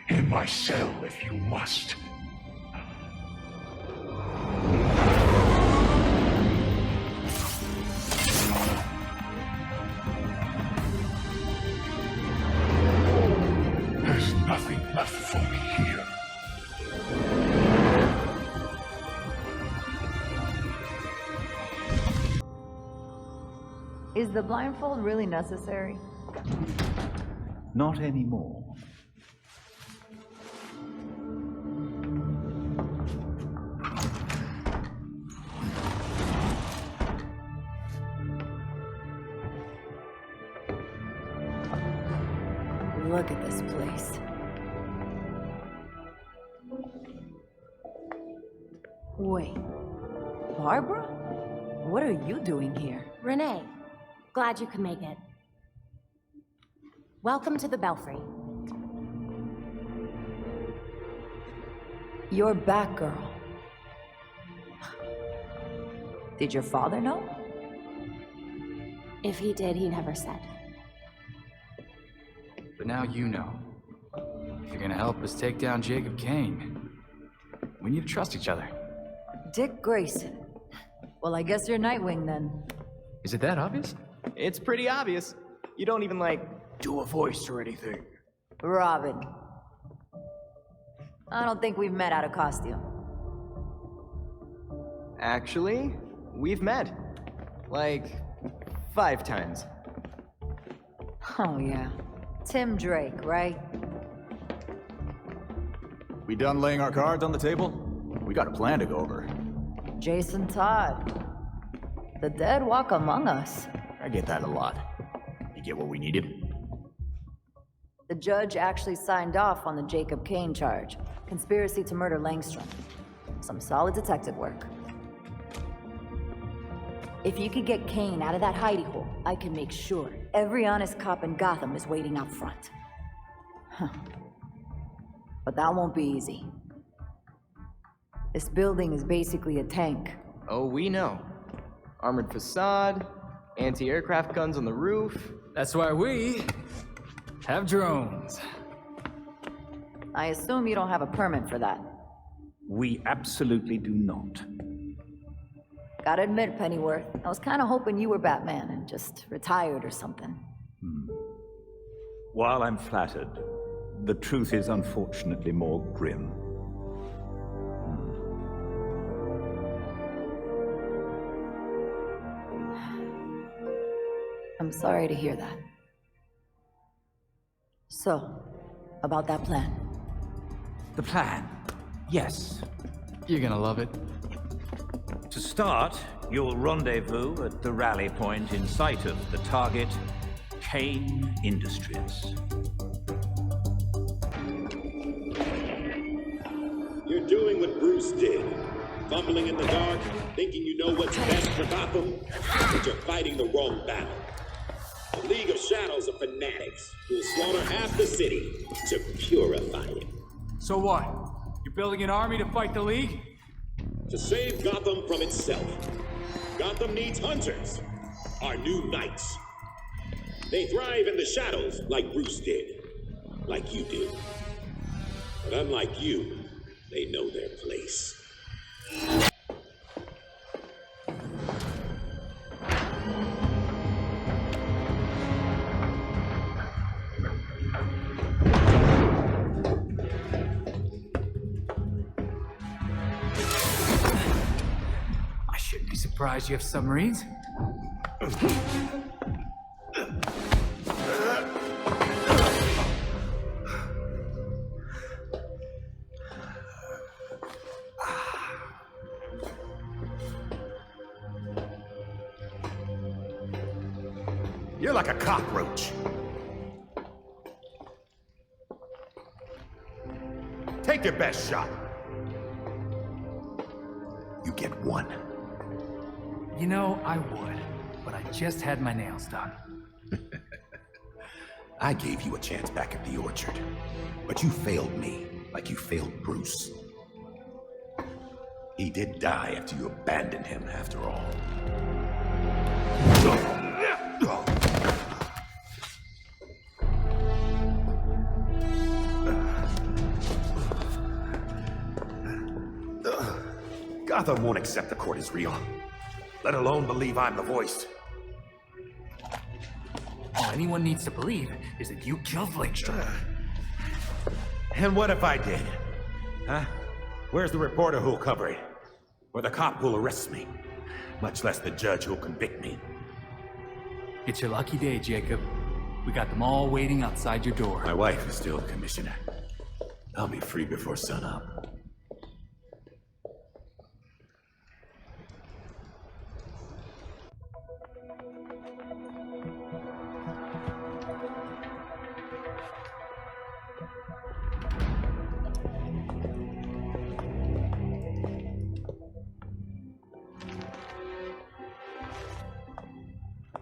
[SPEAKER 2] in my cell if you must. There's nothing left for me here.
[SPEAKER 14] Is the blindfold really necessary?
[SPEAKER 11] Not anymore.
[SPEAKER 14] Look at this place. Wait. Barbara? What are you doing here?
[SPEAKER 18] Renee, glad you could make it. Welcome to the Belfry.
[SPEAKER 14] You're Batgirl. Did your father know?
[SPEAKER 18] If he did, he never said.
[SPEAKER 8] But now you know. If you're gonna help us take down Jacob Kane, we need to trust each other.
[SPEAKER 14] Dick Grayson. Well, I guess you're Nightwing then.
[SPEAKER 8] Is it that obvious?
[SPEAKER 19] It's pretty obvious. You don't even, do a voice or anything.
[SPEAKER 14] Robin. I don't think we've met out of costume.
[SPEAKER 19] Actually, we've met. 5 times.
[SPEAKER 14] Oh, yeah. Tim Drake, right?
[SPEAKER 7] We done laying our cards on the table? We got a plan to go over.
[SPEAKER 14] Jason Todd. The dead walk among us.
[SPEAKER 7] I get that a lot. You get what we needed?
[SPEAKER 14] The judge actually signed off on the Jacob Kane charge. Conspiracy to murder Langstrom. Some solid detective work. If you could get Kane out of that hidey hole, I can make sure every honest cop in Gotham is waiting out front. Huh. But that won't be easy. This building is basically a tank.
[SPEAKER 19] Oh, we know. Armored facade, anti-aircraft guns on the roof.
[SPEAKER 8] That's why we have drones.
[SPEAKER 14] I assume you don't have a permit for that.
[SPEAKER 11] We absolutely do not.
[SPEAKER 14] Gotta admit, Pennyworth, I was kinda hoping you were Batman and just retired or something.
[SPEAKER 11] While I'm flattered, the truth is unfortunately more grim.
[SPEAKER 14] I'm sorry to hear that. So, about that plan.
[SPEAKER 11] The plan? Yes.
[SPEAKER 8] You're gonna love it.
[SPEAKER 11] To start, you'll rendezvous at the rally point in sight of the target, Kane Industries.
[SPEAKER 3] You're doing what Bruce did. Fumbling in the dark, thinking you know what's best for Gotham, but you're fighting the wrong battle. The League of Shadows are fanatics who will slaughter half the city to purify it.
[SPEAKER 6] So what? You're building an army to fight the League?
[SPEAKER 3] To save Gotham from itself. Gotham needs hunters, our new knights. They thrive in the shadows like Bruce did, like you did. But unlike you, they know their place.
[SPEAKER 6] Surprised you have submarines?
[SPEAKER 3] You're like a cockroach. Take your best shot. You get one.
[SPEAKER 6] You know, I would, but I just had my nails done.
[SPEAKER 3] I gave you a chance back at the orchard, but you failed me like you failed Bruce. He did die after you abandoned him, after all. Gotham won't accept the court is real, let alone believe I'm the voice.
[SPEAKER 6] All anyone needs to believe is that you killed Langstrom.
[SPEAKER 3] And what if I did? Huh? Where's the reporter who'll cover it? Or the cop who'll arrest me? Much less the judge who'll convict me.
[SPEAKER 6] It's your lucky day, Jacob. We got them all waiting outside your door.
[SPEAKER 3] My wife is still commissioner. I'll be free before sunup.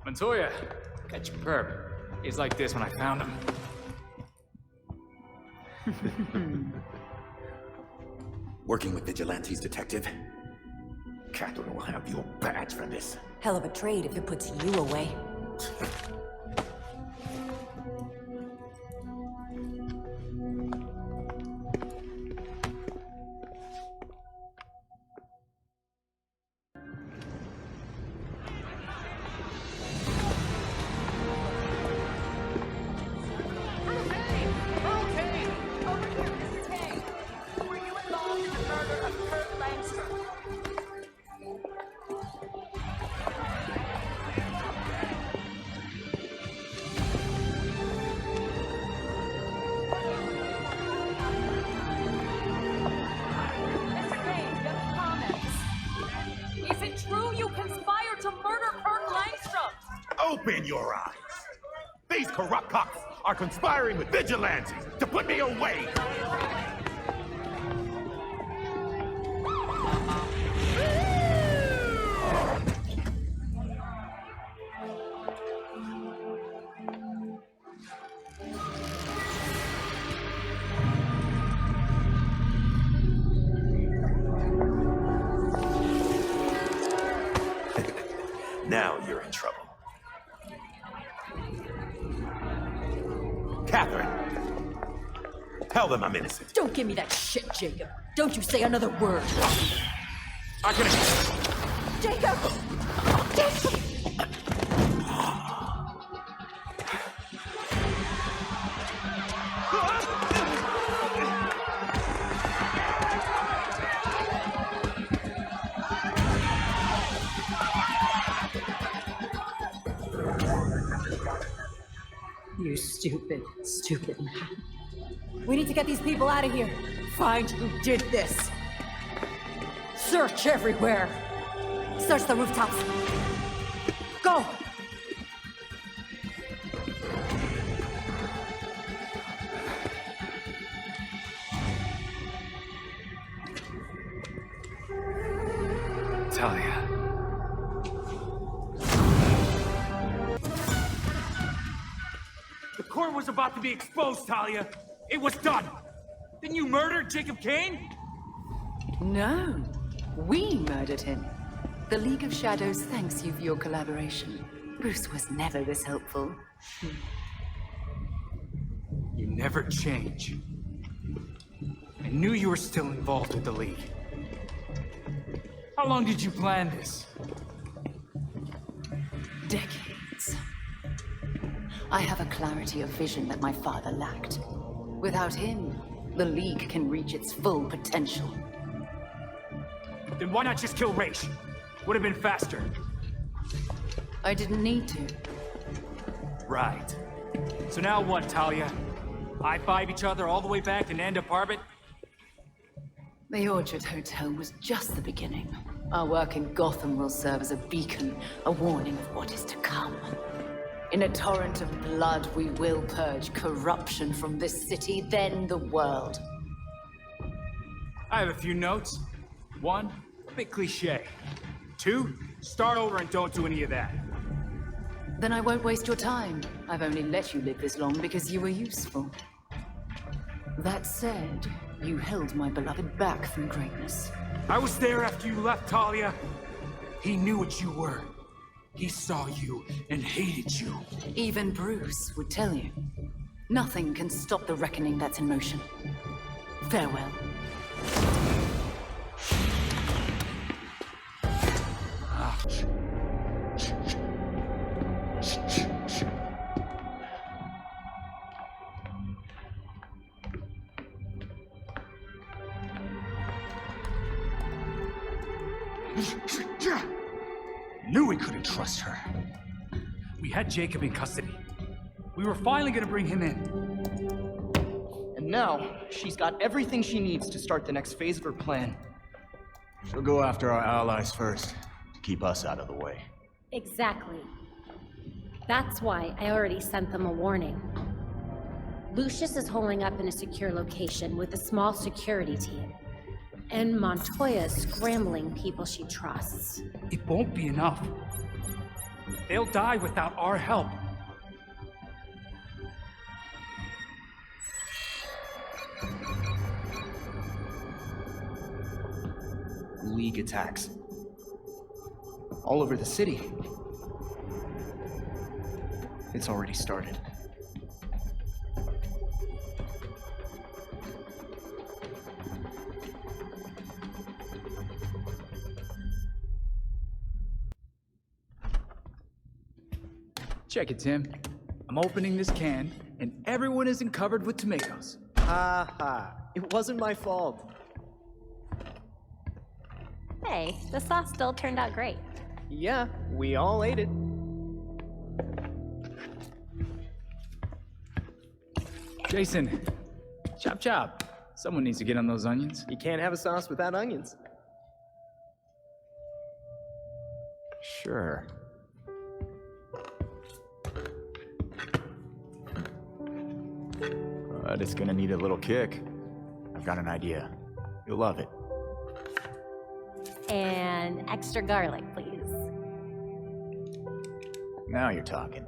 [SPEAKER 6] Montoya, catch your perp. He's like this when I found him.
[SPEAKER 3] Working with vigilantes, detective? Catherine will have your badge for this.
[SPEAKER 14] Hell of a trade if it puts you away.
[SPEAKER 2] Open your eyes! These corrupt cops are conspiring with vigilantes to put me away!
[SPEAKER 3] Now you're in trouble. Catherine! Tell them I'm innocent.
[SPEAKER 5] Don't give me that shit, Jacob. Don't you say another word.
[SPEAKER 3] I can...
[SPEAKER 5] Jacob! Jacob! You stupid, stupid man. We need to get these people out of here. Find who did this. Search everywhere. Search the rooftops. Go!
[SPEAKER 6] Talia. The court was about to be exposed, Talia. It was done. Didn't you murder Jacob Kane?
[SPEAKER 13] No, we murdered him. The League of Shadows thanks you for your collaboration. Bruce was never this helpful.
[SPEAKER 6] You never change. I knew you were still involved with the League. How long did you plan this?
[SPEAKER 13] Decades. I have a clarity of vision that my father lacked. Without him, the League can reach its full potential.
[SPEAKER 6] Then why not just kill Raish? Would have been faster.
[SPEAKER 13] I didn't need to.
[SPEAKER 6] Right. So now what, Talia? High-five each other all the way back to Nanda Parbat?
[SPEAKER 13] The Orchard Hotel was just the beginning. Our work in Gotham will serve as a beacon, a warning of what is to come. In a torrent of blood, we will purge corruption from this city, then the world.
[SPEAKER 6] I have a few notes. 1, a bit cliche. 2, start over and don't do any of that.
[SPEAKER 13] Then I won't waste your time. I've only let you live this long because you were useful. That said, you held my beloved back from greatness.
[SPEAKER 6] I was there after you left, Talia. He knew what you were. He saw you and hated you.
[SPEAKER 13] Even Bruce would tell you. Nothing can stop the reckoning that's in motion. Farewell.
[SPEAKER 6] Ouch.
[SPEAKER 16] Knew we couldn't trust her.
[SPEAKER 6] We had Jacob in custody. We were finally gonna bring him in.
[SPEAKER 19] And now, she's got everything she needs to start the next phase of her plan.
[SPEAKER 7] She'll go after our allies first, to keep us out of the way.
[SPEAKER 18] Exactly. That's why I already sent them a warning. Lucius is holding up in a secure location with a small security team. And Montoya's scrambling people she trusts.
[SPEAKER 6] It won't be enough. They'll die without our help.
[SPEAKER 19] League attacks. All over the city. It's already started.
[SPEAKER 6] Check it, Tim. I'm opening this can, and everyone isn't covered with tomatoes.
[SPEAKER 19] Ha ha. It wasn't my fault.
[SPEAKER 18] Hey, the sauce still turned out great.
[SPEAKER 19] Yeah, we all ate it.
[SPEAKER 6] Jason, chop chop. Someone needs to get on those onions.
[SPEAKER 19] You can't have a sauce without onions.
[SPEAKER 7] Sure. But it's gonna need a little kick. I've got an idea. You'll love it.
[SPEAKER 18] And extra garlic, please.
[SPEAKER 7] Now you're talking.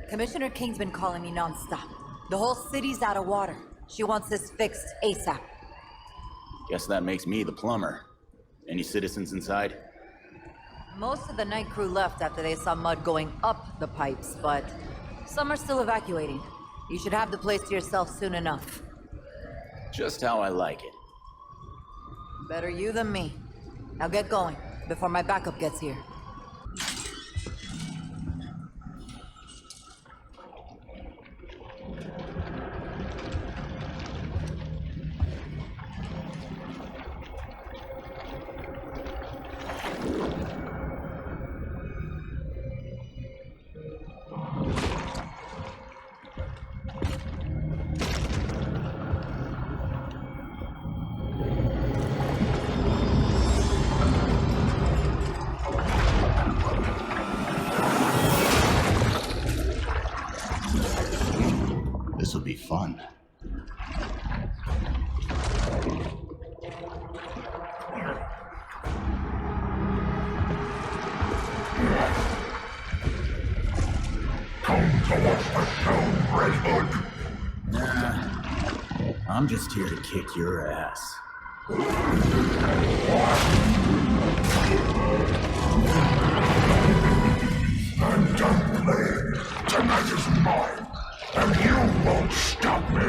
[SPEAKER 14] Commissioner King's been calling me nonstop. The whole city's out of water. She wants this fixed ASAP.
[SPEAKER 7] Guess that makes me the plumber. Any citizens inside?
[SPEAKER 14] Most of the night crew left after they saw mud going up the pipes, but some are still evacuating. You should have the place to yourself soon enough.
[SPEAKER 7] Just how I like it.
[SPEAKER 14] Better you than me. Now get going, before my backup gets here.
[SPEAKER 7] This'll be fun.
[SPEAKER 2] Come to watch the show, Red Hood.
[SPEAKER 7] Nah, I'm just here to kick your ass.
[SPEAKER 2] I'm done playing. Tonight is mine, and you won't stop me.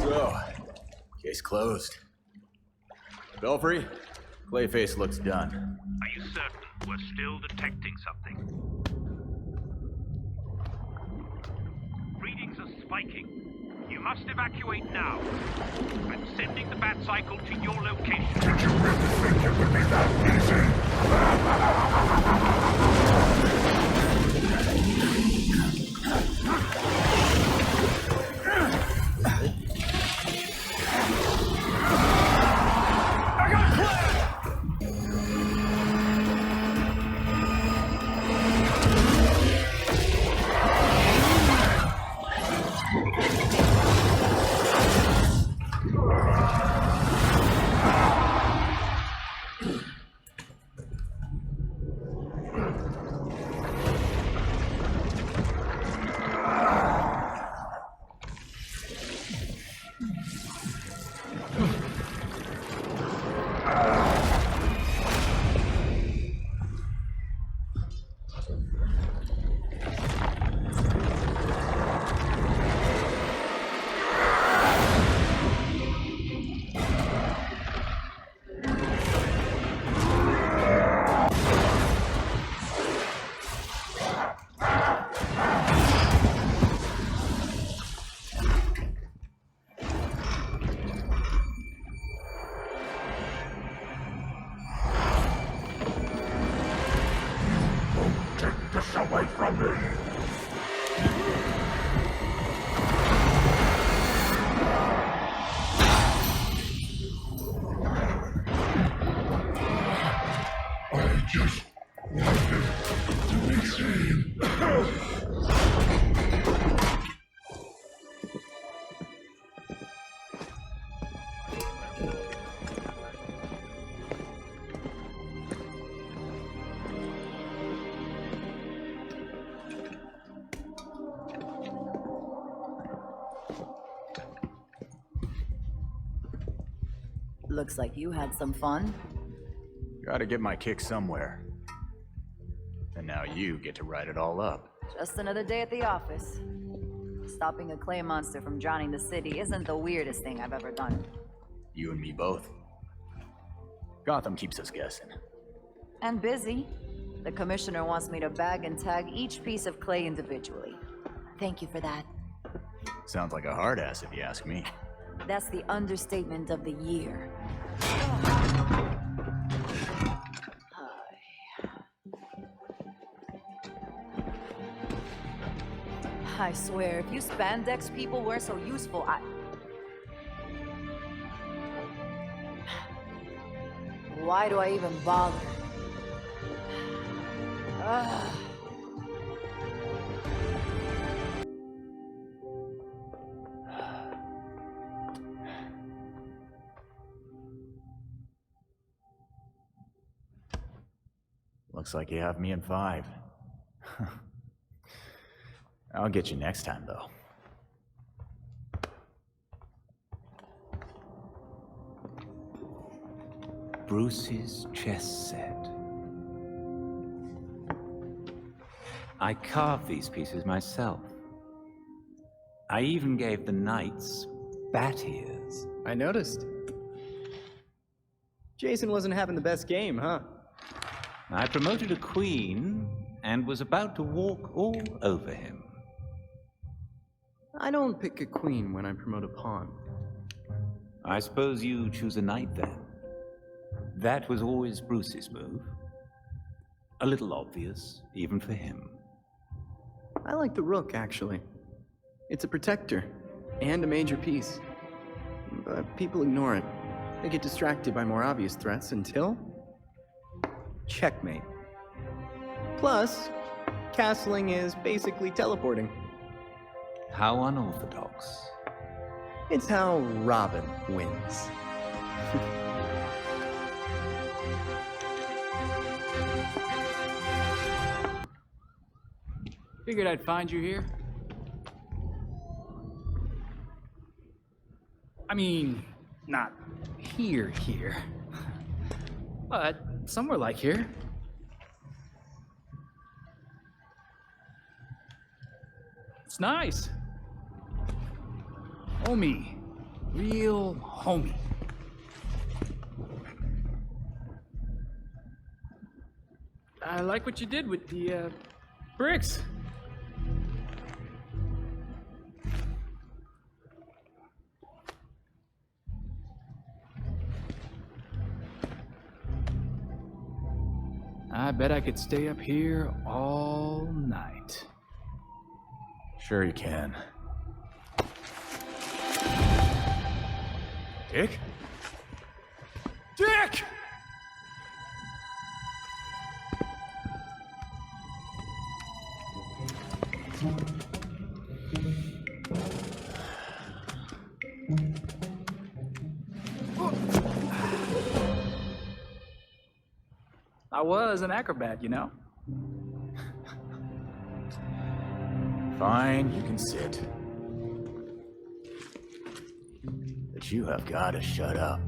[SPEAKER 7] So, case closed. Belfry, Clayface looks done.
[SPEAKER 4] Are you certain we're still detecting something? Readings are spiking. You must evacuate now. I'm sending the bat cycle to your location.
[SPEAKER 2] Did you really think it would be that away from me! I just wanted to be seen.
[SPEAKER 14] Looks like you had some fun.
[SPEAKER 7] Gotta get my kick somewhere. And now you get to write it all up.
[SPEAKER 14] Just another day at the office. Stopping a clay monster from drowning the city isn't the weirdest thing I've ever done.
[SPEAKER 7] You and me both. Gotham keeps us guessing.
[SPEAKER 14] And busy. The commissioner wants me to bag and tag each piece of clay individually. Thank you for that.
[SPEAKER 7] Sounds like a hard ass if you ask me.
[SPEAKER 14] That's the understatement of the year. I swear, if you spandex people weren't so useful, why do I even bother? Ugh.
[SPEAKER 7] Looks like you have me in 5. I'll get you next time, though.
[SPEAKER 11] Bruce's chess set. I carved these pieces myself. I even gave the knights bat ears.
[SPEAKER 19] I noticed. Jason wasn't having the best game, huh?
[SPEAKER 11] I promoted a queen and was about to walk all over him.
[SPEAKER 19] I don't pick a queen when I promote a pawn.
[SPEAKER 11] I suppose you choose a knight then. That was always Bruce's move. A little obvious, even for him.
[SPEAKER 19] I like the rook, actually. It's a protector, and a major piece. But people ignore it. They get distracted by more obvious threats until... checkmate. Plus, castling is basically teleporting.
[SPEAKER 11] How unorthodox.
[SPEAKER 19] It's how Robin wins.
[SPEAKER 8] Figured I'd find you here. I mean, not here, but somewhere like here. It's nice. Homey. Real homey. I like what you did with the, bricks. I bet I could stay up here all night.
[SPEAKER 7] Sure you can.
[SPEAKER 8] Dick? Dick! I was an acrobat, you know?
[SPEAKER 7] Fine, you can sit. But you have got to shut up.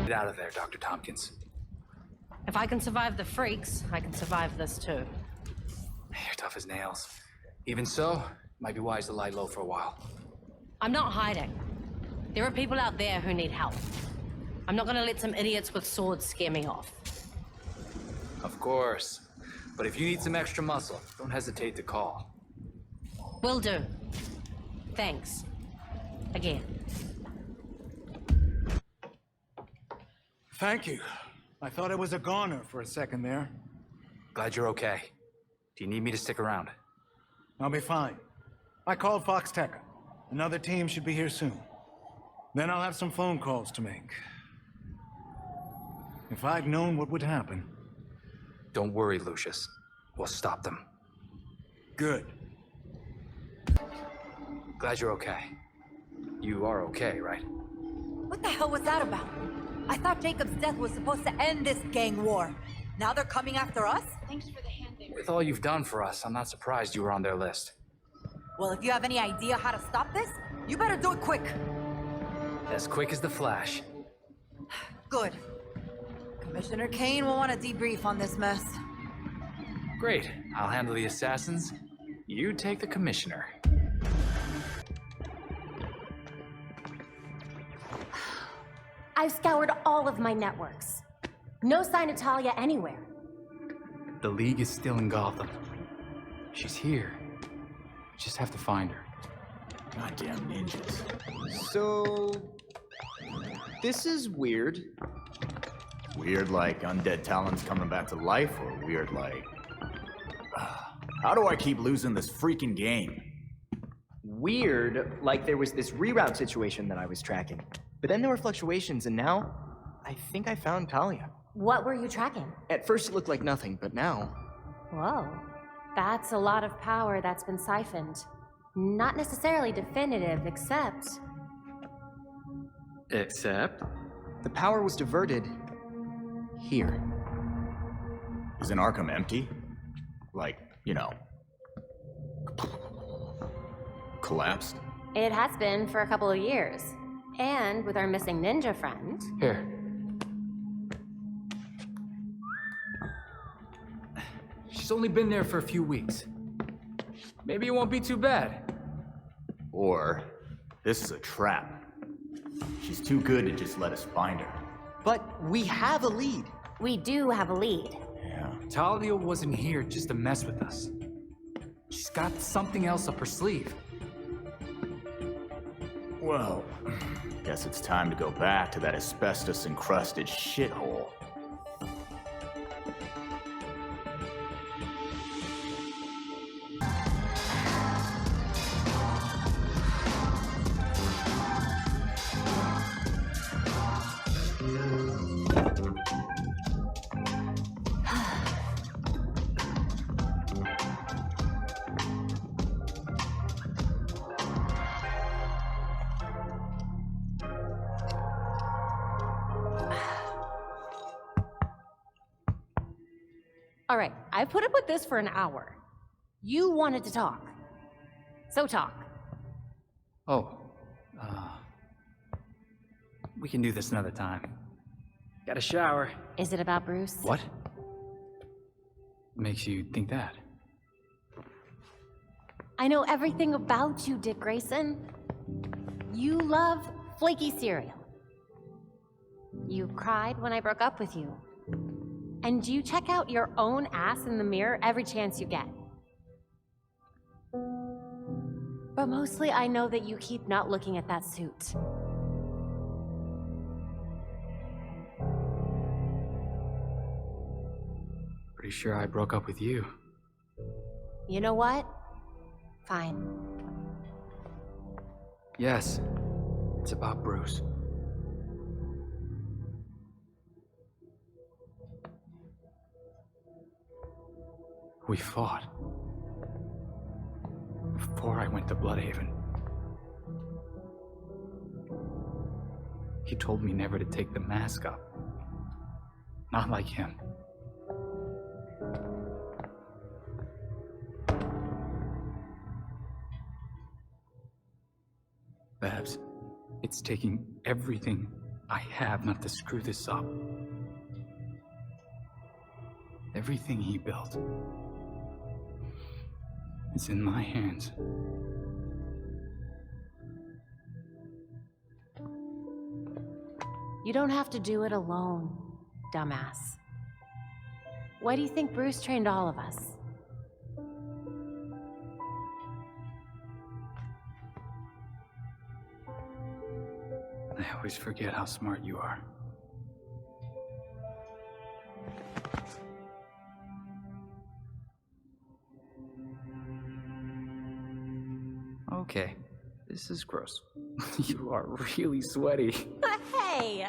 [SPEAKER 8] Get out of there, Dr. Tompkins.
[SPEAKER 18] If I can survive the freaks, I can survive this too.
[SPEAKER 8] You're tough as nails. Even so, might be wise to lie low for a while.
[SPEAKER 18] I'm not hiding. There are people out there who need help. I'm not gonna let some idiots with swords scare me off.
[SPEAKER 8] Of course. But if you need some extra muscle, don't hesitate to call.
[SPEAKER 18] Will do. Thanks. Again.
[SPEAKER 9] Thank you. I thought I was a goner for a second there.
[SPEAKER 8] Glad you're okay. Do you need me to stick around?
[SPEAKER 9] I'll be fine. I called Fox Tech. Another team should be here soon. Then I'll have some phone calls to make. If I'd known what would happen.
[SPEAKER 8] Don't worry, Lucius. We'll stop them.
[SPEAKER 9] Good.
[SPEAKER 8] Glad you're okay. You are okay, right?
[SPEAKER 14] What the hell was that about? I thought Jacob's death was supposed to end this gang war. Now they're coming after us?
[SPEAKER 18] Thanks for the hand there.
[SPEAKER 8] With all you've done for us, I'm not surprised you were on their list.
[SPEAKER 14] Well, if you have any idea how to stop this, you better do it quick.
[SPEAKER 8] As quick as the Flash.
[SPEAKER 14] Good. Commissioner Kane will want to debrief on this mess.
[SPEAKER 8] Great. I'll handle the assassins. You take the commissioner.
[SPEAKER 18] I've scoured all of my networks. No sign of Talia anywhere.
[SPEAKER 8] The League is still in Gotham. She's here. Just have to find her.
[SPEAKER 7] Goddamn ninjas.
[SPEAKER 23] So... this is weird.
[SPEAKER 7] Weird like undead talents coming back to life, or weird like... how do I keep losing this freaking game?
[SPEAKER 23] Weird, like there was this reroute situation that I was tracking. But then there were fluctuations, and now, I think I found Talia.
[SPEAKER 18] What were you tracking?
[SPEAKER 23] At first it looked like nothing, but now...
[SPEAKER 18] Whoa. That's a lot of power that's been siphoned. Not necessarily definitive, except...
[SPEAKER 8] Except?
[SPEAKER 23] The power was diverted... here.
[SPEAKER 7] Isn't Arkham empty? Like, you know... collapsed?
[SPEAKER 18] It has been for a couple of years. And with our missing ninja friend...
[SPEAKER 8] Here. She's only been there for a few weeks. Maybe it won't be too bad.
[SPEAKER 7] Or, this is a trap. She's too good to just let us find her.
[SPEAKER 23] But we have a lead.
[SPEAKER 18] We do have a lead.
[SPEAKER 7] Yeah.
[SPEAKER 8] Talia wasn't here just to mess with us. She's got something else up her sleeve.
[SPEAKER 7] Well, guess it's time to go back to that asbestos-encrusted shithole.
[SPEAKER 18] All right, I've put up with this for an hour. You wanted to talk. So talk.
[SPEAKER 8] Oh, we can do this another time. Got a shower.
[SPEAKER 18] Is it about Bruce?
[SPEAKER 8] What? Makes you think that?
[SPEAKER 18] I know everything about you, Dick Grayson. You love flaky cereal. You cried when I broke up with you. And you check out your own ass in the mirror every chance you get. But mostly I know that you keep not looking at that suit.
[SPEAKER 8] Pretty sure I broke up with you.
[SPEAKER 18] You know what? Fine.
[SPEAKER 8] Yes, it's about Bruce. We fought. Before I went to Bloodhaven. He told me never to take the mask up. Not like him. Babs, it's taking everything I have not to screw this up. Everything he built. It's in my hands.
[SPEAKER 18] You don't have to do it alone, dumbass. Why do you think Bruce trained all of us?
[SPEAKER 8] I always forget how smart you are. Okay, this is gross. You are really sweaty.
[SPEAKER 18] Hey!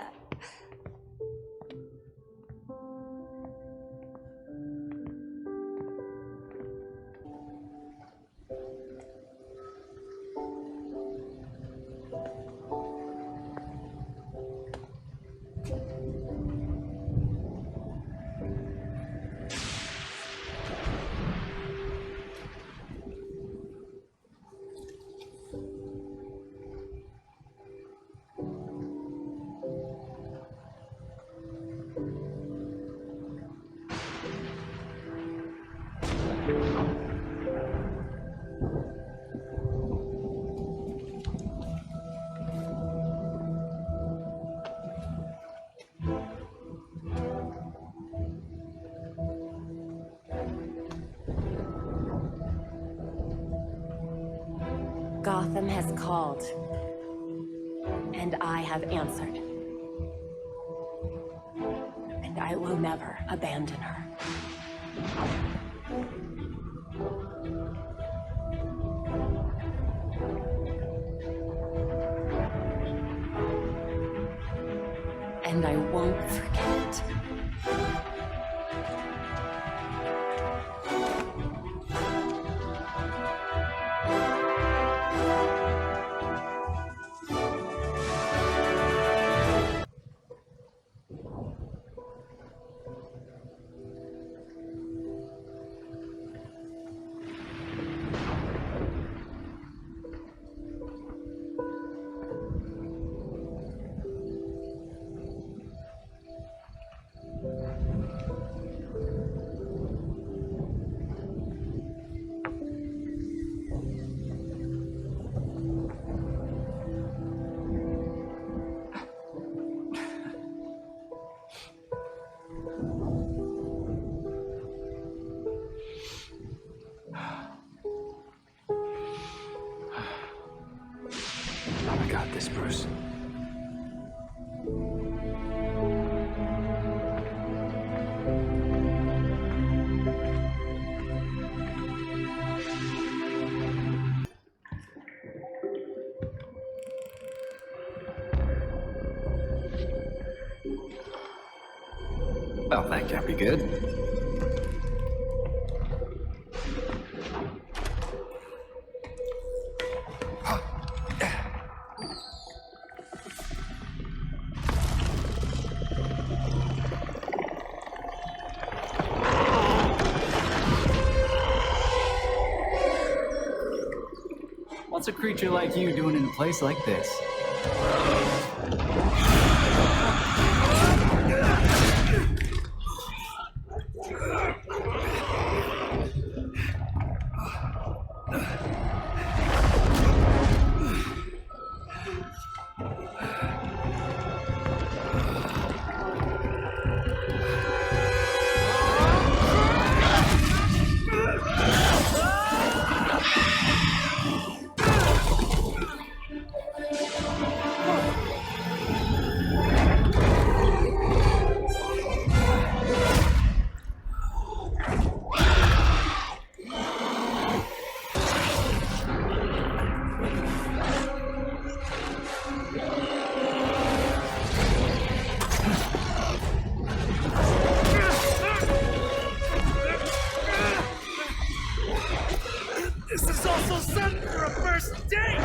[SPEAKER 18] Gotham has called, and I have answered. And I will never abandon her. And I won't forget.
[SPEAKER 8] I got this, Bruce. Well, that can't be good. What's a creature like you doing in a place like this?
[SPEAKER 21] This is also sudden for a first date!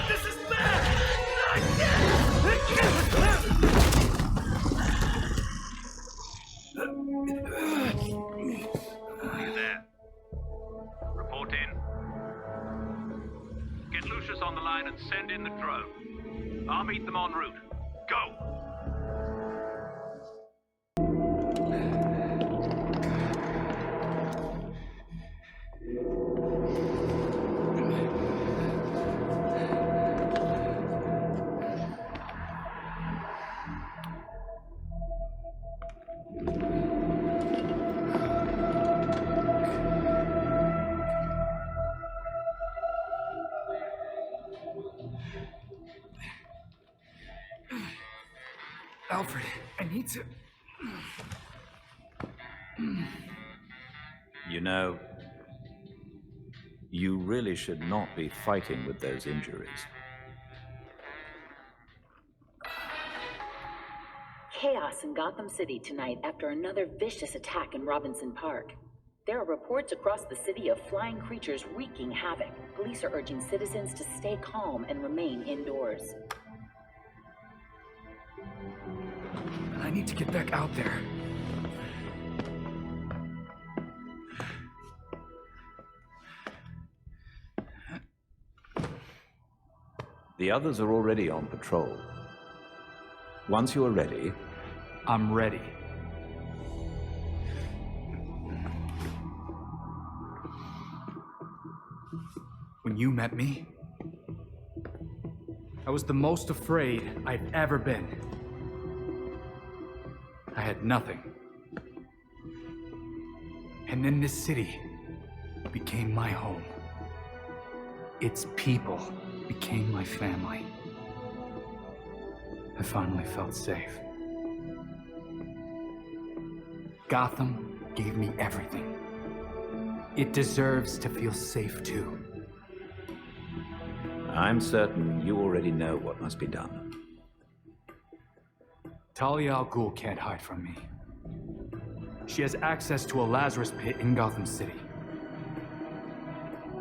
[SPEAKER 21] This is bad!
[SPEAKER 4] Are you there? Report in. Get Lucius on the line and send in the drone. I'll meet them en route. Go!
[SPEAKER 8] Alfred, I need to...
[SPEAKER 11] You know, you really should not be fighting with those injuries.
[SPEAKER 5] Chaos in Gotham City tonight after another vicious attack in Robinson Park. There are reports across the city of flying creatures wreaking havoc. Police are urging citizens to stay calm and remain indoors.
[SPEAKER 8] I need to get back out there.
[SPEAKER 11] The others are already on patrol. Once you are ready...
[SPEAKER 8] I'm ready. When you met me, I was the most afraid I've ever been. I had nothing. And then this city became my home. Its people became my family. I finally felt safe. Gotham gave me everything. It deserves to feel safe too.
[SPEAKER 11] I'm certain you already know what must be done.
[SPEAKER 8] Talia al Ghul can't hide from me. She has access to a Lazarus pit in Gotham City.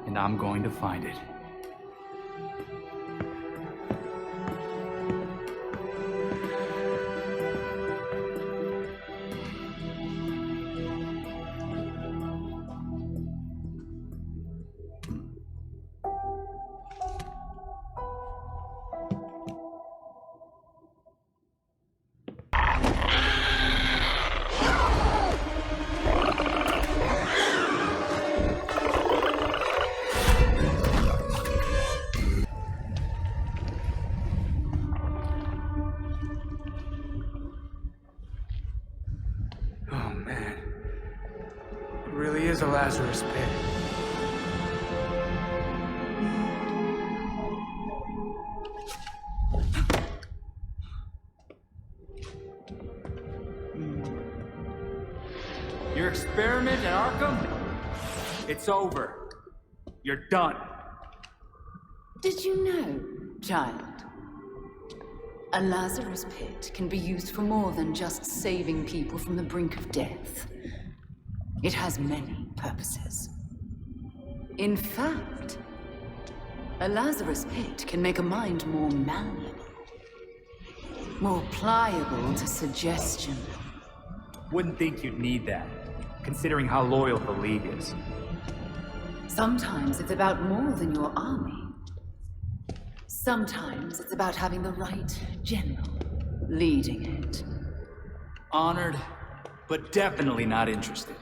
[SPEAKER 8] And I'm going to find it.
[SPEAKER 6] Oh man. It really is a Lazarus pit.
[SPEAKER 8] Your experiment at Arkham? It's over. You're done.
[SPEAKER 13] Did you know, child? A Lazarus pit can be used for more than just saving people from the brink of death. It has many purposes. In fact, a Lazarus pit can make a mind more malleable, more pliable to suggestion.
[SPEAKER 8] Wouldn't think you'd need that, considering how loyal the League is.
[SPEAKER 13] Sometimes it's about more than your army. Sometimes it's about having the right general leading it.
[SPEAKER 8] Honored, but definitely not interested.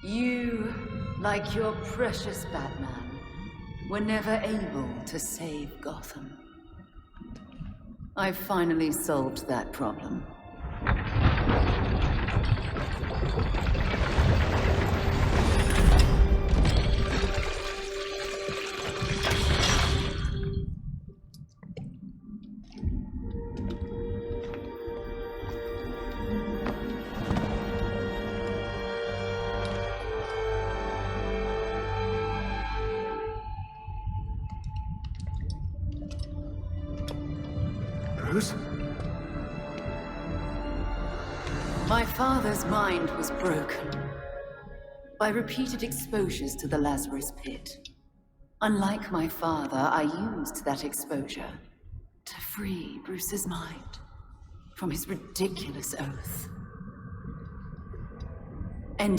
[SPEAKER 13] You, like your precious Batman, were never able to save Gotham. I've finally solved that problem.
[SPEAKER 6] Bruce?
[SPEAKER 13] My father's mind was broken by repeated exposures to the Lazarus pit. Unlike my father, I used that exposure to free Bruce's mind from his ridiculous oath. And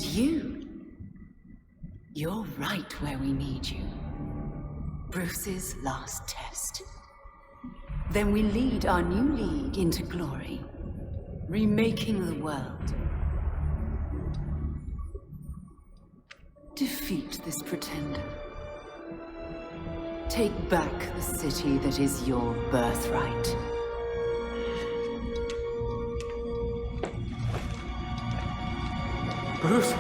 [SPEAKER 13] you're right where we need you. Bruce's last test. Then we lead our new league into glory, remaking the world. Defeat this pretender. Take back the city that is your birthright.
[SPEAKER 6] Bruce?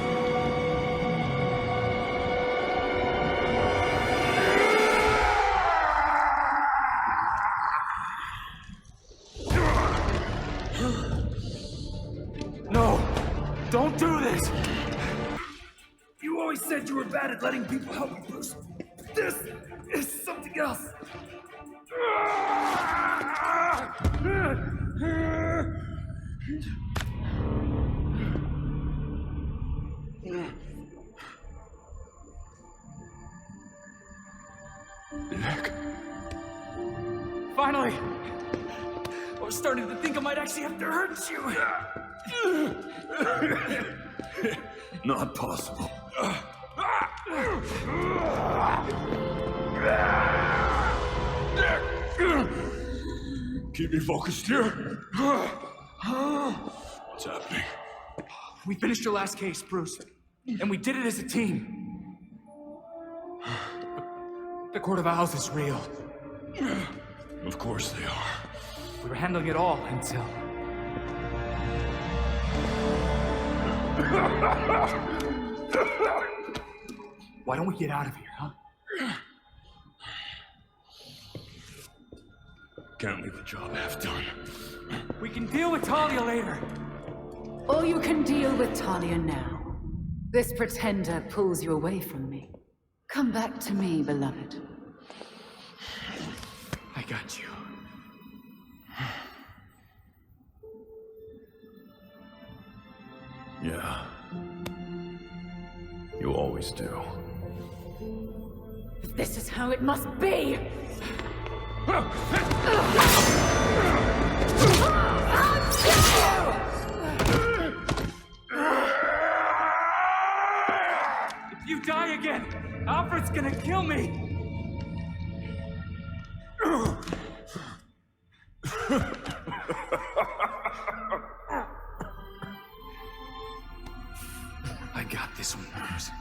[SPEAKER 8] No! Don't do this! You always said you were bad at letting people help you, Bruce. This is something else.
[SPEAKER 6] Nick.
[SPEAKER 8] Finally! I was starting to think I might actually have to hurt you.
[SPEAKER 6] Not possible. Keep me focused here. What's happening?
[SPEAKER 8] We finished your last case, Bruce.
[SPEAKER 6] And we did it as a team. The Court of Owls is real.
[SPEAKER 16] Of course they are.
[SPEAKER 6] We were handling it all until... Why don't we get out of here, huh?
[SPEAKER 16] Can't leave the job half done.
[SPEAKER 6] We can deal with Talia later.
[SPEAKER 13] Or you can deal with Talia now. This pretender pulls you away from me. Come back to me, beloved.
[SPEAKER 6] I got you.
[SPEAKER 16] Yeah. You always do.
[SPEAKER 13] This is how it must be!
[SPEAKER 6] If you die again, Alfred's gonna kill me! I got this one, Bruce.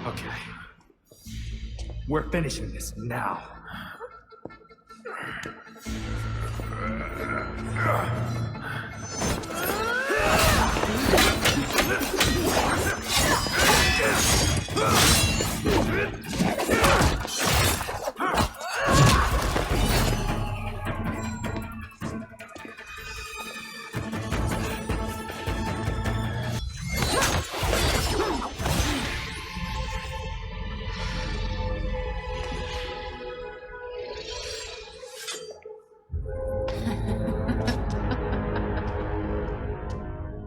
[SPEAKER 6] Okay. We're finishing this now.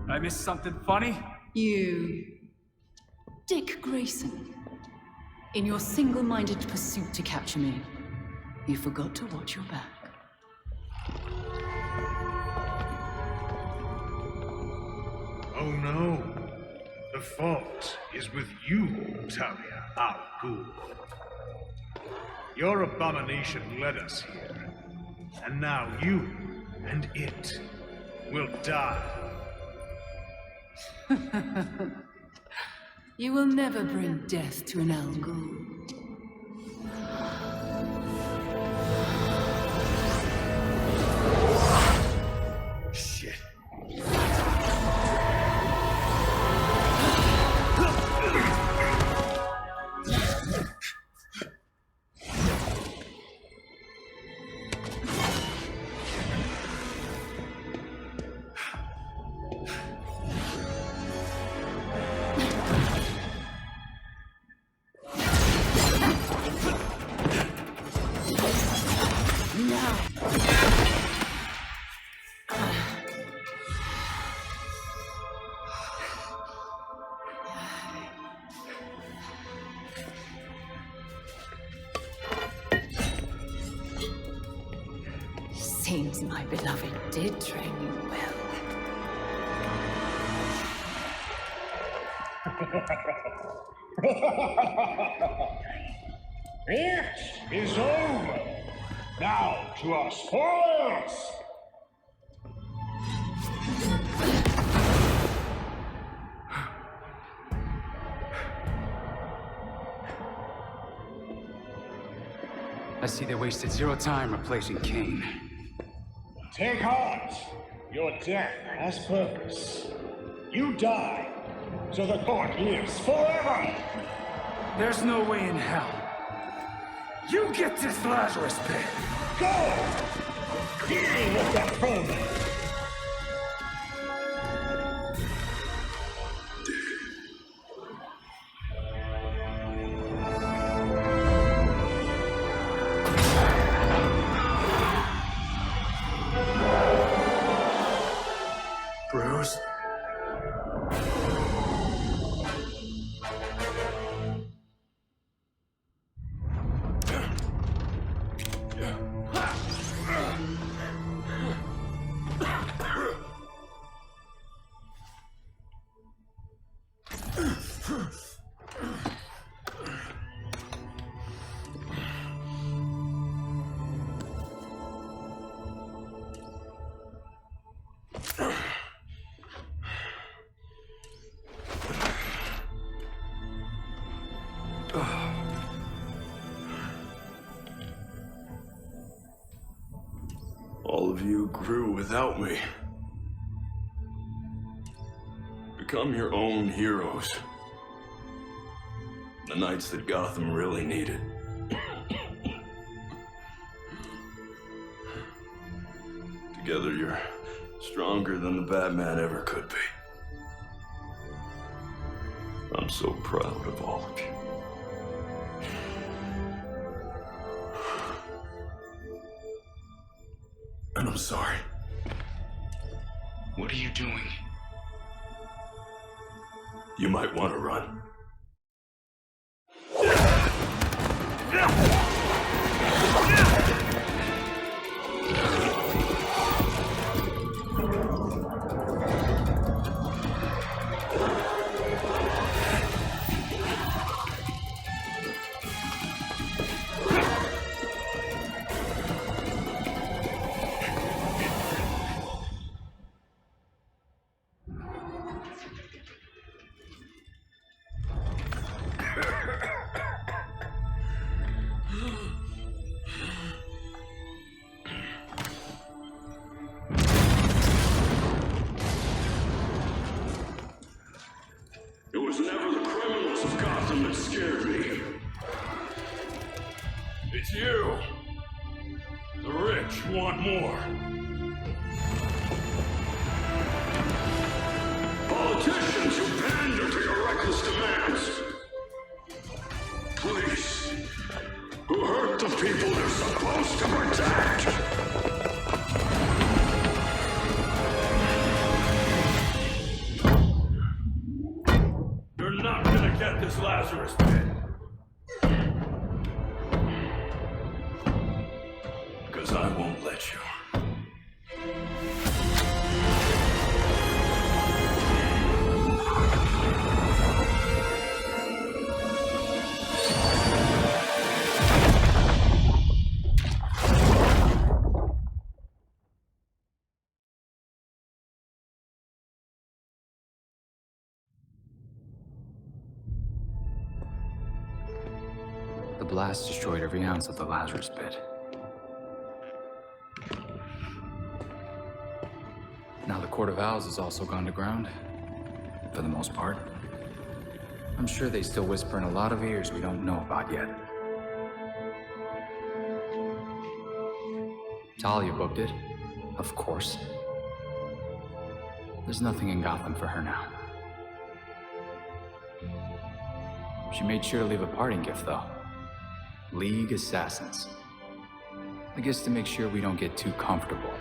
[SPEAKER 6] I missed something funny?
[SPEAKER 13] You... Dick Grayson. In your single-minded pursuit to capture me, you forgot to watch your back.
[SPEAKER 10] Oh no. The fault is with you, Talia al Ghul. Your abomination led us here. And now you and it will die.
[SPEAKER 13] You will never bring death to an Al Ghul.
[SPEAKER 6] Shit.
[SPEAKER 13] Seems my beloved did train you well.
[SPEAKER 2] It is over. Now to our spoils.
[SPEAKER 6] I see they wasted zero time replacing Kane.
[SPEAKER 2] Take heart. Your death has purpose. You die, so the court lives forever.
[SPEAKER 6] There's no way in hell. You get this Lazarus pit.
[SPEAKER 2] Go! Deal with that foeman.
[SPEAKER 6] Bruce?
[SPEAKER 12] All of you grew without me. Become your own heroes. The knights that Gotham really needed. Together, you're stronger than the Batman ever could be. I'm so proud of all of you. And I'm sorry.
[SPEAKER 8] What are you doing?
[SPEAKER 12] You might want to run. It was never the criminals of Gotham that scared me. It's you. The rich who want more. Politicians who pander to your reckless demands. Police who hurt the people they're supposed to protect. You're not gonna get this Lazarus pit. Because I won't let you.
[SPEAKER 8] The blast destroyed every ounce of the Lazarus pit. Now the Court of Owls has also gone to ground. For the most part. I'm sure they still whisper in a lot of ears we don't know about yet. Talia booked it. Of course. There's nothing in Gotham for her now. She made sure to leave a parting gift, though. League Assassins. I guess to make sure we don't get too comfortable.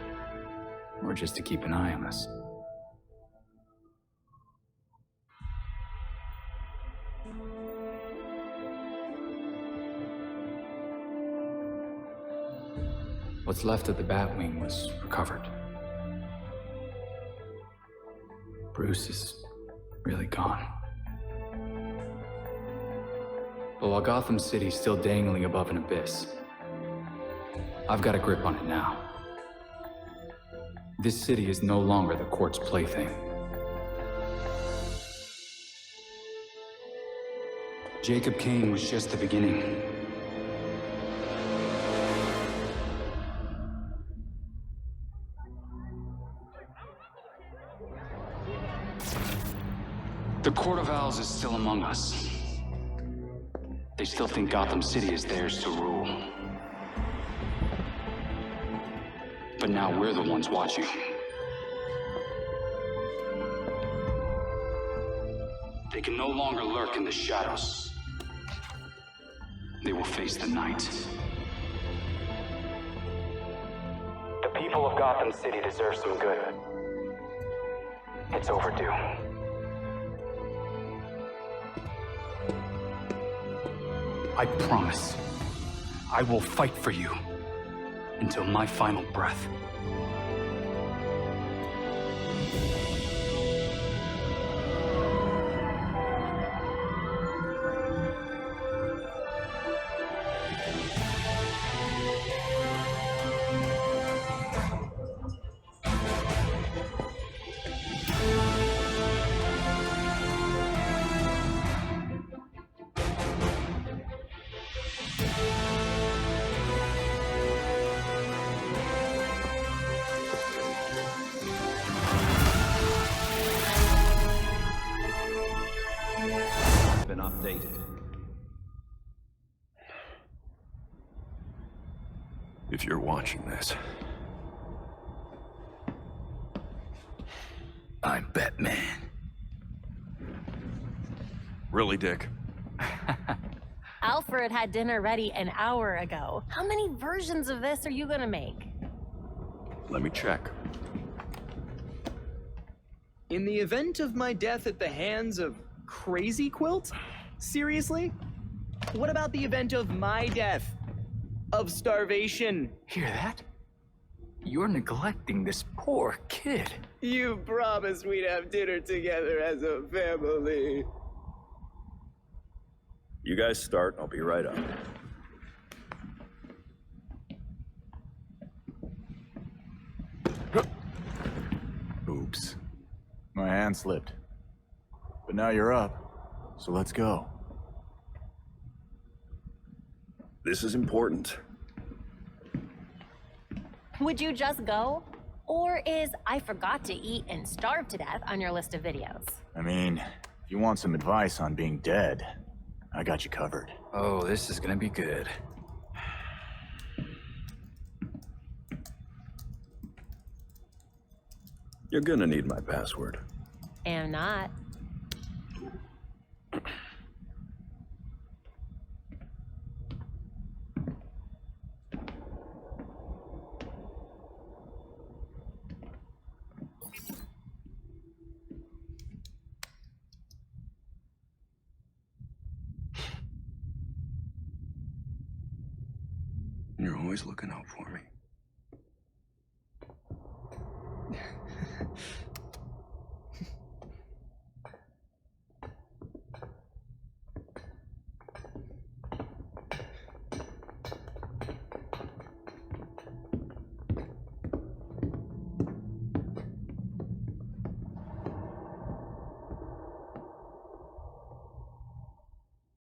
[SPEAKER 8] Or just to keep an eye on us. What's left of the Batwing was recovered. Bruce is really gone. But while Gotham City's still dangling above an abyss, I've got a grip on it now. This city is no longer the court's plaything. Jacob Kane was just the beginning. The Court of Owls is still among us. They still think Gotham City is theirs to rule. But now we're the ones watching. They can no longer lurk in the shadows. They will face the night.
[SPEAKER 20] The people of Gotham City deserve some good. It's overdue.
[SPEAKER 8] I promise, I will fight for you until my final breath.
[SPEAKER 12] If you're watching this, I'm Batman. Really, Dick?
[SPEAKER 18] Alfred had dinner ready an hour ago. How many versions of this are you gonna make?
[SPEAKER 12] Let me check.
[SPEAKER 19] In the event of my death at the hands of Crazy Quilt? Seriously? What about the event of my death? Of starvation?
[SPEAKER 6] Hear that? You're neglecting this poor kid.
[SPEAKER 19] You promised we'd have dinner together as a family.
[SPEAKER 12] You guys start, I'll be right up.
[SPEAKER 7] Oops. My hand slipped. But now you're up, so let's go.
[SPEAKER 12] This is important.
[SPEAKER 18] Would you just go? Or is I forgot to eat and starve to death on your list of videos?
[SPEAKER 7] I mean, if you want some advice on being dead, I got you covered.
[SPEAKER 6] Oh, this is gonna be good.
[SPEAKER 12] You're gonna need my password.
[SPEAKER 18] Am not.
[SPEAKER 12] You're always looking out for me.